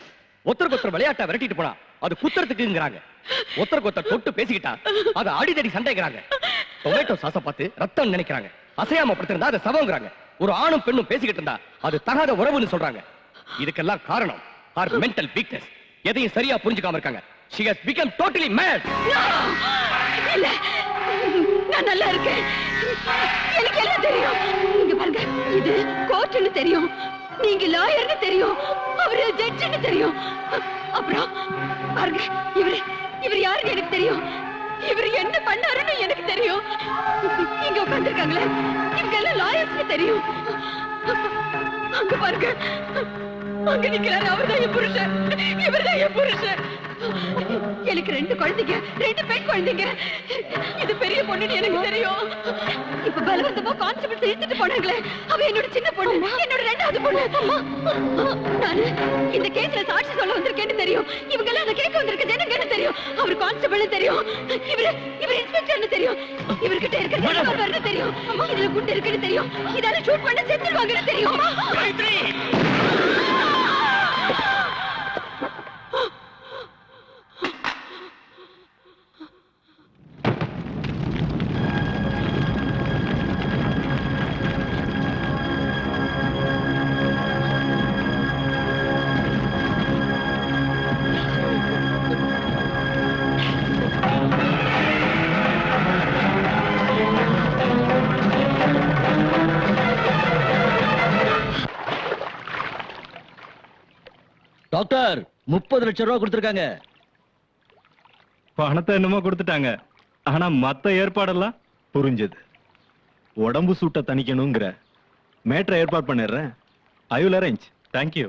ஒருத்தருக்கு ஒருத்தர் விளையாட்டை விரட்டிட்டு போனா அது குத்துறதுக்குங்கிறாங்க. ஒருத்தருக்கு ஒருத்தர் தொட்டு பேசிக்கிட்டா அது அடிதடி சண்டைங்கிறாங்க. டொமேட்டோ சாஸ பார்த்து ரத்தம் நினைக்கிறாங்க. அசையாம படுத்திருந்தா அது சவங்கிறாங்க. ஒரு ஆணும் பெண்ணும் பேசிக்கிட்டு இருந்தா அது தகாத உறவுன்னு சொல்றாங்க. இதுக்கெல்லாம் காரணம் her mental weakness. எதையும் சரியா புரிஞ்சுக்காம இருக்காங்க. She has become totally mad. இல்ல, நான் நல்லா இருக்கேன். எனக்கு எல்லாம் தெரியும். இங்க பாருங்க, இது கோர்ட்னு தெரியும், நீங்க லாயர்னு தெரியும், அவரு ஜட்ஜ்னு தெரியும். அப்புறம் பாருங்க, இவர் யாருன்னு எனக்கு தெரியும், இவர் என்ன பண்ணாருன்னு எனக்கு தெரியும். இங்க உட்கார்ந்திருக்காங்களே, இவங்க எல்லாம் லாயர்ஸ்னு தெரியும். அங்க பாருங்க, அங்க நிக்கிறாரு, அவர்தான் என் புருஷன், இவர்தான் என் புருஷன். எனக்கு 2 குழந்தைங்க, 2 பெண் குழந்தைங்க. இது பெரிய பொண்ணுன்னு எனக்கு தெரியும். இப்ப பலவந்தமா கான்ஸ்டபிள் இழுத்துட்டு போனாங்களே, அவ என்னோட சின்ன பொண்ணு, என்னோட 2வது பொண்ணு. நானு இந்த கேஸ்ல சாட்சி சொல்ல வந்திருக்கேன்னு தெரியும். இவங்க எல்லாம் அதை கேட்க வந்திருக்க ஜனங்கன்னு தெரியும். அவர் கான்ஸ்டபிள்னு தெரியும், இவர் இன்ஸ்பெக்டர்னு தெரியும், இவர்கிட்ட இருக்கிறது தெரியும், இதுல குண்டு இருக்குன்னு தெரியும், இதால ஷூட் பண்ண செத்துருவாங்கன்னு தெரியும். டாக்டர் 30 லட்சம் ரூபாய் கொடுத்திருக்காங்க. பணத்தை என்னமோ கொடுத்துட்டாங்க, ஆனா மத்த ஏற்பாடெல்லாம் புரிஞ்சது. உடம்பு சூட்ட தணிக்கணுங்கிற மேட்ரை ஏற்பாடு பண்ணிடுறேன். I will arrange. தேங்க்யூ.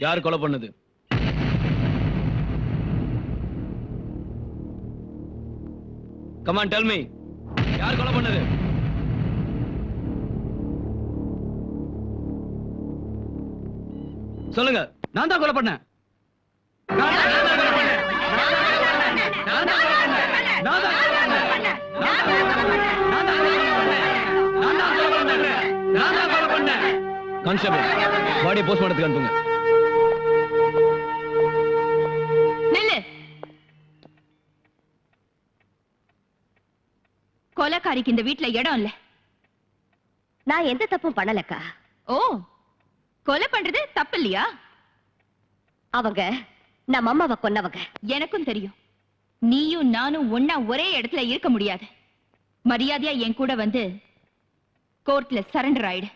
யார் கொலை பண்ணது? Come on, tell me. யார் கொலை பண்ணது? சொல்லுங்க. நான் தான் கொலை பண்ணேன். கான்ஸ்டபிள், பாடியை போஸ்ட்மார்ட்டத்துக்கு அனுப்புங்க. கொலைக்காரிக்கு இந்த வீட்ல இடம் இல்ல. நான் எந்த தப்பும் பண்ணலக்கா. ஓ, கொலை பண்றது தப்பு இல்லையா? அவங்க நம்ம அம்மாவை கொன்னவங்க. எனக்கும் தெரியும். நீயும் நானும் ஒன்னா ஒரே இடத்துல இருக்க முடியாது. மரியாதையா என் கூட வந்து கோர்ட்ல சரண்டர் ஆயிடு.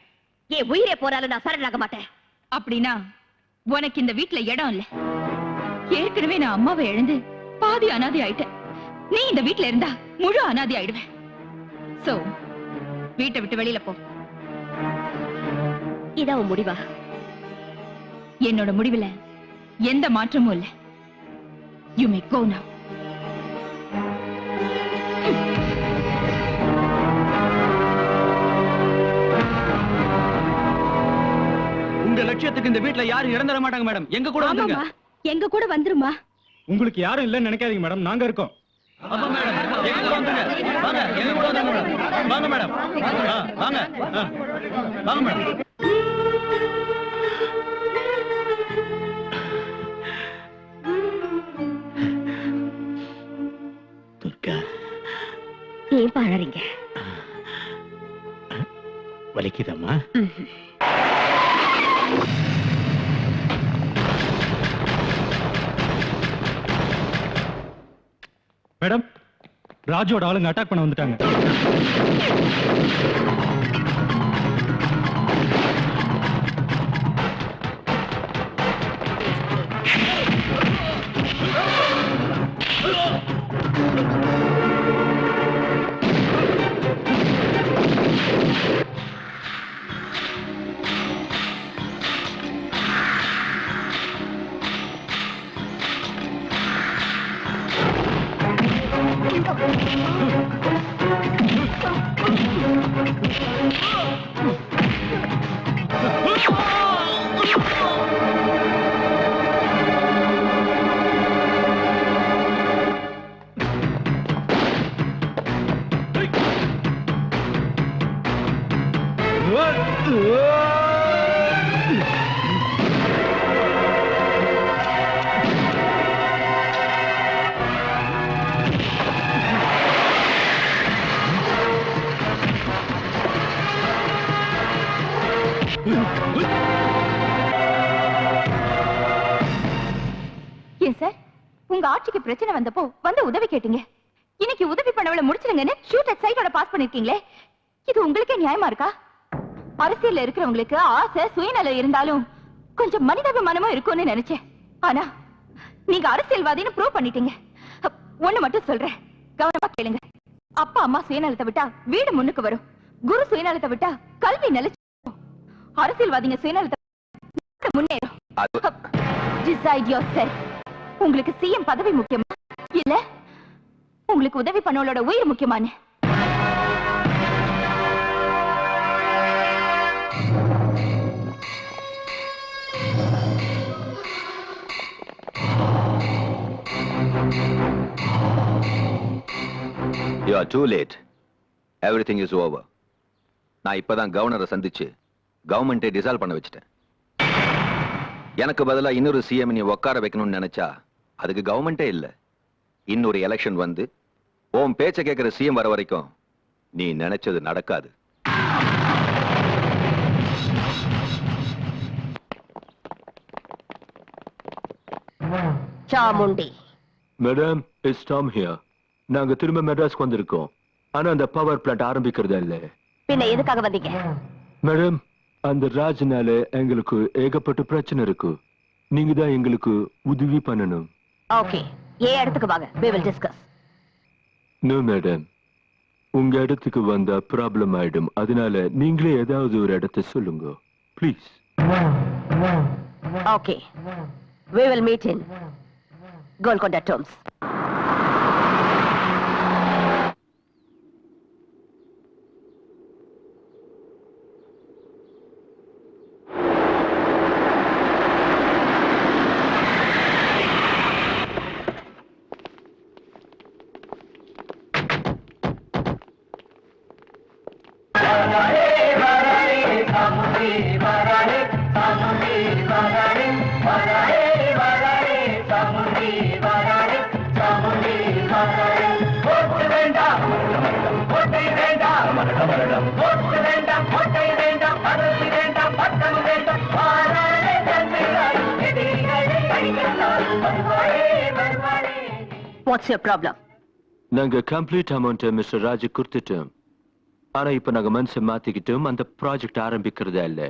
என் உயிரே போனாலும் நான் சரண்டர் ஆக மாட்டேன். அப்படின்னா உனக்கு இந்த வீட்ல இடம் இல்ல. ஏற்கனவே நான் அம்மாவை இழந்து பாதி அனாதை ஆயிட்டேன். நீ இந்த வீட்ல இருந்தா முழு அனாதை ஆயிடுவேன். சோ வீட்டை விட்டு வெளியில போ. இதான் முடிவா? என்னோட முடிவுல எந்த மாற்றமும் இல்ல. You may go now. விருப்பத்துக்கு இந்த வீட்ல யாரும் இடம் தர மாட்டாங்க மேடம். எங்க கூட வந்துருங்க. எங்க கூட வந்துருமா. உங்களுக்கு யாரும் இல்லைன்னு நினைக்காதீங்க மேடம், நாங்க இருக்கோம். ஆமா மேடம், எங்க கூட வந்துருங்க. வாங்க, எங்க கூட வந்துருங்க மேடம். வாங்க மேடம். வாங்க. வாங்க மேடம். துர்கா, ஏன் பாழறீங்க? வலிக்குதம்மா? மேடம், ராஜோட ஆளுங்க அட்டாக் பண்ண வந்துட்டாங்க. ஏன் சார், உங்க ஆட்சிக்கு பிரச்சனை வந்தப்போ வந்து உதவி கேட்டீங்க. இன்னைக்கு உதவி பண்ணவள முடிச்சிருங்கன்னு ஷூட் அட் சைட்டோட பாஸ் பண்ணிருக்கீங்களே, இது உங்களுக்கே நியாயமா இருக்கா? அரசியல்ல இருக்கிறவங்களுக்கு ஆசை சுயநலம் இருந்தாலும் கொஞ்சம் மனிதாபிமானமும் இருக்கும்னு நினைச்சேன். ஆனா நீங்க அரசியல்வாதின்னு ப்ரூவ் பண்ணிட்டீங்க. ஒண்ணு மட்டும் சொல்றேன், கவனமா கேளுங்க. அப்பா அம்மா சுயநலத்தை விட்டா வீடு முன்னுக்கு வரும். குரு சுயநலத்தை விட்டா கல்வி நிலைச்சு, அரசியல்வாதிங்க சுயநலத்தை முன்னேறும். Decide yourself. உங்களுக்கு சிஎம் பதவி முக்கியமா இல்ல உங்களுக்கு உதவி பண்ணவளோட உயிர் முக்கியமானு? You are too late. Everything is over. நான் இப்பதான் கவர்னரை சந்திச்சு கவர்மெண்ட்டை டிசால்வ் பண்ண வச்சிட்டேன். எனக்கு பதிலா இன்னொரு சிஎம் நீ உட்கார வைக்கணும்னு நினைச்சா அதுக்கு கவர்மெண்டே இல்ல. இன்னொரு எலெக்ஷன் வந்து உன் பேச்ச கேட்கிற சிஎம் வர வரைக்கும் நீ நினைச்சது நடக்காது. Chamundi. Madam, it's Tom here. நாங்க திரும்ப மெட்ராஸ்க்கு வந்திருக்கோம். ஆனா அந்த பவர் பிளான்ட் ஆரம்பிக்கிறதா இல்ல. பின்ன எதுக்காக வந்தீங்க? மேடம், அந்த ராஜ்னால எங்களுக்கு ஏகப்பட்ட பிரச்சனை இருக்கு. நீங்க தான் எங்களுக்கு உதவி பண்ணணும். ஓகே, ஏன் இடத்துக்கு வாங்க, we will discuss. No madam, உங்க இடத்துக்கு வந்தா ப்ராப்ளம் ஆயிடும். அதனால நீங்களே ஏதாவது ஒரு இடத்தை சொல்லுங்க please. Okay, we will meet in Golconda Tombs. What's your problem? நாங்க கம்ப்ளீட் அமௌண்ட் மிஸ்டர் ராஜ் கொடுத்துட்டோம். ஆனா இப்ப நாங்க மனசை மாத்திக்கிட்டோம். அந்த ப்ராஜெக்ட் ஆரம்பிக்கிறதா இல்ல.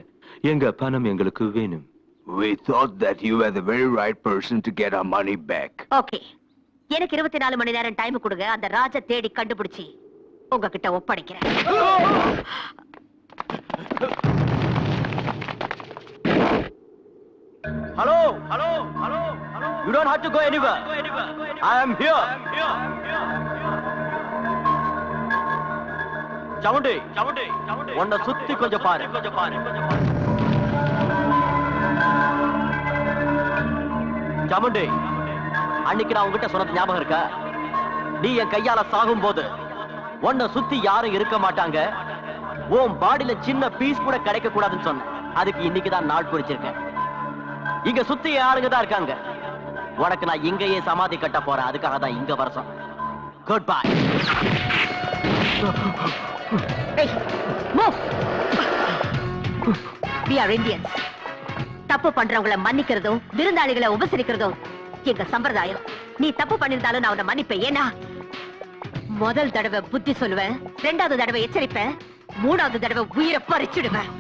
எங்க பணம் எங்களுக்கு வேணும். We thought that you were the very right person to get our money back. Okay, எனக்கு 24 மணி நேரம் டைம் கொடுங்க. அந்த ராஜ தேடி கண்டுபிடிச்சி உங்ககிட்ட ஒப்படைக்கிறேன். Hello, hello, hello, hello. You don't have to go anywhere. I am here. Chamundi, உன்னை சுத்தி கொஞ்சம் பாரு. சாமுண்டி, அன்னைக்கு நான் உங்ககிட்ட சொன்னது ஞாபகம் இருக்கா? நீ என் கையால சாகும் போது உன்னை சுத்தி யாரும் இருக்க மாட்டாங்க, உன் பாடியில சின்ன பீஸ் கூட கிடைக்க கூடாதுன்னு சொன்ன. அதுக்கு இன்னைக்குதான் நாள் குறிச்சிருக்கேன். இங்க சுத்தி யாருங்க தான் இருக்காங்க. உனக்கு நான் இங்கேயே சமாதி கட்ட போறேன். அதுக்காக தான் இங்க வர சொன்னேன். Good bye. We are Indians. தப்பு பண்றவங்களை மன்னிக்கிறதும் விருந்தாளிகளை உபசரிக்கிறதும் எங்க சம்பிரதாயம். நீ தப்பு பண்ணிருந்தாலும் நான் உன்னை மன்னிப்பேன். ஏன்னா முதல் தடவை புத்தி சொல்லுவேன், ரெண்டாவது தடவை எச்சரிப்பேன், மூணாவது தடவை உயிரை பறிச்சுடுவேன்.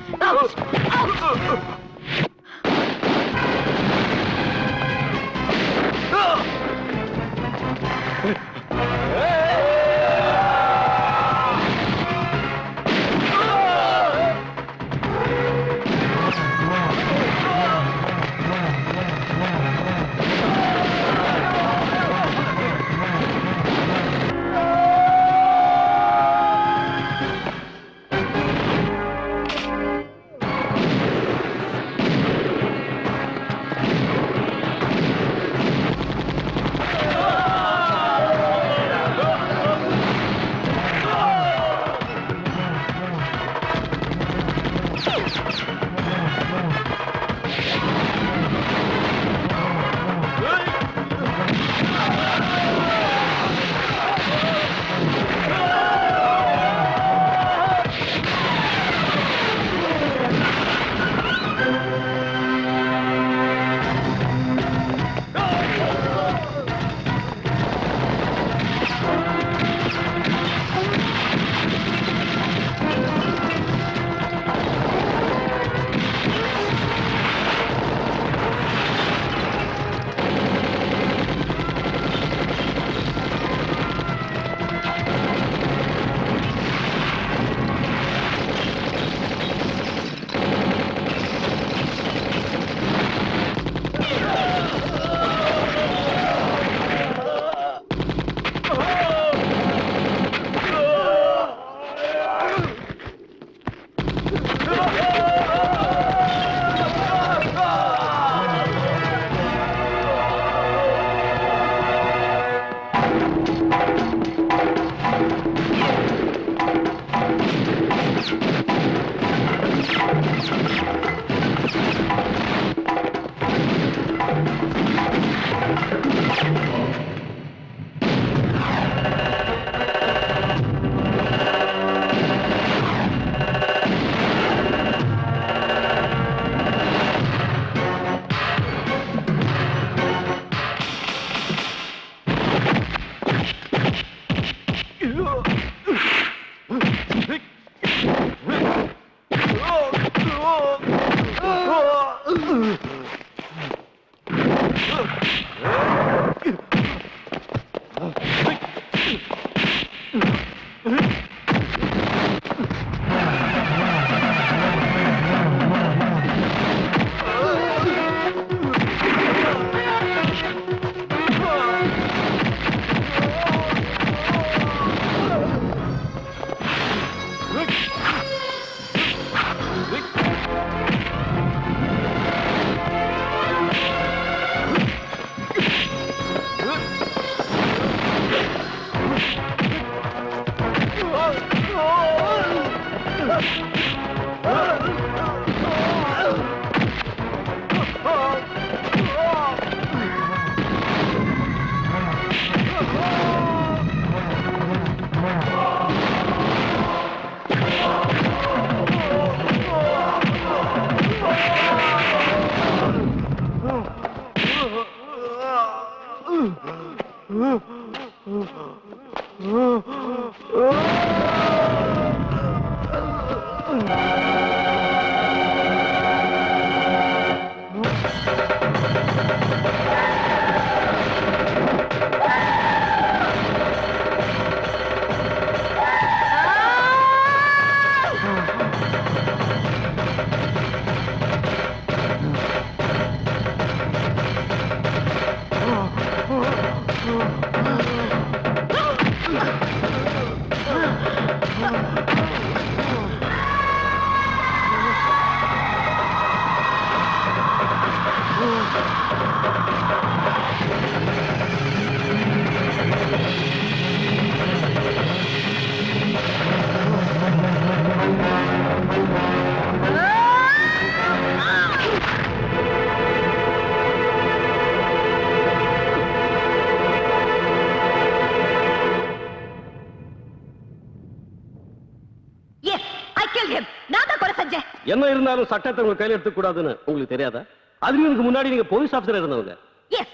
நான் தான் கொலை செஞ்சேன். என்ன இருந்தாலும் சட்டத்தை உங்க கையில எடுத்துக்க கூடாதுன்னு உங்களுக்கு தெரியாதா? அதுக்கு முன்னாடி நீங்க போலீஸ் ஆபீசரா இருந்தவங்க. எஸ்,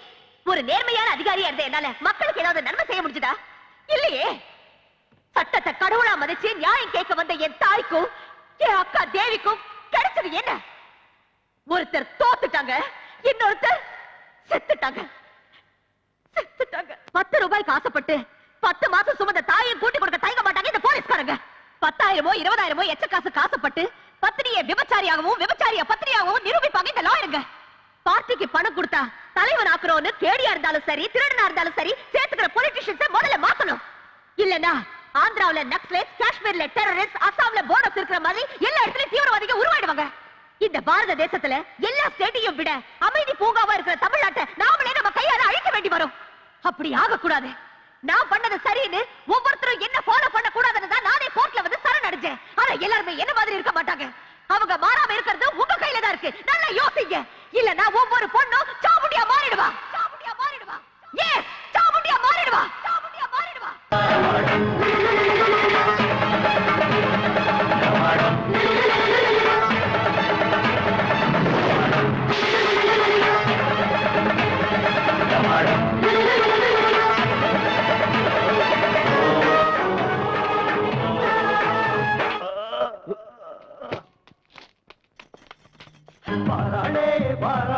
ஒரு நேர்மையான அதிகாரியா இருந்த என்னால மக்களுக்கு ஏதாவது நன்மை செய்ய முடிஞ்சதா? இல்லையே. சட்டத்தை கடவுளா மதிச்சு நியாயம் கேட்க வந்த என் தாய்க்கும் என் அக்கா தேவிக்கும் கிடைச்சது என்ன? ஒருத்தர் தோத்துட்டாங்க, இன்னொருத்தர் செத்துட்டாங்க. 10 ரூபாய்க்கு ஆசைப்பட்டு 10 மாசம் சுமந்த தாயை கூட்டி கொடுக்க தயங்க மாட்டாங்க இந்த போலீஸ்காரங்க. 10,000மோ 20,000மோ எச்ச காசு காசப்பட்டு பத்தினியை விபச்சாரியாகவும் விபச்சாரிய பத்தினியாகவும் நிரூபிப்பாங்க இந்த லாயருங்க. பார்ட்டிக்கு பணம் கொடுத்தா தலைவன் ஆக்குறோன்னு கேடியா இருந்தாலும் சரி, திருடனா இருந்தாலும் சரி, சேர்த்துக்கிற பொலிட்டிஷியன்ஸ் முதல்ல மாத்தணும். இல்லனா ஆந்திராவுல நக்சலைட்ஸ், காஷ்மீர்ல டெரரிஸ்ட், அசாம்ல போனஸ் இருக்கிற மாதிரி எல்லா இடத்துலயும் தீவிரவாதிகள் உருவாயிடுவாங்க. இந்த பாரத தேசத்துல எல்லா ஸ்டேட்டையும் விட அமைதி பூங்காவா இருக்கிற தமிழ்நாட்டை நாமளே நம்ம கையால அழிக்க வேண்டி வரும். அப்படி ஆகக்கூடாது. நான் பண்ணது சரின்னு ஒவ்வொருத்தரும் என்ன ஃபாலோ பண்ண கூடாதுன்னு தான் நானே கோர்ட்ல வந்து சரணடைஞ்சேன். ஆனா எல்லாருமே என்ன மாதிரி இருக்க மாட்டாங்க. அவங்க மாறாம இருக்கிறது உங்க கையில தான் இருக்கு. நல்லா யோசிங்க. இல்லனா ஒவ்வொரு பொண்ணும் சாமுண்டியா மாறிடுவா. சாமுண்டியா மாறிடுவா. எஸ், சாமுண்டியா மாறிடுவா. சாமுண்டியா மாறிடுவா. பாராளே பாரா